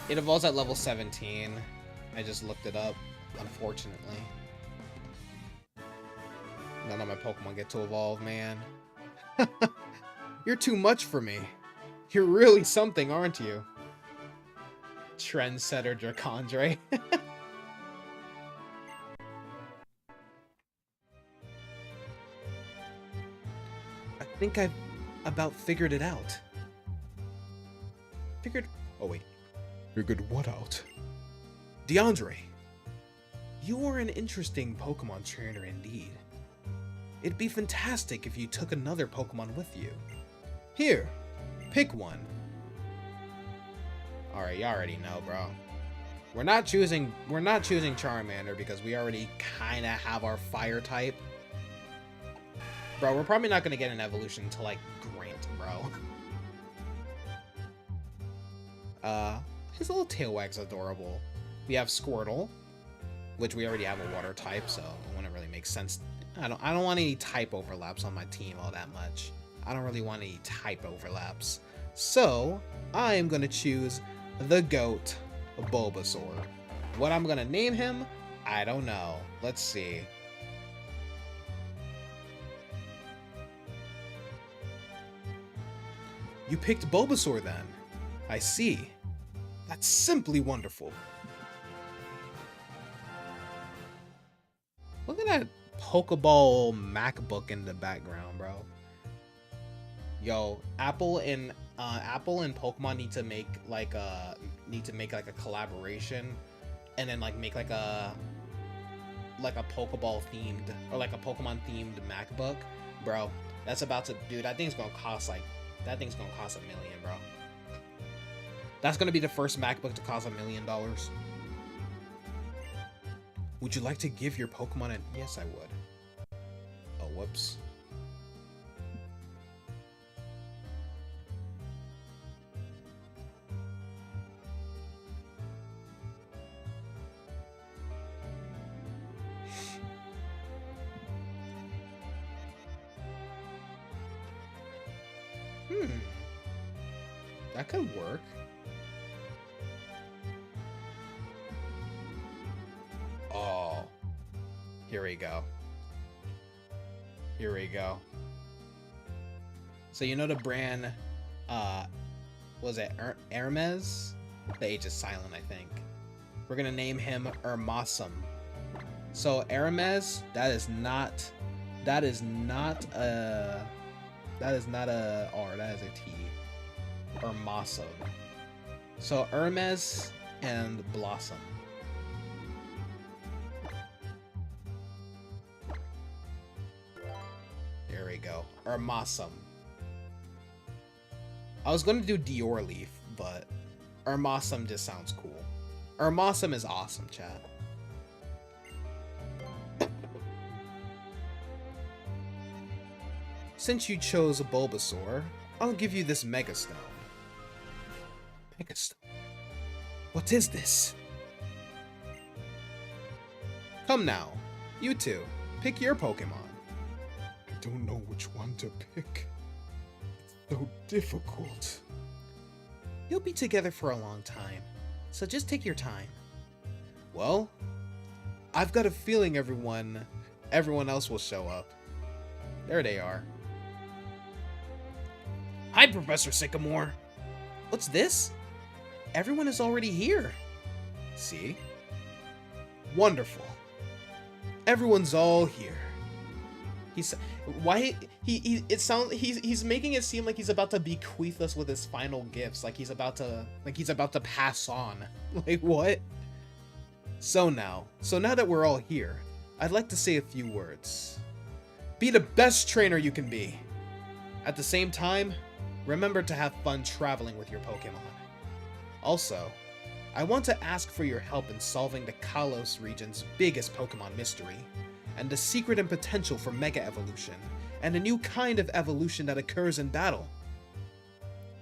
It evolves at level 17. I just looked it up, unfortunately. None of my Pokemon get to evolve, man. You're too much for me. You're really something, aren't you? Trendsetter Dracondre. I think I've about figured it out. Oh, wait. Figured what out? DeAndre, you are an interesting Pokemon trainer indeed. It'd be fantastic if you took another Pokemon with you. Here, pick one. Alright, you already know, bro. We're not choosing Charmander because we already kinda have our fire type. Bro, we're probably not gonna get an evolution to like Grant, bro. His little tail wag's adorable. We have Squirtle, which we already have a water type, so it wouldn't really make sense. I don't want any type overlaps on my team all that much. I don't really want any type overlaps. So, I am gonna choose the GOAT, Bulbasaur. What I'm gonna name him, I don't know. Let's see. You picked Bulbasaur then. I see. That's simply wonderful. Look at that Pokeball MacBook in the background, bro. Yo, Apple and Pokemon need to make like a collaboration, and then like make like a Pokeball themed or like a Pokemon themed MacBook, bro. That's about to, dude. That thing's gonna cost like $1 million, bro. That's gonna be the first MacBook to cost $1 million. Would you like to give your Pokemon an... Yes, I would. Oh, whoops. That could work. Oh. Here we go. Here we go. So you know the brand, was it Hermes? The H is silent, I think. We're gonna name him Hermosum. So Hermes, that is not a R, that is a T. Hermosum. So Hermes and Blossom. There we go. Hermosum. I was gonna do Dior Leaf, but Hermosum just sounds cool. Hermosum is awesome, chat. Since you chose a Bulbasaur, I'll give you this Mega Stone. Mega Stone? What is this? Come now, you two, pick your Pokemon. I don't know which one to pick. It's so difficult. You'll be together for a long time, so just take your time. Well, I've got a feeling everyone else will show up. There they are. Hi, Professor Sycamore. What's this? Everyone is already here. See? Wonderful. Everyone's all here. He's making it seem like he's about to bequeath us with his final gifts, like he's about to pass on. Like what? So now that we're all here, I'd like to say a few words. Be the best trainer you can be. At the same time, remember to have fun traveling with your Pokemon. Also, I want to ask for your help in solving the Kalos region's biggest Pokemon mystery, and the secret and potential for Mega Evolution, and a new kind of evolution that occurs in battle.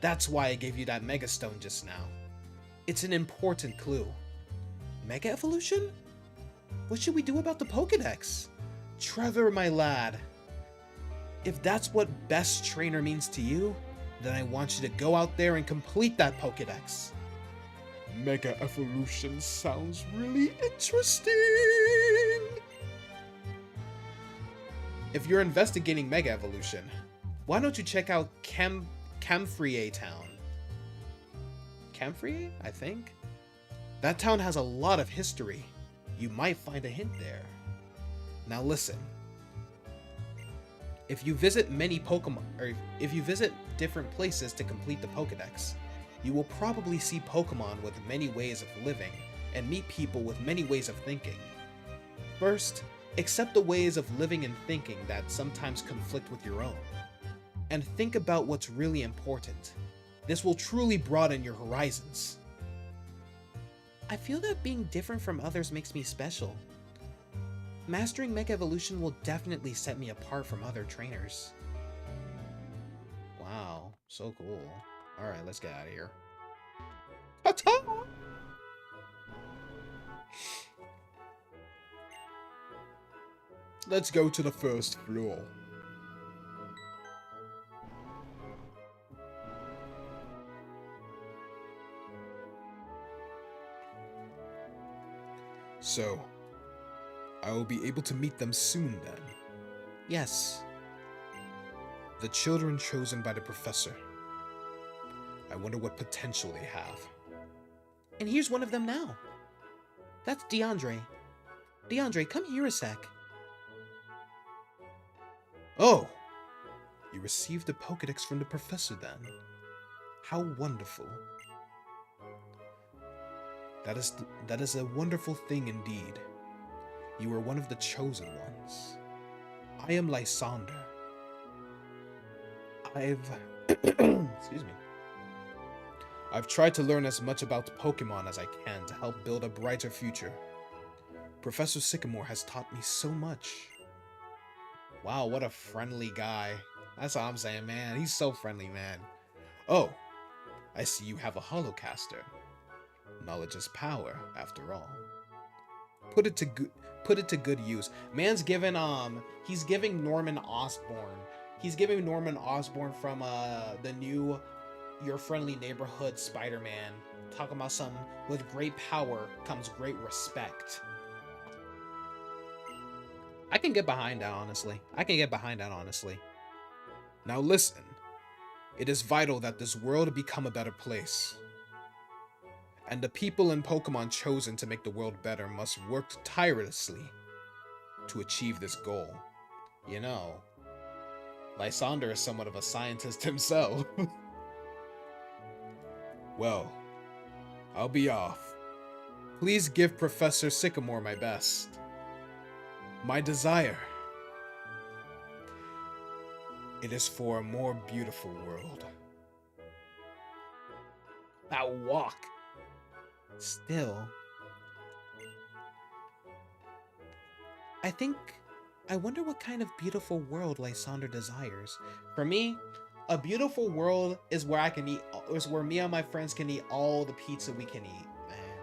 That's why I gave you that Mega Stone just now. It's an important clue. Mega Evolution? What should we do about the Pokédex? Trevor, my lad, if that's what best trainer means to you, then I want you to go out there and complete that Pokédex. Mega Evolution sounds really interesting. If you're investigating Mega Evolution, why don't you check out Camphrier Town? Camphrier, I think? That town has a lot of history. You might find a hint there. Now listen. If you visit many Pokemon, or if you visit different places to complete the Pokédex, you will probably see Pokemon with many ways of living and meet people with many ways of thinking. First, accept the ways of living and thinking that sometimes conflict with your own, and think about what's really important. This will truly broaden your horizons. I feel that being different from others makes me special. Mastering Mega Evolution will definitely set me apart from other trainers. Wow, so cool. Alright, let's get out of here. Ta-ta! Let's go to the first floor. So, I will be able to meet them soon then. Yes. The children chosen by the professor. I wonder what potential they have. And here's one of them now. That's DeAndre. DeAndre, come here a sec. Oh! You received a Pokédex from the professor then. How wonderful. That is a wonderful thing indeed. You are one of the chosen ones. I am Lysander. Excuse me. I've tried to learn as much about Pokemon as I can to help build a brighter future. Professor Sycamore has taught me so much. Wow, what a friendly guy. That's all I'm saying, man. He's so friendly, man. Oh, I see you have a holocaster. Knowledge is power, after all. Put it to good use. Man's giving he's giving Norman Osborn. He's giving Norman Osborn from the new Your Friendly Neighborhood Spider-Man. Talking about some with great power comes great respect. I can get behind that, honestly. Now listen. It is vital that this world become a better place. And the people in Pokemon chosen to make the world better must work tirelessly to achieve this goal. You know, Lysander is somewhat of a scientist himself. Well, I'll be off. Please give Professor Sycamore my best. My desire. It is for a more beautiful world. That walk. Still. I wonder what kind of beautiful world Lysander desires. For me, a beautiful world is where where me and my friends can eat all the pizza we can eat, man.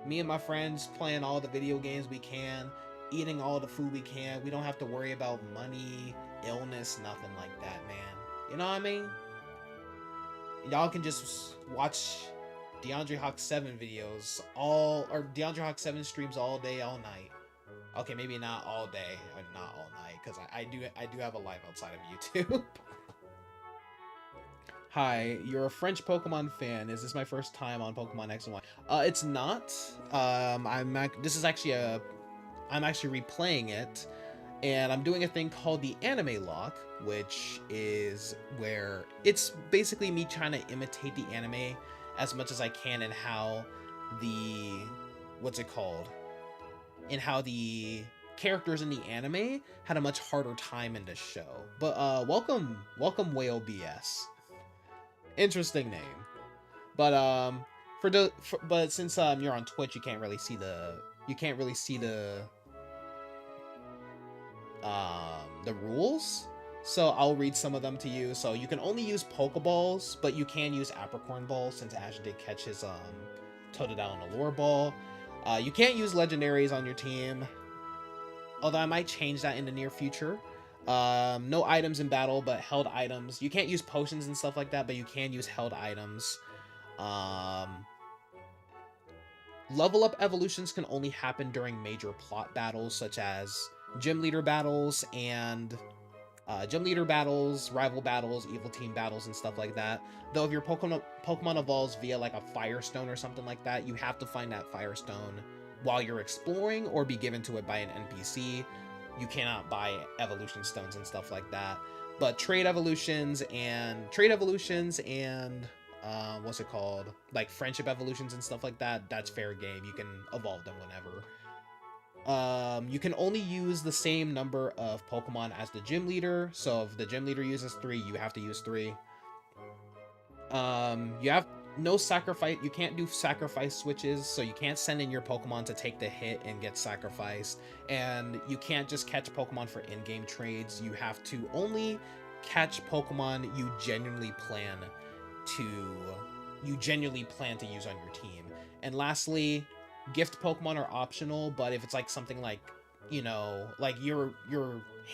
Me and my friends playing all the video games we can, eating all the food we can. We don't have to worry about money, illness, nothing like that, man. You know what I mean? Y'all can just watch DeAndre Hawk 7 videos or DeAndre Hawk 7 streams all day, all night. Okay, maybe not all day, or not all night, because I do have a life outside of YouTube. Hi, you're a French Pokemon fan. Is this my first time on Pokemon X Y? It's not. I'm actually replaying it, and I'm doing a thing called the Animelocke, which is where it's basically me trying to imitate the anime as much as I can, and how the characters in the anime had a much harder time in this show. But welcome Whale BS. Interesting name. But but since you're on Twitch, you can't really see the rules. So I'll read some of them to you. So you can only use Poké Balls, but you can use Apricorn Balls since Ash did catch his Totodile and Allure Ball. You can't use Legendaries on your team, although I might change that in the near future. No items in battle, but held items. You can't use potions and stuff like that, but you can use held items. Level up evolutions can only happen during major plot battles, such as gym leader battles and rival battles, evil team battles, and stuff like that. Though if your Pokemon evolves via like a Firestone or something like that, you have to find that Firestone while you're exploring or be given to it by an NPC. You cannot buy evolution stones and stuff like that. But trade evolutions and what's it called? Like friendship evolutions and stuff like that, that's fair game. You can evolve them whenever. You can only use the same number of Pokemon as the gym leader. So if the gym leader uses 3, you have to use 3. You have no sacrifice. You can't do sacrifice switches, so you can't send in your Pokemon to take the hit and get sacrificed. And you can't just catch Pokemon for in-game trades. You have to only catch Pokemon you genuinely plan to use on your team. And lastly, gift Pokemon are optional, but if it's like something like, you know, like you're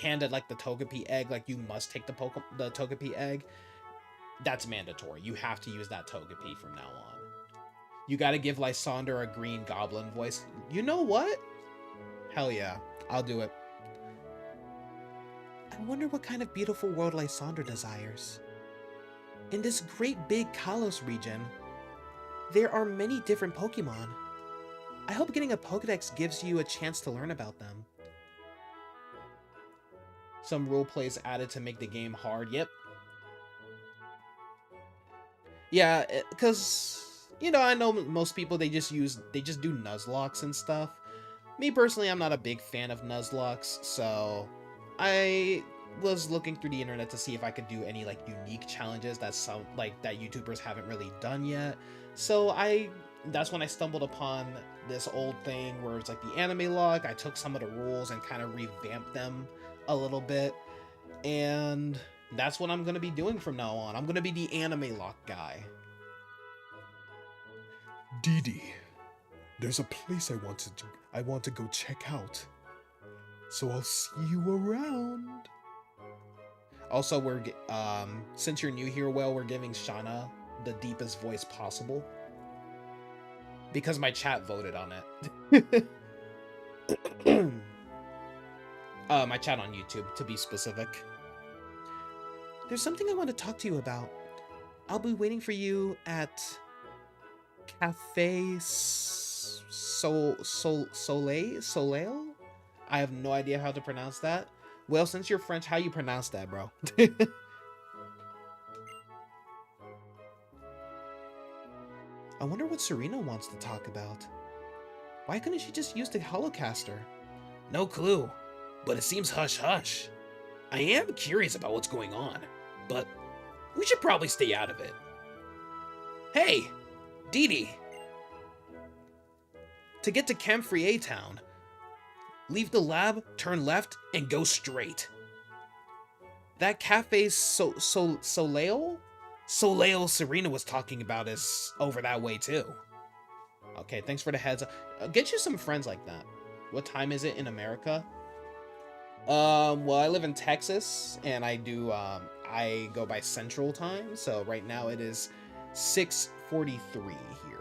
handed like the Togepi egg, like you must take the Togepi egg, that's mandatory. You have to use that Togepi from now on. You gotta give Lysander a green goblin voice. You know what? Hell yeah, I'll do it. I wonder what kind of beautiful world Lysander desires. In this great big Kalos region, there are many different Pokemon. I hope getting a Pokedex gives you a chance to learn about them. Some role plays added to make the game hard. Yep. Yeah, because, you know, I know most people, they just do Nuzlocks and stuff. Me personally, I'm not a big fan of Nuzlocks, so I was looking through the internet to see if I could do any like unique challenges that that YouTubers haven't really done yet. So that's when I stumbled upon this old thing where it's like the Animelocke. I took some of the rules and kind of revamped them a little bit, and that's what I'm gonna be doing from now on. I'm gonna be the Animelocke guy. Dee Dee, there's a place I want to go check out. So I'll see you around. Also, since you're new here, Will, we're giving Shauna the deepest voice possible because my chat voted on it. My chat on YouTube, to be specific. There's something I want to talk to you about. I'll be waiting for you at Cafe Soleil? I have no idea how to pronounce that. Well, since you're French, how you pronounce that, bro? I wonder what Serena wants to talk about. Why couldn't she just use the Holocaster? No clue, but it seems hush-hush. I am curious about what's going on, but we should probably stay out of it. Hey, Dee Dee. To get to Camphrier Town, leave the lab, turn left, and go straight. That Cafe Soleil? Soleil Serena was talking about is over that way too. Okay, thanks for the heads up. Get you some friends like that. What time is it in America? Well, I live in Texas, and I go by Central Time, so right now it is 6:43 here.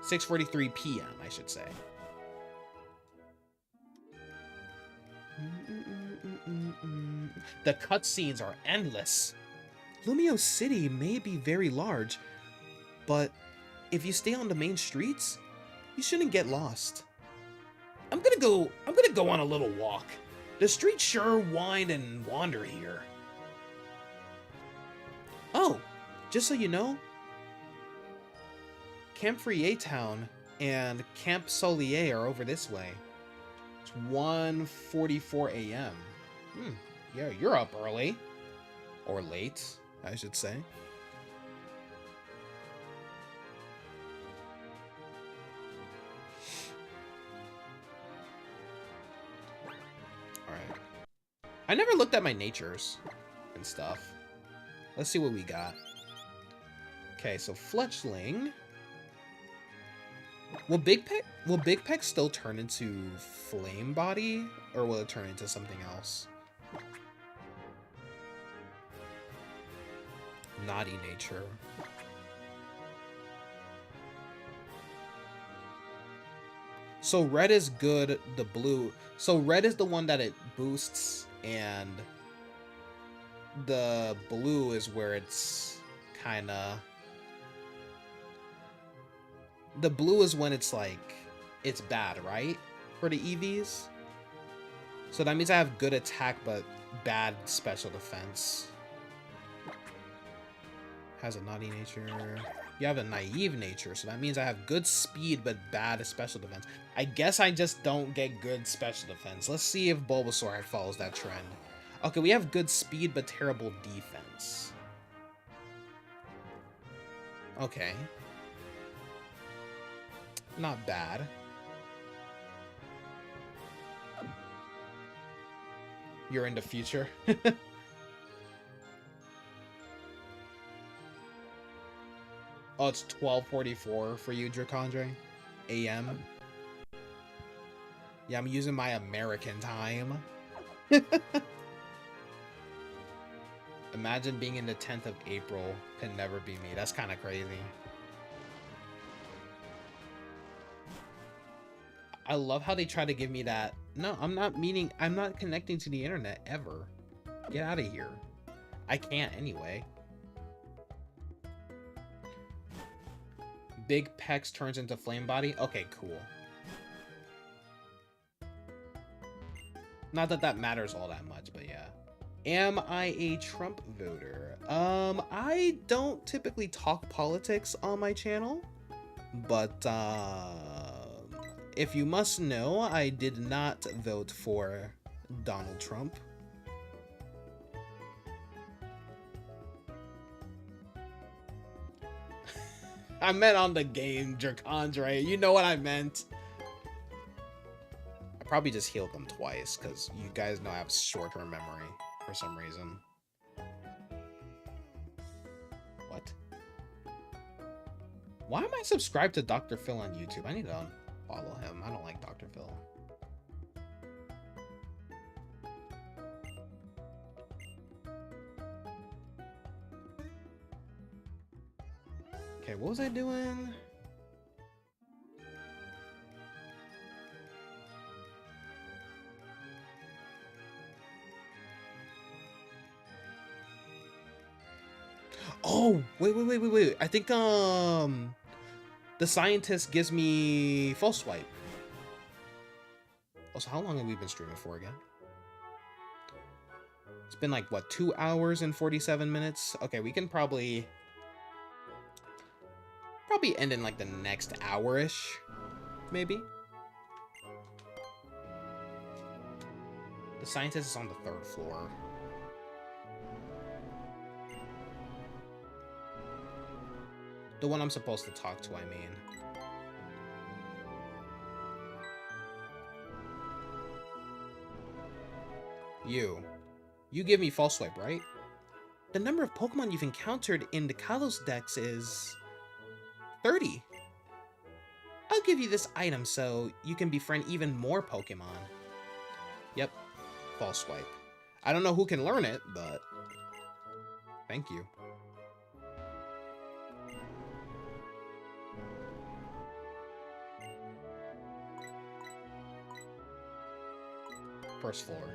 6:43 p.m., I should say. The cutscenes are endless. Lumio City may be very large, but if you stay on the main streets, you shouldn't get lost. I'm gonna go on a little walk. The streets sure wind and wander here. Oh, just so you know, Camphrier Town and Camp Solier are over this way. It's 1:44 a.m. Yeah, you're up early. Or late, I should say. Alright. I never looked at my natures and stuff. Let's see what we got. Okay, so Fletchling. Will Big Peck still turn into Flame Body? Or will it turn into something else? Naughty Nature. So red is good, the blue. So red is the one that it boosts, and the blue is where it's kinda... The blue is when it's like, it's bad, right? For the EVs? So that means I have good attack, but bad special defense. Has a naughty nature. You have a naive nature, so that means I have good speed but bad special defense. I guess I just don't get good special defense. Let's see if Bulbasaur follows that trend. Okay, we have good speed but terrible defense. Okay. Not bad. You're in the future. Oh, it's 12:44 for you, Dracondre? AM? Yeah, I'm using my American time. Imagine being in the 10th of April. Can never be me. That's kind of crazy. I love how they try to give me that. No, I'm not connecting to the internet ever. Get out of here. I can't anyway. Big Pex turns into Flame Body. Okay, cool. Not that that matters all that much, but yeah. Am I a Trump voter? I don't typically talk politics on my channel, but if you must know, I did not vote for Donald Trump. I meant on the game, Jerkandre. You know what I meant. I probably just healed them twice, because you guys know I have short-term memory for some reason. What? Why am I subscribed to Dr. Phil on YouTube? I need to unfollow him. I don't like Dr. Phil. Okay, what was I doing? Oh, wait. I think, the scientist gives me false swipe. Also, how long have we been streaming for again? It's been like, what, 2 hours and 47 minutes? Okay, we can probably end in like the next hour-ish, maybe. The scientist is on the 3rd floor. The one I'm supposed to talk to, I mean. You give me false swipe, right? The number of Pokemon you've encountered in the Kalos Dex is 30. I'll give you this item so you can befriend even more Pokemon. Yep, false swipe. I don't know who can learn it, but thank you. First floor.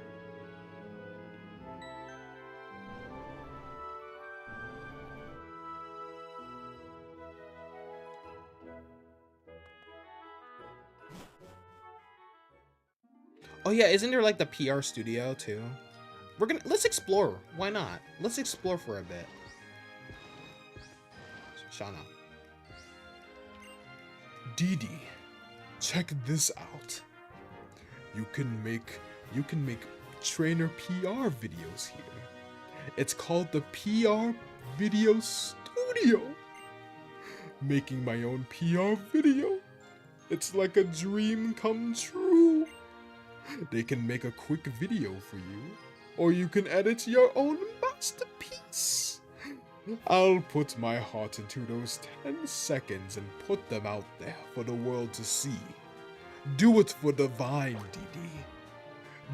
Oh yeah, isn't there like the PR studio too? Let's explore. Why not? Let's explore for a bit. Shauna. Didi, check this out. You can make trainer PR videos here. It's called the PR Video Studio. Making my own PR video. It's like a dream come true. They can make a quick video for you, or you can edit your own masterpiece. I'll put my heart into those 10 seconds and put them out there for the world to see. Do it for the Vine, Didi.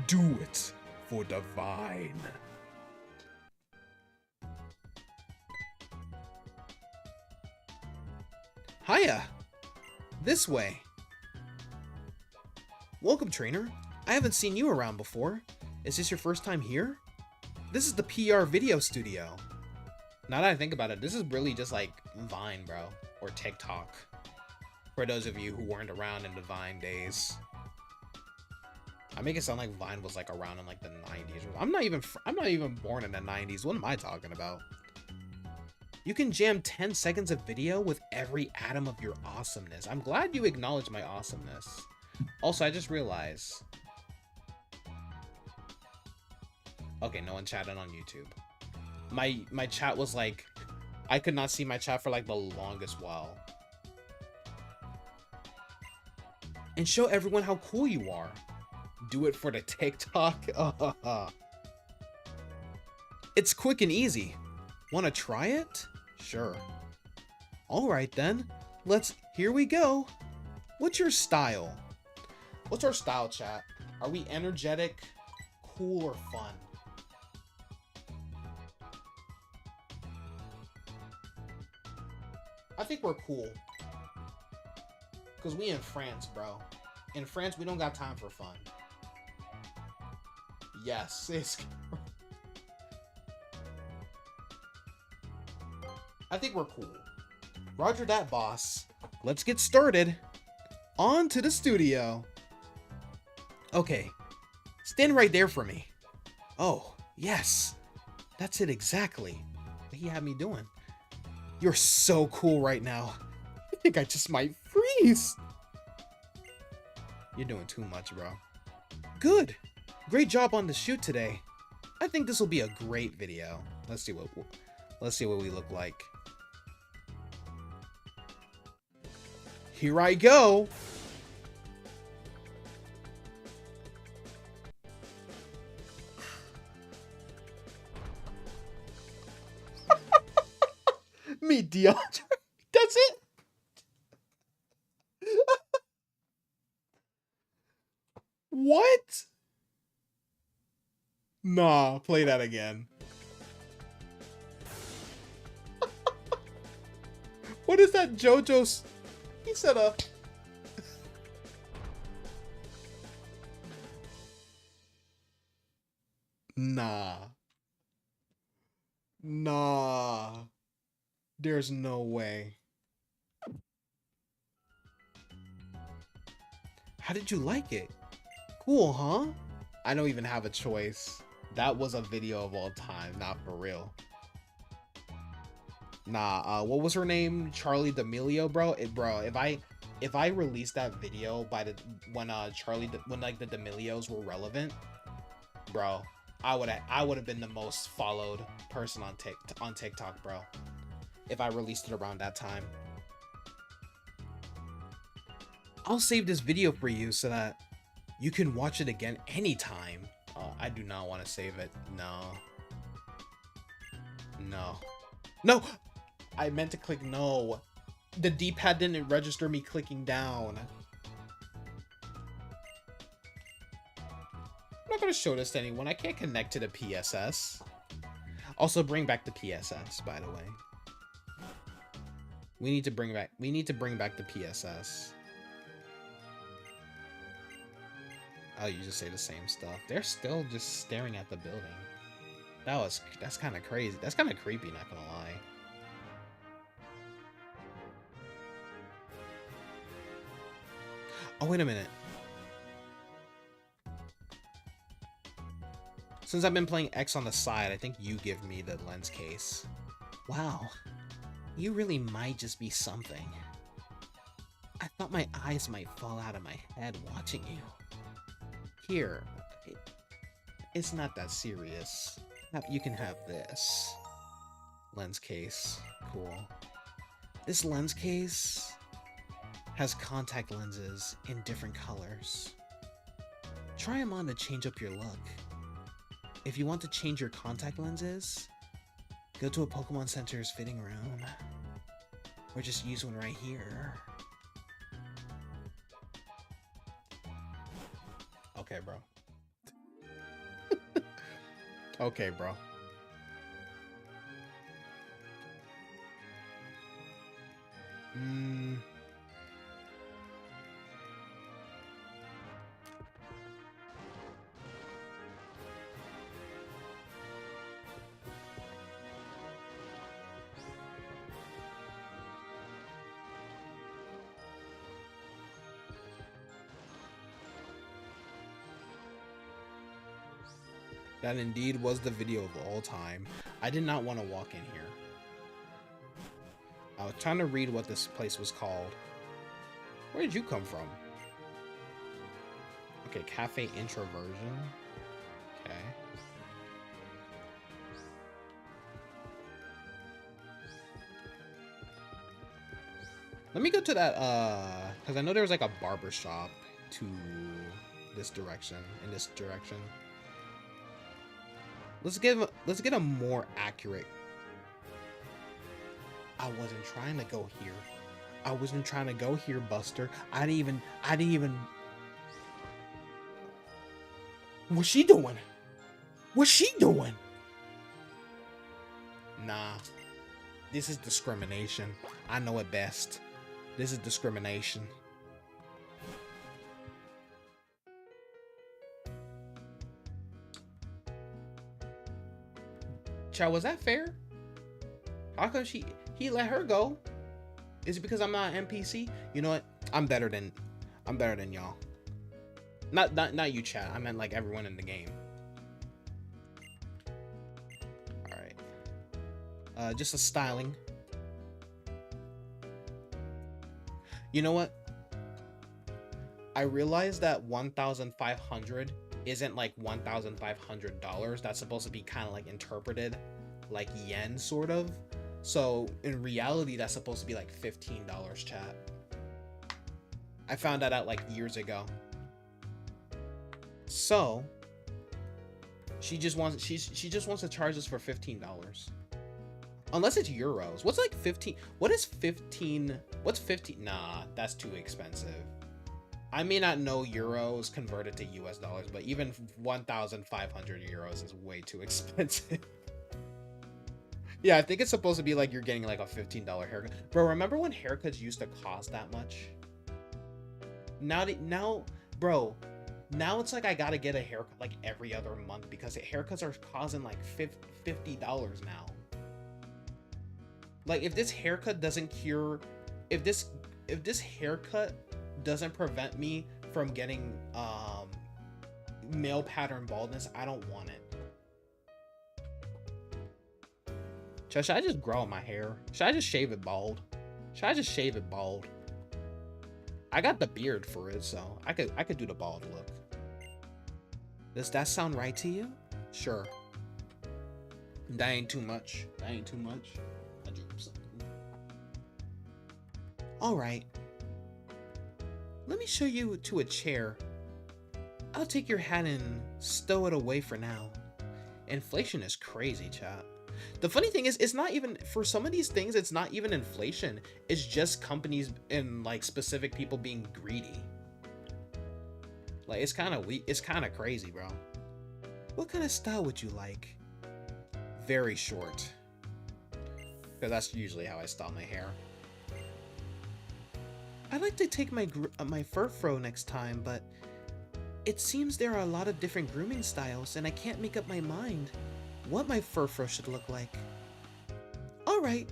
Do it for the Vine. Hiya! This way. Welcome, trainer. I haven't seen you around before. Is this your first time here? This is the PR video studio. Now that I think about it, this is really just like Vine, bro. Or TikTok. For those of you who weren't around in the Vine days. I make it sound like Vine was like around in like the 90s. I'm not even born in the 90s. What am I talking about? You can jam 10 seconds of video with every atom of your awesomeness. I'm glad you acknowledged my awesomeness. Also, I just realized. Okay, no one chatted on YouTube. My chat was like, I could not see my chat for like the longest while. And show everyone how cool you are. Do it for the TikTok. It's quick and easy. Want to try it? Sure. Alright then. Here we go. What's your style? What's our style, chat? Are we energetic, cool, or fun? I think we're cool. Because we in France, bro. In France, we don't got time for fun. Yes, it's... I think we're cool. Roger that, boss. Let's get started. On to the studio. Okay. Stand right there for me. Oh, yes. That's it exactly. What he had me doing. You're so cool right now. I think I just might freeze. You're doing too much, bro. Good. Great job on the shoot today. I think this will be a great video. Let's see what we look like. Here I go. Meet DeAndre. That's it. What? Nah, play that again. What is that, JoJo's? He said a... Nah. Nah. There's no way. How did you like it? Cool, huh? I don't even have a choice. That was a video of all time, not for real. Nah, what was her name? Charlie D'Amelio, bro. Bro, if I released that video by the when like the D'Amelios were relevant, bro, I would have been the most followed person on TikTok, bro. If I released it around that time. I'll save this video for you so that you can watch it again anytime. I do not want to save it. No. No. No! I meant to click no. The D-pad didn't register me clicking down. I'm not going to show this to anyone. I can't connect to the PSS. Also, bring back the PSS, by the way. We need to bring back the PSS. Oh, you just say the same stuff. They're still just staring at the building. That's kind of crazy. That's kind of creepy, not gonna lie. Oh, wait a minute. Since I've been playing X on the side, I think you give me the lens case. Wow. You really might just be something. I thought my eyes might fall out of my head watching you. Here, it's not that serious. You can have this. Lens case. Cool. This lens case has contact lenses in different colors. Try them on to change up your look. If you want to change your contact lenses, go to a Pokemon Center's fitting room. Or just use one right here. Okay, bro. Okay, bro. That indeed was the video of all time. I did not want to walk in here. I was trying to read what this place was called. Where did you come from? Okay, cafe introversion. Okay. Let me go to that, because I know there was like a barber shop to this direction, in this direction. Let's get a more accurate. I wasn't trying to go here. I wasn't trying to go here, Buster. I didn't even. What's she doing? What's she doing? Nah. This is discrimination. I know it best. This is discrimination. Chow, was that fair? How come he let her go? Is it because I'm not an NPC? You know what? I'm better than y'all. Not you, chat. I meant like everyone in the game. All right. Just a styling. You know what? I realized that 1,500 isn't like $1,500. That's supposed to be kind of like interpreted like yen, sort of. So in reality, that's supposed to be like $15, chat. I found that out like years ago. So she just wants to charge us for $15. Unless it's euros. What's like 15? What is 15? What's 15? Nah, that's too expensive. I may not know euros converted to US dollars, but even 1,500 euros is way too expensive. Yeah, I think it's supposed to be like you're getting like a $15 haircut. Bro, remember when haircuts used to cost that much? Now, bro, now it's like I gotta get a haircut like every other month because haircuts are costing like $50 now. Like if this haircut doesn't cure, if this haircut doesn't prevent me from getting male pattern baldness, I don't want it. Should I just grow my hair? Should I just shave it bald? Should I just shave it bald? I got the beard for it, so I could do the bald look. Does that sound right to you? Sure. That ain't too much. That ain't too much. 100%. All right. Let me show you to a chair. I'll take your hat and stow it away for now. Inflation is crazy, chat. The funny thing is, it's not even, for some of these things, it's not even inflation. It's just companies and like specific people being greedy. Like it's kind of crazy, bro. What kind of style would you like? Very short. Because that's usually how I style my hair. I'd like to take my fur fro next time, but it seems there are a lot of different grooming styles and I can't make up my mind what my fur fro should look like. Alright,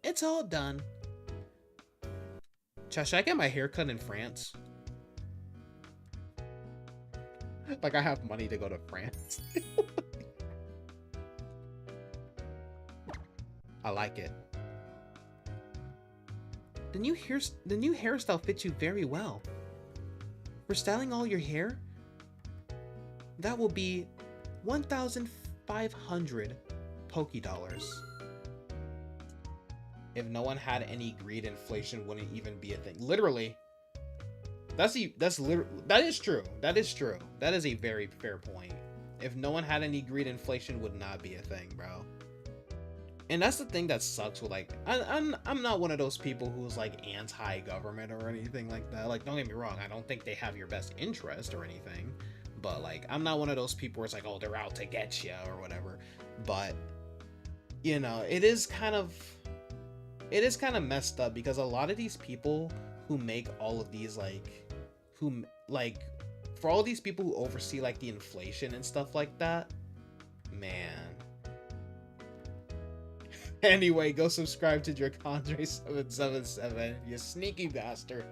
it's all done. Should I get my hair cut in France? Like I have money to go to France. I like it. The new hairstyle fits you very well. For styling all your hair, that will be 1,500 Poké Dollars. If no one had any greed, inflation wouldn't even be a thing. Literally. That is true. That is true. That is a very fair point. If no one had any greed, inflation would not be a thing, bro. And that's the thing that sucks with like, I'm not one of those people who's like anti-government or anything like that. Like, don't get me wrong, I don't think they have your best interest or anything. But like, I'm not one of those people where it's like, oh, they're out to get you or whatever. But, you know, it is kind of messed up because a lot of these people who make all of these for all these people who oversee like the inflation and stuff like that, man. Anyway, go subscribe to Dracondre777, you sneaky bastard.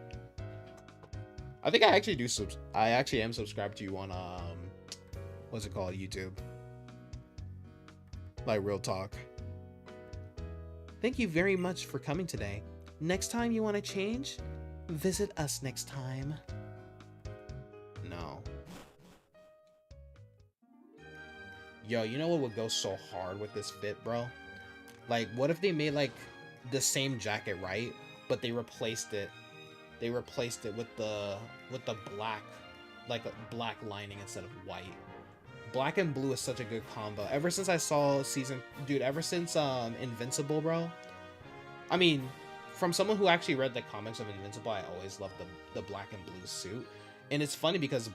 I think I actually am subscribed to you on what's it called, YouTube. Like real talk. Thank you very much for coming today. Next time you want to change, visit us next time. No. Yo, you know what would go so hard with this fit, bro? Like, what if they made like the same jacket, right? But they replaced it. They replaced it with the black, like a black lining instead of white. Black and blue is such a good combo. Ever since I saw ever since Invincible, bro. I mean, from someone who actually read the comics of Invincible, I always loved the black and blue suit. And it's funny because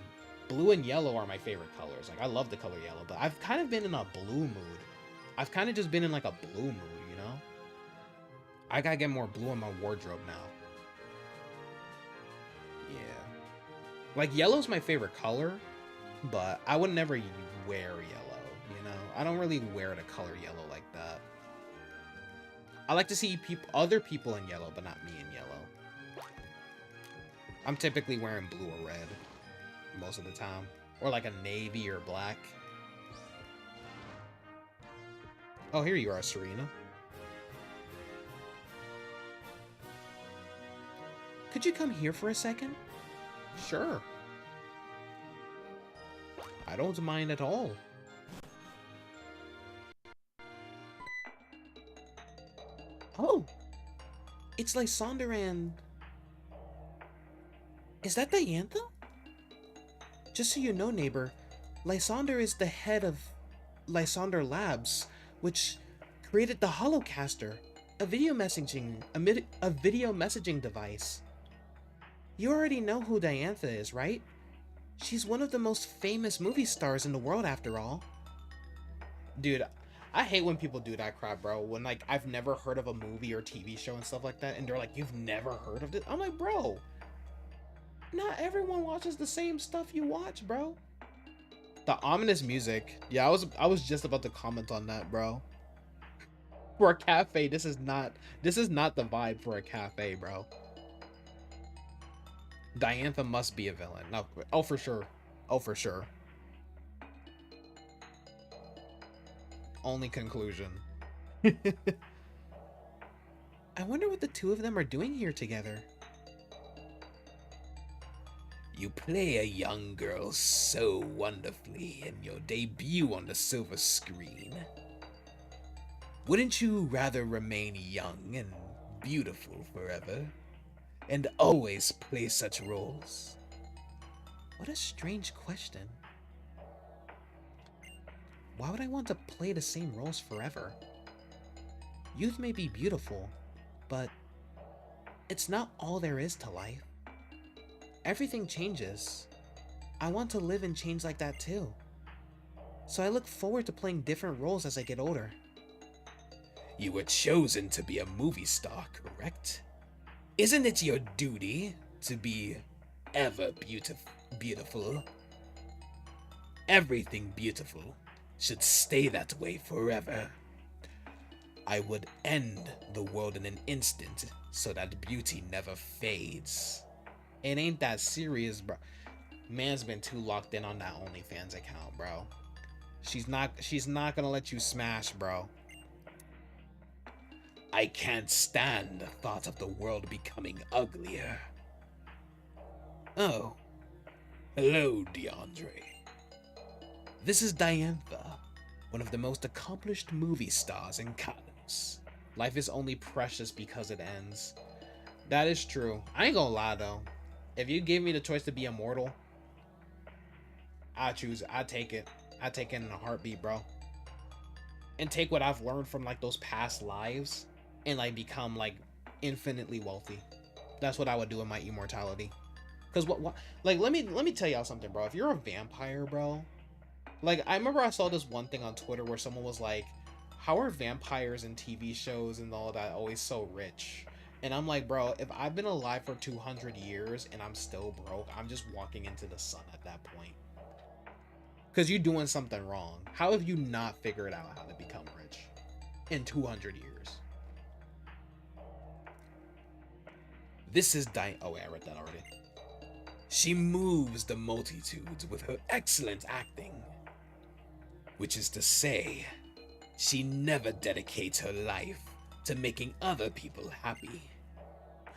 blue and yellow are my favorite colors. Like, I love the color yellow, but I've kind of been in a blue mood. I've kind of just been in like a blue mood, you know? I gotta get more blue in my wardrobe now. Yeah. Like, yellow's my favorite color, but I would never wear yellow, you know? I don't really wear the color yellow like that. I like to see other people in yellow, but not me in yellow. I'm typically wearing blue or red most of the time. Or like a navy or black. Oh, here you are, Serena. Could you come here for a second? Sure. I don't mind at all. Oh! It's Lysander and... Is that Diantha? Just so you know, neighbor, Lysander is the head of Lysander Labs, which created the Holocaster, a video messaging device. You already know who Diantha is, right? She's one of the most famous movie stars in the world, after all. Dude, I hate when people do that crap, bro. When, like, I've never heard of a movie or TV show and stuff like that, and they're like, you've never heard of it? I'm like, bro, not everyone watches the same stuff you watch, bro. The ominous music. Yeah, I was just about to comment on that, bro. For a cafe, this is not the vibe for a cafe, bro. Diantha must be a villain. No, oh, for sure. Oh, for sure. Only conclusion. I wonder what the two of them are doing here together. You play a young girl so wonderfully in your debut on the silver screen. Wouldn't you rather remain young and beautiful forever, and always play such roles? What a strange question. Why would I want to play the same roles forever? Youth may be beautiful, but it's not all there is to life. Everything changes. I want to live and change like that too. So I look forward to playing different roles as I get older. You were chosen to be a movie star, correct? Isn't it your duty to be ever beautiful? Everything beautiful should stay that way forever. I would end the world in an instant so that beauty never fades. It ain't that serious, bro. Man's been too locked in on that OnlyFans account, bro. She's not gonna let you smash, bro. I can't stand the thought of the world becoming uglier. Oh, hello, DeAndre. This is Diantha, one of the most accomplished movie stars in Kalos. Life is only precious because it ends. That is true. I ain't gonna lie though. If you gave me the choice to be immortal, I'd take it. I'd take it in a heartbeat, bro. And take what I've learned from like those past lives and like become like infinitely wealthy. That's what I would do in my immortality. Cause what like let me tell y'all something, bro. If you're a vampire, bro, like I remember I saw this one thing on Twitter where someone was like, how are vampires in TV shows and all that always so rich? And I'm like, bro, if I've been alive for 200 years and I'm still broke, I'm just walking into the sun at that point. Because you're doing something wrong. How have you not figured out how to become rich in 200 years? This is Oh wait, I read that already. She moves the multitudes with her excellent acting. Which is to say, she never dedicates her life to making other people happy.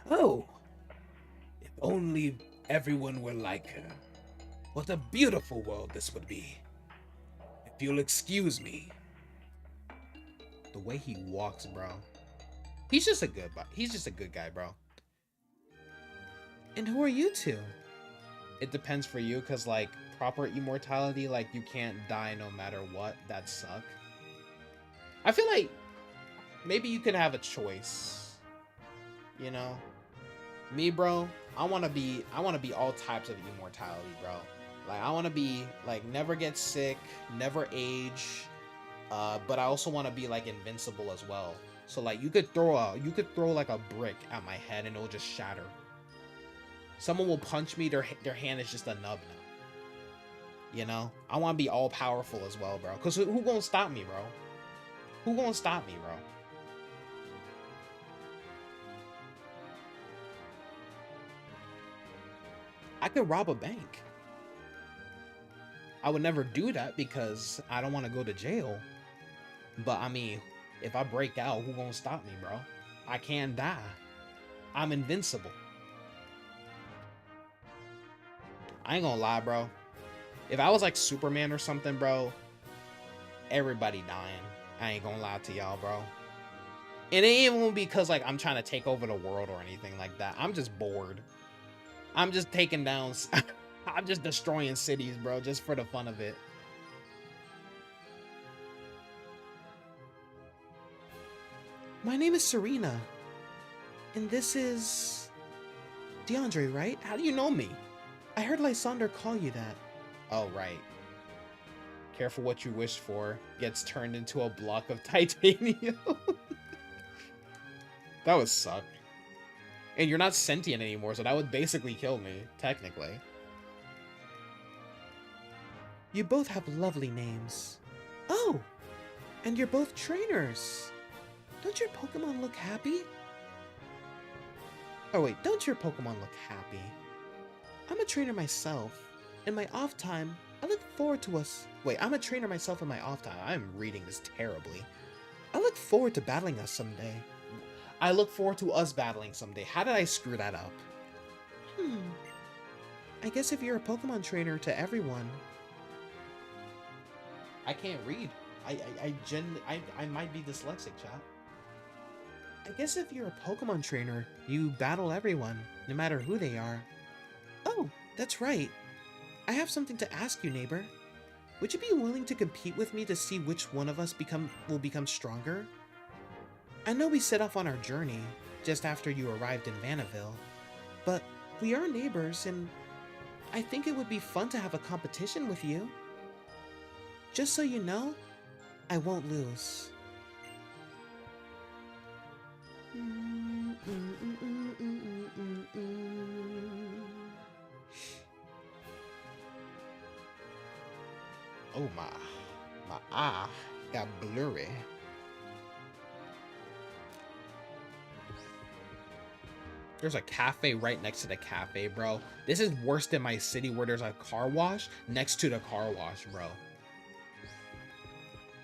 Oh, if only everyone were like her. What a beautiful world this would be. If you'll excuse me. The way he walks, bro. He's just a good guy, bro. And who are you two? It depends for you, because like proper immortality, like you can't die no matter what. That suck. I feel like maybe you could have a choice. You know? Me, bro, I wanna be all types of immortality, bro. Like I wanna be like never get sick, never age, but I also wanna be like invincible as well. So like you could throw like a brick at my head and it'll just shatter. Someone will punch me, their hand is just a nub now. You know, I want to be all powerful as well, bro. Cause who gonna stop me, bro? Who gonna stop me, bro? I could rob a bank. I would never do that because I don't want to go to jail. But I mean, if I break out, who gonna stop me, bro? I can't die. I'm invincible. I ain't gonna lie, bro. If I was like Superman or something, bro, everybody dying. I ain't gonna lie to y'all, bro. And it ain't even because like I'm trying to take over the world or anything like that. I'm just bored. I'm just taking down... I'm just destroying cities, bro, just for the fun of it. My name is Serena. And this is... DeAndre, right? How do you know me? I heard Lysander call you that. Oh, right. Careful what you wish for. Gets turned into a block of titanium. That would suck. And you're not sentient anymore, so that would basically kill me, technically. You both have lovely names. Oh! And you're both trainers. Don't your Pokemon look happy? Oh wait, don't your Pokemon look happy? I'm a trainer myself. In my off time, I look forward to us. Wait, I'm a trainer myself in my off time. I'm reading this terribly. I look forward to battling us someday. I look forward to us battling someday. How did I screw that up? I guess if you're a Pokemon trainer to everyone. I can't read. I might be dyslexic, chat. I guess if you're a Pokemon trainer, you battle everyone, no matter who they are. Oh, that's right. I have something to ask you, neighbor. Would you be willing to compete with me to see which one of us will become stronger? I know we set off on our journey just after you arrived in Vanillville, but we are neighbors and I think it would be fun to have a competition with you. Just so you know, I won't lose. Oh my eye got blurry. There's a cafe right next to the cafe, bro. This is worse than my city where there's a car wash next to the car wash, bro.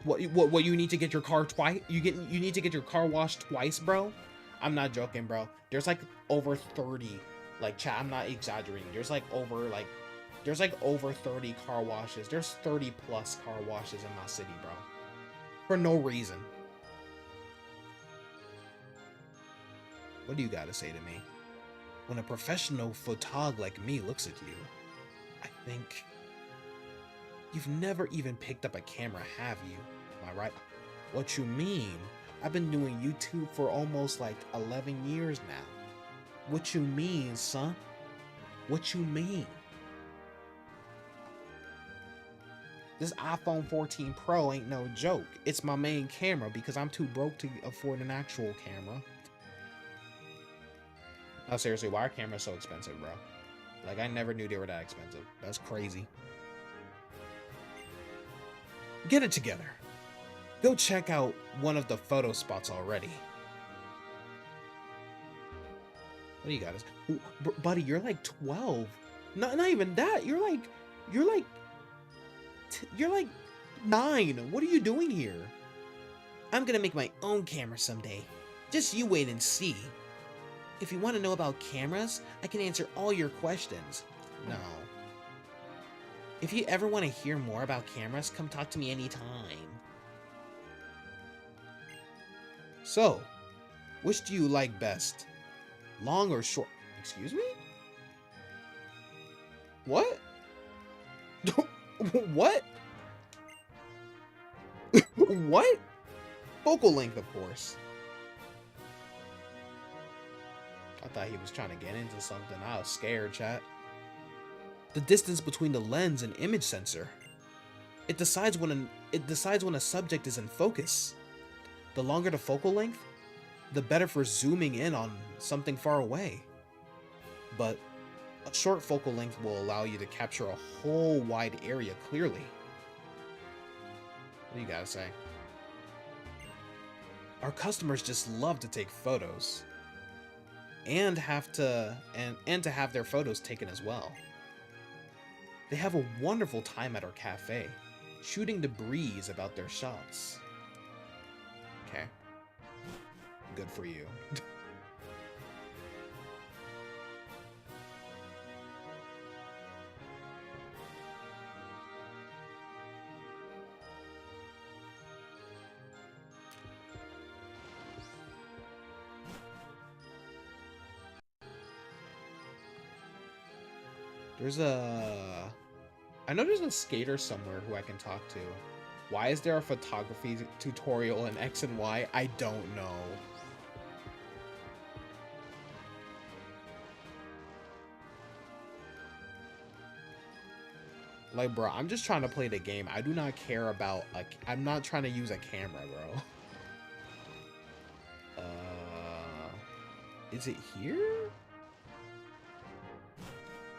What you need to get your car twice? You need to get your car washed twice, bro? I'm not joking, bro. There's like over 30, like chat, I'm not exaggerating. There's like over 30 car washes. There's 30 plus car washes in my city, bro. For no reason. What do you gotta say to me? When a professional photog like me looks at you, I think you've never even picked up a camera, have you? Am I right? What you mean? I've been doing YouTube for almost like 11 years now. What you mean, son? What you mean? This iPhone 14 Pro ain't no joke. It's my main camera because I'm too broke to afford an actual camera. No, seriously, why are cameras so expensive, bro? Like, I never knew they were that expensive. That's crazy. Get it together. Go check out one of the photo spots already. What do you got? Ooh, buddy, you're like 12. Not even that. You're like 9. What are you doing here? I'm gonna make my own camera someday. Just you wait and see. If you want to know about cameras, I can answer all your questions. No. If you ever want to hear more about cameras, come talk to me anytime. So, which do you like best? Long or short? Excuse me? What? What? What? Focal length, of course. I thought he was trying to get into something. I was scared, chat. The distance between the lens and image sensor. It decides when a subject is in focus. The longer the focal length, the better for zooming in on something far away. But A short focal length will allow you to capture a whole wide area clearly. What do you gotta say? Our customers just love to take photos. And to have their photos taken as well. They have a wonderful time at our cafe, shooting the breeze about their shots. Okay. Good for you. I know there's a skater somewhere who I can talk to. Why is there a photography tutorial in X and Y? I don't know. Like, bro, I'm just trying to play the game. I do not care about, like, I'm not trying to use a camera, bro. Is it here?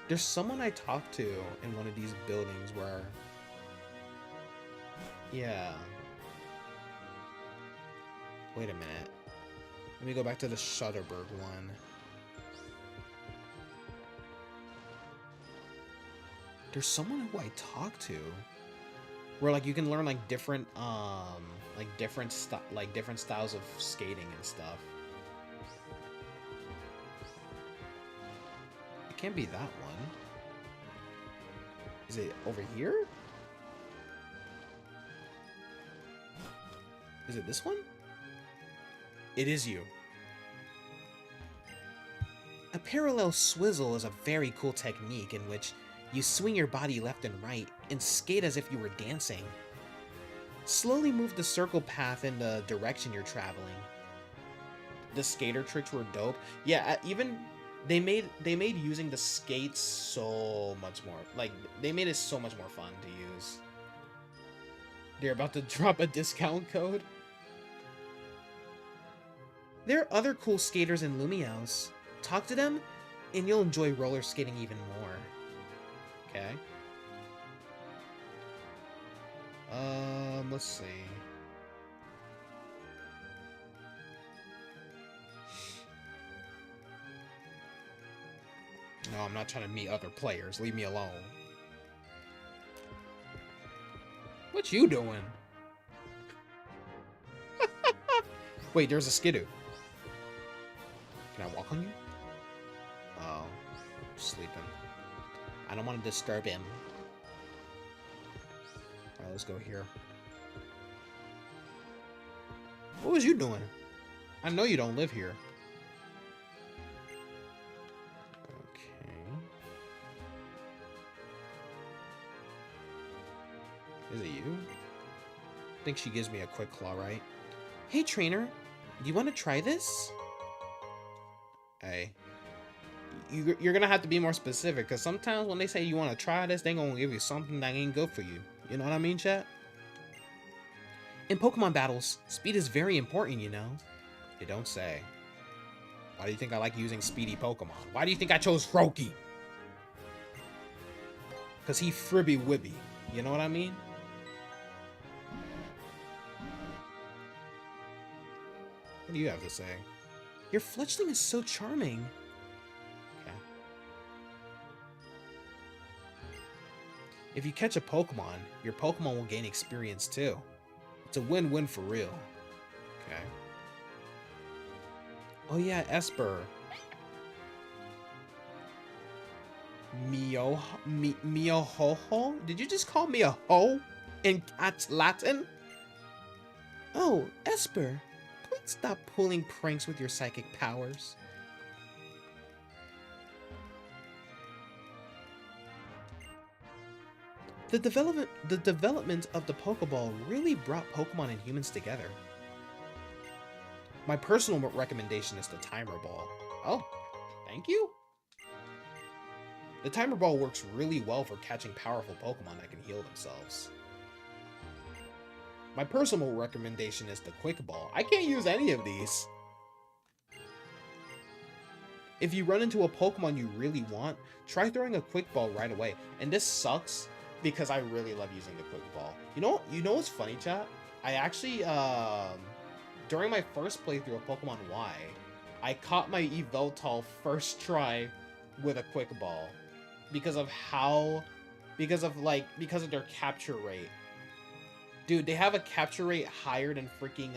There's someone I talked to in one of these buildings where... Yeah. Wait a minute. Let me go back to the Shutterberg one. There's someone who I talked to where, like, you can learn, like, different styles of skating and stuff. It can't be that one. Is it over here? Is it this one? It is you. A parallel swizzle is a very cool technique in which you swing your body left and right and skate as if you were dancing. Slowly move the circle path in the direction you're traveling. The skater tricks were dope. Yeah, even they made using the skates so much more, like, they made it so much more fun to use. They're about to drop a discount code. There are other cool skaters in Lumiose. Talk to them, and you'll enjoy roller skating even more. Okay. Let's see. No, I'm not trying to meet other players. Leave me alone. What you doing? Wait, there's a Skidoo. Can I walk on you? Oh, sleeping. I don't want to disturb him. Alright, let's go here. What was you doing? I know you don't live here. Okay. Is it you? I think she gives me a quick claw, right? Hey, trainer. Do you want to try this? Hey. You're gonna have to be more specific, because sometimes when they say you want to try this, they're gonna give you something that ain't good for you. You know what I mean, chat? In Pokemon battles, speed is very important, you know? You don't say. Why do you think I like using speedy Pokemon? Why do you think I chose Froakie? Because he fribby wibby. You know what I mean? What do you have to say? Your fledgling is so charming. Okay. If you catch a Pokemon, your Pokemon will gain experience too. It's a win-win for real. Okay. Oh yeah, Esper. Mio-ho-ho? Did you just call me a ho in cat's Latin? Oh, Esper. Please stop pulling pranks with your psychic powers. The development of the Pokeball really brought Pokemon and humans together. My personal recommendation is the Timer Ball. Oh, thank you. The Timer Ball works really well for catching powerful Pokemon that can heal themselves. My personal recommendation is the Quick Ball. I can't use any of these. if you run into a Pokemon you really want, try throwing a Quick Ball right away. And this sucks because I really love using the Quick Ball. You know what's funny, chat? I actually, during my first playthrough of Pokemon Y, I caught my Yveltal first try with a Quick Ball because of their capture rate. Dude, they have a capture rate higher than freaking,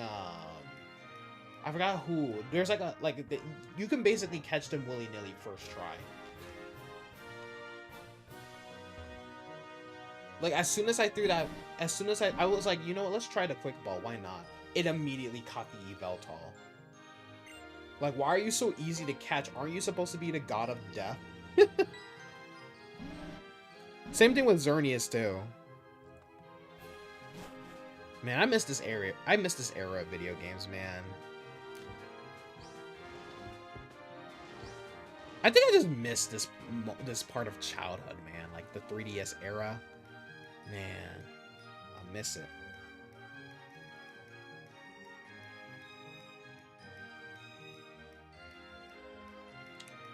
I forgot who. There's you can basically catch them willy-nilly first try. Like, as soon as I threw that, I was like, you know what, let's try the Quick Ball, why not? It immediately caught the Yveltal. Like, why are you so easy to catch? Aren't you supposed to be the god of death? Same thing with Xerneas, too. Man, I miss this era. I miss this era of video games, man. I think I just missed this part of childhood, man. Like, the 3DS era. Man, I miss it.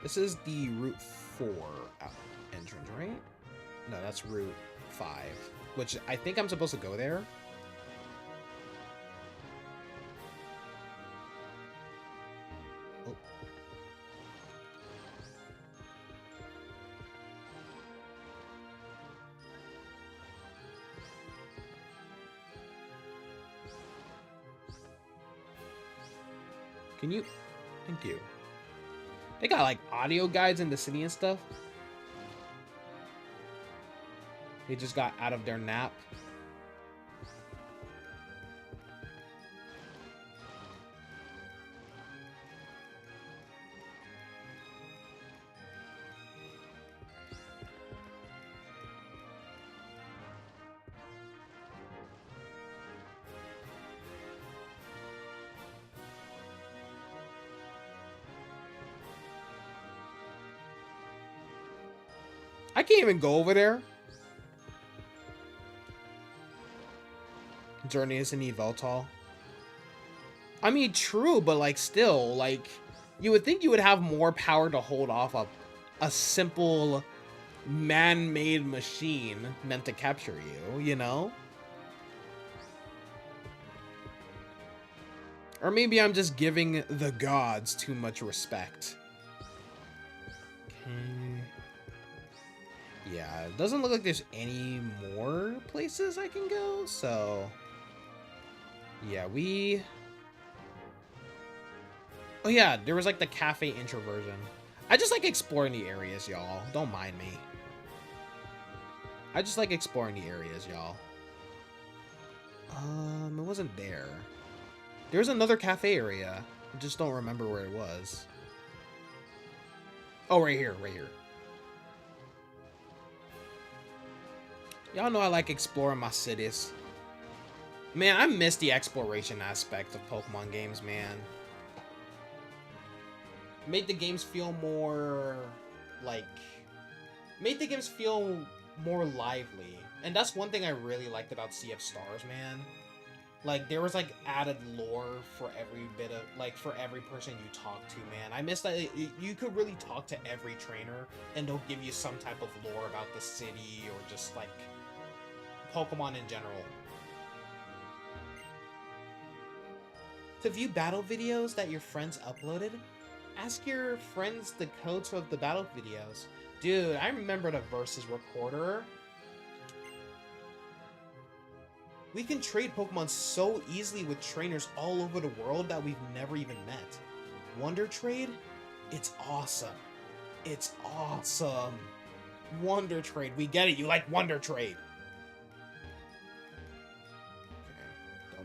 This is the Route 4 entrance, right? No, that's Route 5. Which, I think I'm supposed to go there. Oh. Can you? Thank you. They got like audio guides in the city and stuff. They just got out of their nap. I can't even go over there. Xerneas and Yveltal. I mean, true, but like still, like you would think you would have more power to hold off a simple man-made machine meant to capture you, you know? Or maybe I'm just giving the gods too much respect. Okay. Yeah, it doesn't look like there's any more places I can go, so... Yeah, Oh yeah, there was like the cafe intro version. I just like exploring the areas, y'all. Don't mind me. I just like exploring the areas, y'all. It wasn't there. There's another cafe area. I just don't remember where it was. Oh, right here, right here. Y'all know I like exploring my cities. Man, I miss the exploration aspect of Pokemon games, man. Made the games feel more, like... Made the games feel more lively. And that's one thing I really liked about Sea of Stars, man. Like, there was, like, added lore for every bit of... Like, for every person you talk to, man. I miss that you could really talk to every trainer, and they'll give you some type of lore about the city, or just, like... Pokemon in general. To view battle videos that your friends uploaded, ask your friends the codes of the battle videos. Dude, I remember the Versus Recorder. We can trade Pokemon so easily with trainers all over the world that we've never even met. Wonder Trade? It's awesome. It's awesome. Wonder Trade. We get it. You like Wonder Trade.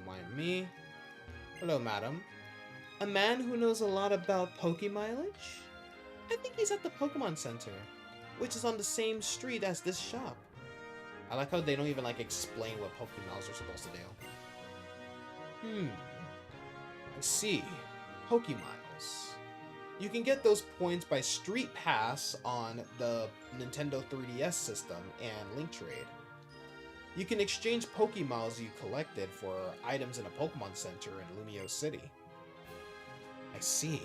Mind me. Hello, madam. A man who knows a lot about Poke mileage? I think he's at the Pokemon Center, which is on the same street as this shop. I like how they don't even like explain what Poke miles are supposed to do. I see. Poke miles. You can get those points by Street Pass on the Nintendo 3DS system and Link Trade. You can exchange Pokéballs you collected for items in a Pokemon Center in Lumio City. I see.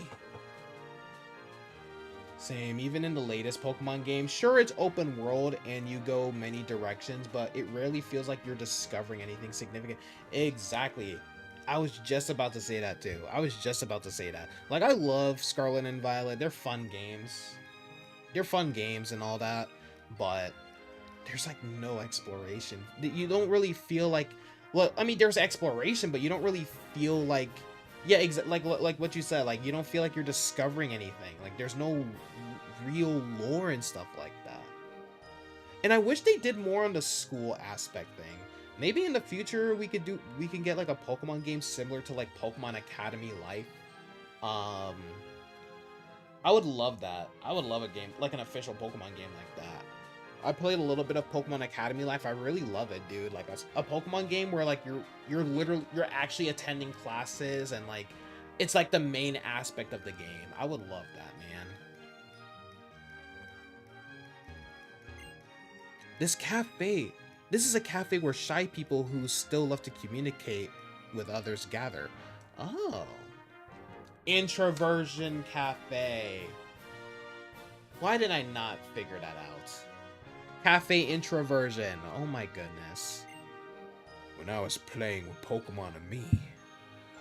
Same, even in the latest Pokemon game, sure it's open world and you go many directions, but it rarely feels like you're discovering anything significant. Exactly. I was just about to say that too. I was just about to say that. Like, I love Scarlet and Violet. They're fun games. They're fun games and all that, but there's like no exploration. You don't really feel like, well, I mean, there's exploration, but you don't really feel like, yeah, like what you said, like you don't feel like you're discovering anything. Like there's no real lore and stuff like that. And I wish they did more on the school aspect thing. Maybe in the future we can get like a Pokemon game similar to like Pokemon Academy Life. I would love that. I would love a game like an official Pokemon game like that. I played a little bit of Pokemon Academy Life. I really love it, dude. Like a Pokemon game where like you're actually attending classes and like it's like the main aspect of the game. I would love that, man. This is a cafe where shy people who still love to communicate with others gather. Oh. Introversion Cafe. Why did I not figure that out? Cafe introversion. Oh my goodness. When I was playing with Pokemon and me,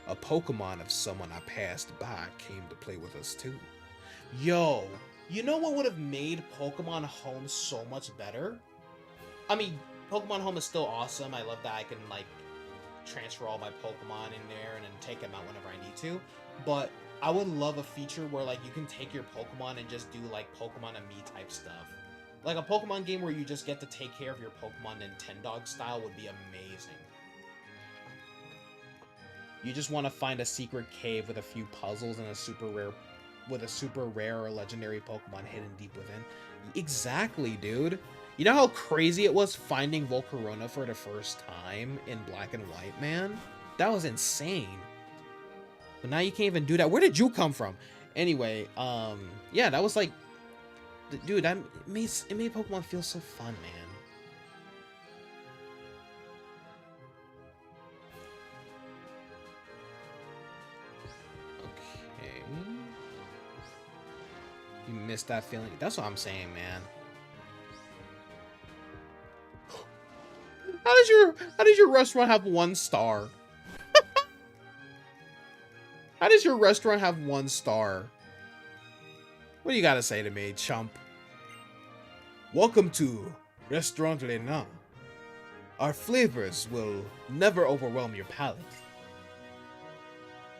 a Pokemon of someone I passed by came to play with us too. Yo, you know what would have made Pokemon Home so much better? I mean, Pokemon Home is still awesome. I love that I can like transfer all my Pokemon in there and then take them out whenever I need to. But I would love a feature where like you can take your Pokemon and just do like Pokemon and me type stuff. Like a Pokemon game where you just get to take care of your Pokemon Nintendo style would be amazing. You just want to find a secret cave with a few puzzles and a super rare or legendary Pokemon hidden deep within. Exactly, dude. You know how crazy it was finding Volcarona for the first time in Black and White, man? That was insane. But now you can't even do that. Where did you come from? Anyway, yeah, that was like, dude, it made Pokemon feel so fun, man. Okay. You missed that feeling. That's what I'm saying, man. How does your restaurant have 1 star? How does your restaurant have 1 star? What do you gotta say to me, chump? Welcome to Restaurant Lena. Our flavors will never overwhelm your palate.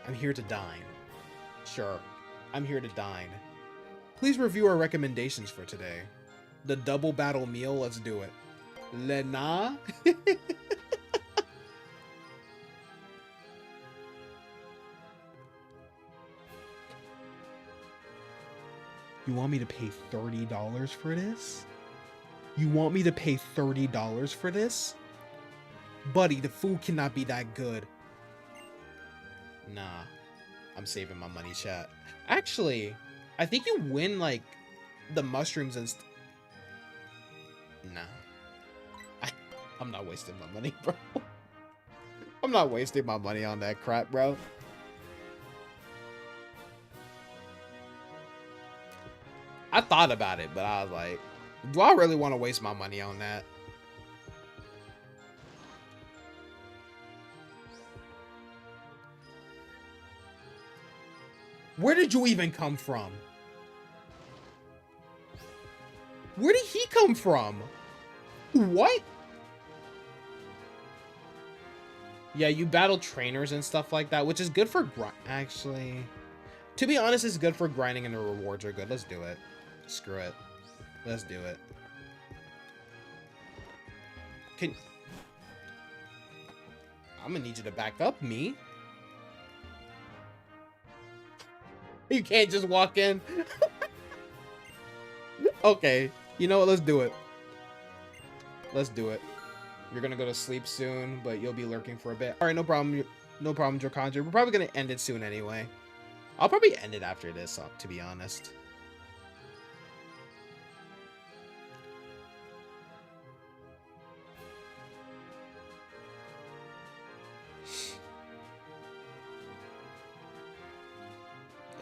I'm here to dine. Sure, I'm here to dine. Please review our recommendations for today. The double battle meal, let's do it. Lena? You want me to pay $30 for this? You want me to pay $30 for this? Buddy, the food cannot be that good. Nah, I'm saving my money, chat. Actually, I think you win, like, the mushrooms and Nah. I'm not wasting my money, bro. I'm not wasting my money on that crap, bro. I thought about it, but I was like, do I really want to waste my money on that? Where did you even come from? Where did he come from? What? Yeah, you battle trainers and stuff like that, which is good for actually, to be honest, it's good for grinding and the rewards are good. Let's do it. Screw it. Let's do it. I'm gonna need you to back up, me. You can't just walk in. Okay, you know what? Let's do it. Let's do it. You're gonna go to sleep soon, but you'll be lurking for a bit. All right, no problem. No problem, Dracondra. We're probably gonna end it soon anyway. I'll probably end it after this, to be honest.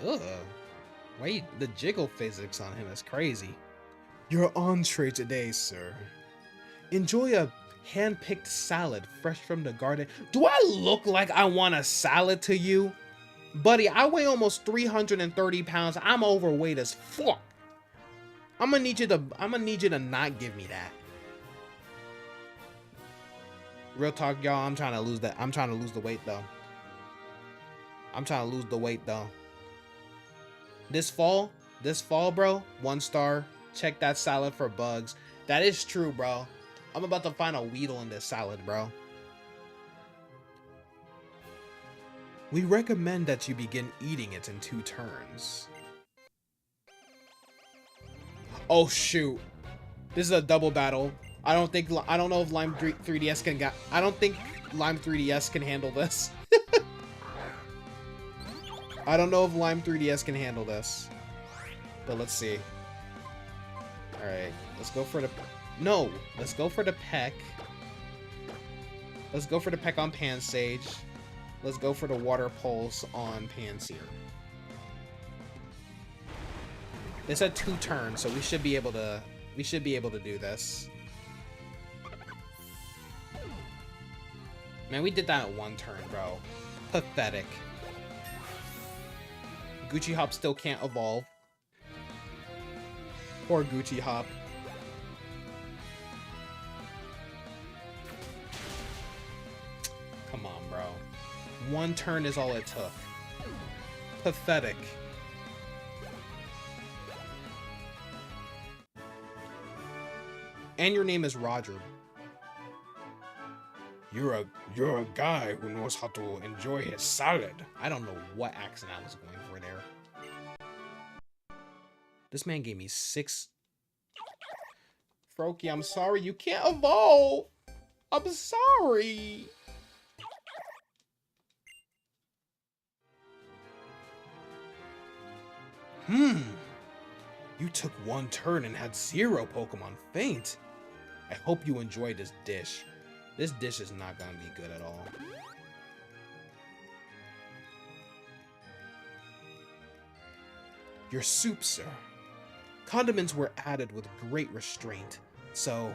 Ugh. Wait, the jiggle physics on him is crazy. Your entree today, sir. Enjoy a hand-picked salad fresh from the garden. Do I look like I want a salad to you? Buddy, I weigh almost 330 pounds. I'm overweight as fuck. I'm gonna need you to not give me that. Real talk, y'all, I'm trying to lose that. I'm trying to lose the weight though. This fall, bro, 1 star. Check that salad for bugs. That is true, bro. I'm about to find a Weedle in this salad, bro. We recommend that you begin eating it in 2 turns. Oh shoot. This is a double battle. I don't know if Lime 3DS can I don't think Lime 3DS can handle this. I don't know if Lime 3DS can handle this. But let's see. Alright, let's go for the... No! Let's go for the peck. Let's go for the peck on Pansage. Let's go for the water pulse on Pansear. They said 2 turns, so we should be able to do this. Man, we did that in 1 turn, bro. Pathetic. Gucci Hop still can't evolve. Poor Gucci Hop. Come on, bro. 1 turn is all it took. Pathetic. And your name is Roger. You're a guy who knows how to enjoy his salad. I don't know what accent I was going for there. This man gave me 6. Froakie, I'm sorry. You can't evolve. I'm sorry. You took 1 turn and had 0 Pokemon faint. I hope you enjoy this dish. This dish is not gonna be good at all. Your soup, sir. Condiments were added with great restraint, so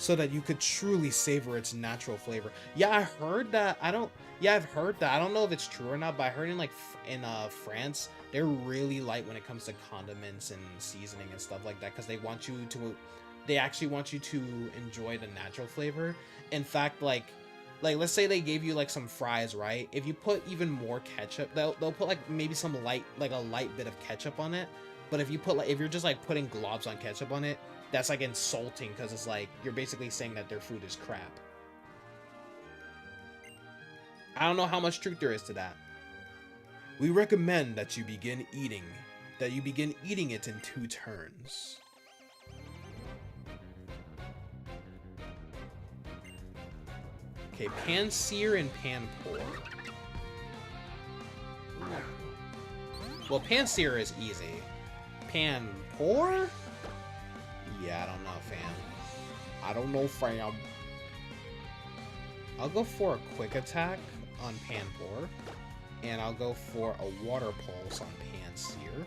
that you could truly savor its natural flavor. Yeah, I heard that. I've heard that. I don't know if it's true or not, but I heard in France, they're really light when it comes to condiments and seasoning and stuff like that, because they actually want you to enjoy the natural flavor. In fact, like let's say they gave you like some fries, right? If you put even more ketchup, they'll put like maybe some a light bit of ketchup on it. But if you're just like putting globs on ketchup on it, that's like insulting, because it's like you're basically saying that their food is crap. I don't know how much truth there is to that. We recommend that you begin eating it in 2 turns. Okay, Pansear and Panpour. Well, Pansear is easy. Panpour? Yeah, I don't know, fam. I'll go for a quick attack on Panpour, and I'll go for a water pulse on Pansear.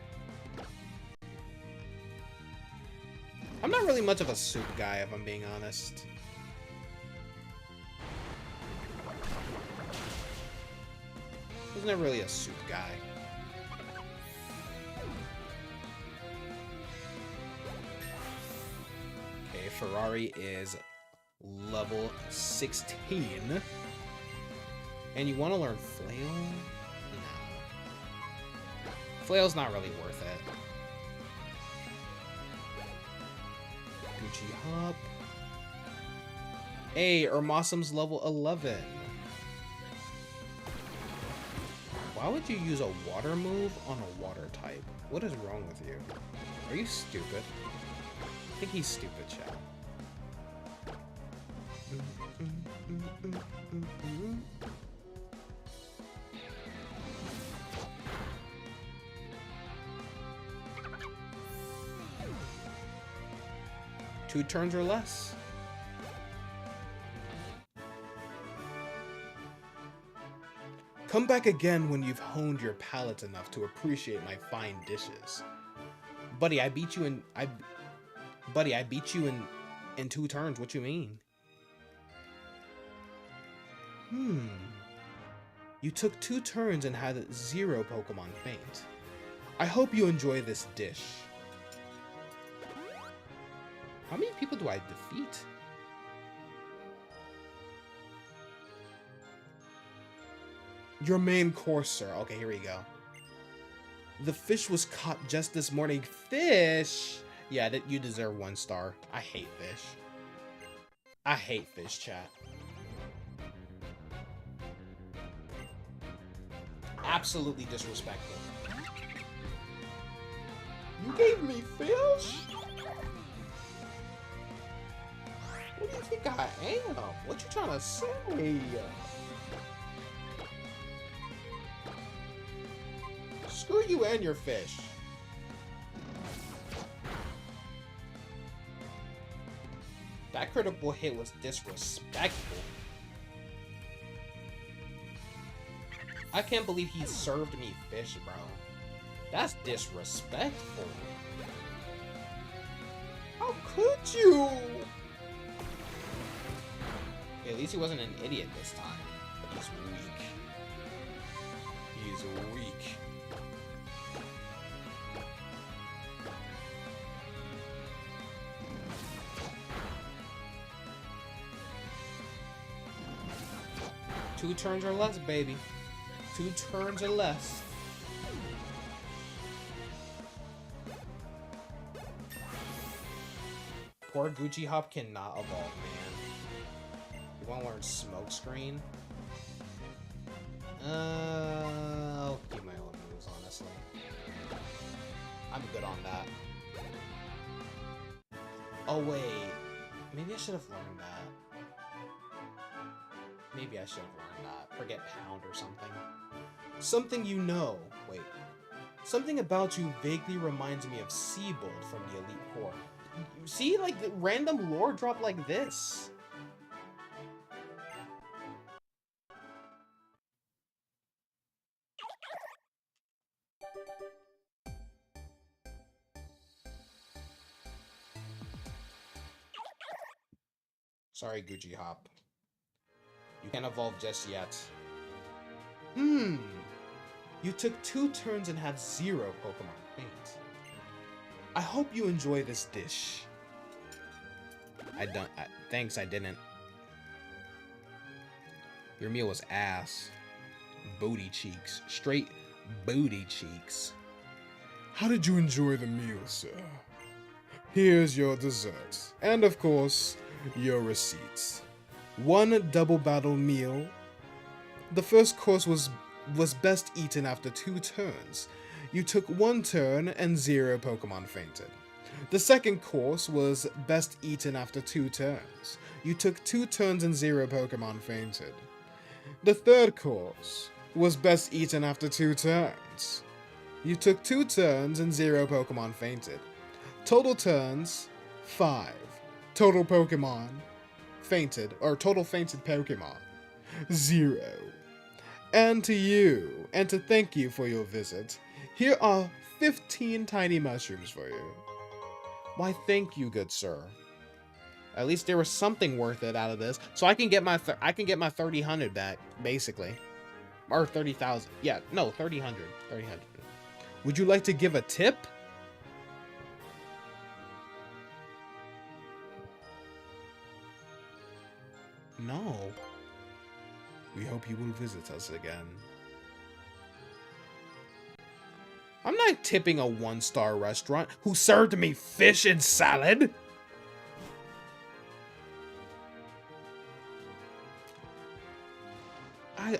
I'm not really much of a soup guy, if I'm being honest. I was never really a soup guy. Okay, Ferrari is level 16. And you want to learn Flail? No. Flail's not really worth it. Gucci Hop. Hey, Urmasum's level 11. Why would you use a water move on a water type? What is wrong with you? Are you stupid? I think he's stupid, chat. Two turns or less. Come back again when you've honed your palate enough to appreciate my fine dishes. Buddy, I beat you in in 2 turns. What you mean? You took 2 turns and had 0 Pokemon faint. I hope you enjoy this dish. How many people do I defeat? Your main course, sir. Okay, here we go. The fish was caught just this morning. Fish? Yeah, you deserve 1 star. I hate fish. I hate fish, chat. Absolutely disrespectful. You gave me fish? What do you think I am? What you trying to say? Screw you and your fish. That critical hit was disrespectful. I can't believe he served me fish, bro. That's disrespectful. How could you? Okay, at least he wasn't an idiot this time. But he's weak. He's weak. Two turns or less, baby. 2 turns or less. Poor Gucci Hop cannot evolve, man. You want to learn Smokescreen? I'll keep my own moves, honestly. I'm good on that. Oh, wait. Maybe I should have learned that. Maybe I should have learned that. Forget Pound or something. Something you know. Wait. Something about you vaguely reminds me of Seabold from the Elite Four. See, like, the random lore drop like this. Sorry, Gucci Hop. You can't evolve just yet. You took 2 turns and had 0 Pokemon faint. I hope you enjoy this dish. Thanks, I didn't. Your meal was ass. Booty cheeks. Straight booty cheeks. How did you enjoy the meal, sir? Here's your dessert. And of course, your receipts. 1 double battle meal. The first course was best eaten after 2 turns. You took 1 turn and 0 Pokemon fainted. The second course was best eaten after 2 turns. You took 2 turns and 0 Pokemon fainted. The third course was best eaten after 2 turns. You took 2 turns and 0 Pokemon fainted. Total turns, 5. Total Pokemon fainted, or total fainted Pokemon, 0. And to you, and to thank you for your visit, here are 15 tiny mushrooms for you. Why, thank you, good sir. At least there was something worth it out of this, so I can get my 3000 back, basically, or 30,000. Yeah, no, 3000. Would you like to give a tip? No. We hope you will visit us again. I'm not tipping a 1-star restaurant who served me fish and salad.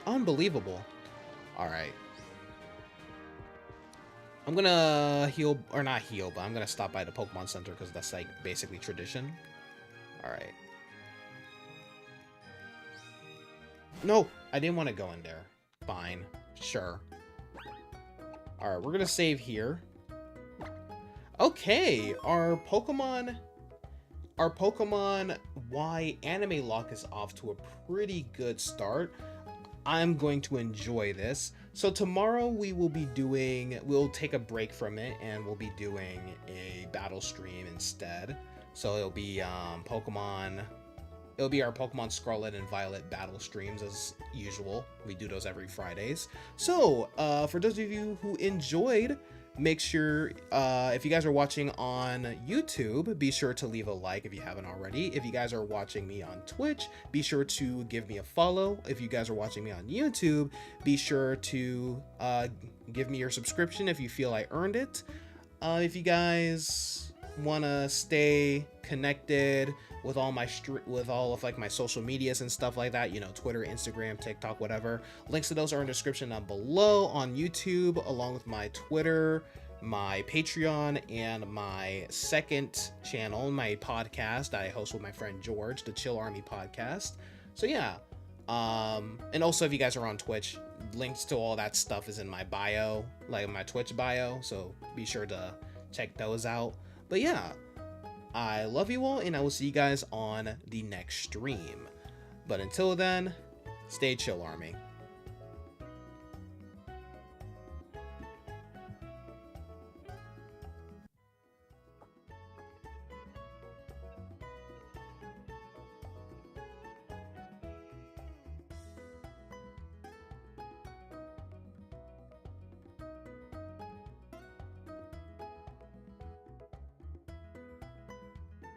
Unbelievable. Alright. I'm gonna heal, or not heal, but I'm gonna stop by the Pokemon Center because that's like basically tradition. Alright. No, I didn't want to go in there. Fine. Sure. Alright, we're gonna save here. Okay, our Pokemon Y Animelocke is off to a pretty good start. I'm going to enjoy this. So tomorrow we'll take a break from it and we'll be doing a battle stream instead. So it'll be our Pokemon Scarlet and Violet battle streams as usual. We do those every Fridays. So for those of you who enjoyed, make sure, if you guys are watching on YouTube, be sure to leave a like if you haven't already. If you guys are watching me on Twitch, be sure to give me a follow. If you guys are watching me on YouTube, be sure to give me your subscription if you feel I earned it. If you guys want to stay connected with all of like my social medias and stuff like that, you know, Twitter, Instagram, TikTok, whatever, links to those are in the description down below on YouTube, along with my Twitter, my Patreon, and my second channel, my podcast that I host with my friend George, the Chill Army podcast. So yeah, and also if you guys are on Twitch, links to all that stuff is in my bio, like my Twitch bio, so be sure to check those out. But yeah, I love you all, and I will see you guys on the next stream. But until then, stay chill, Army.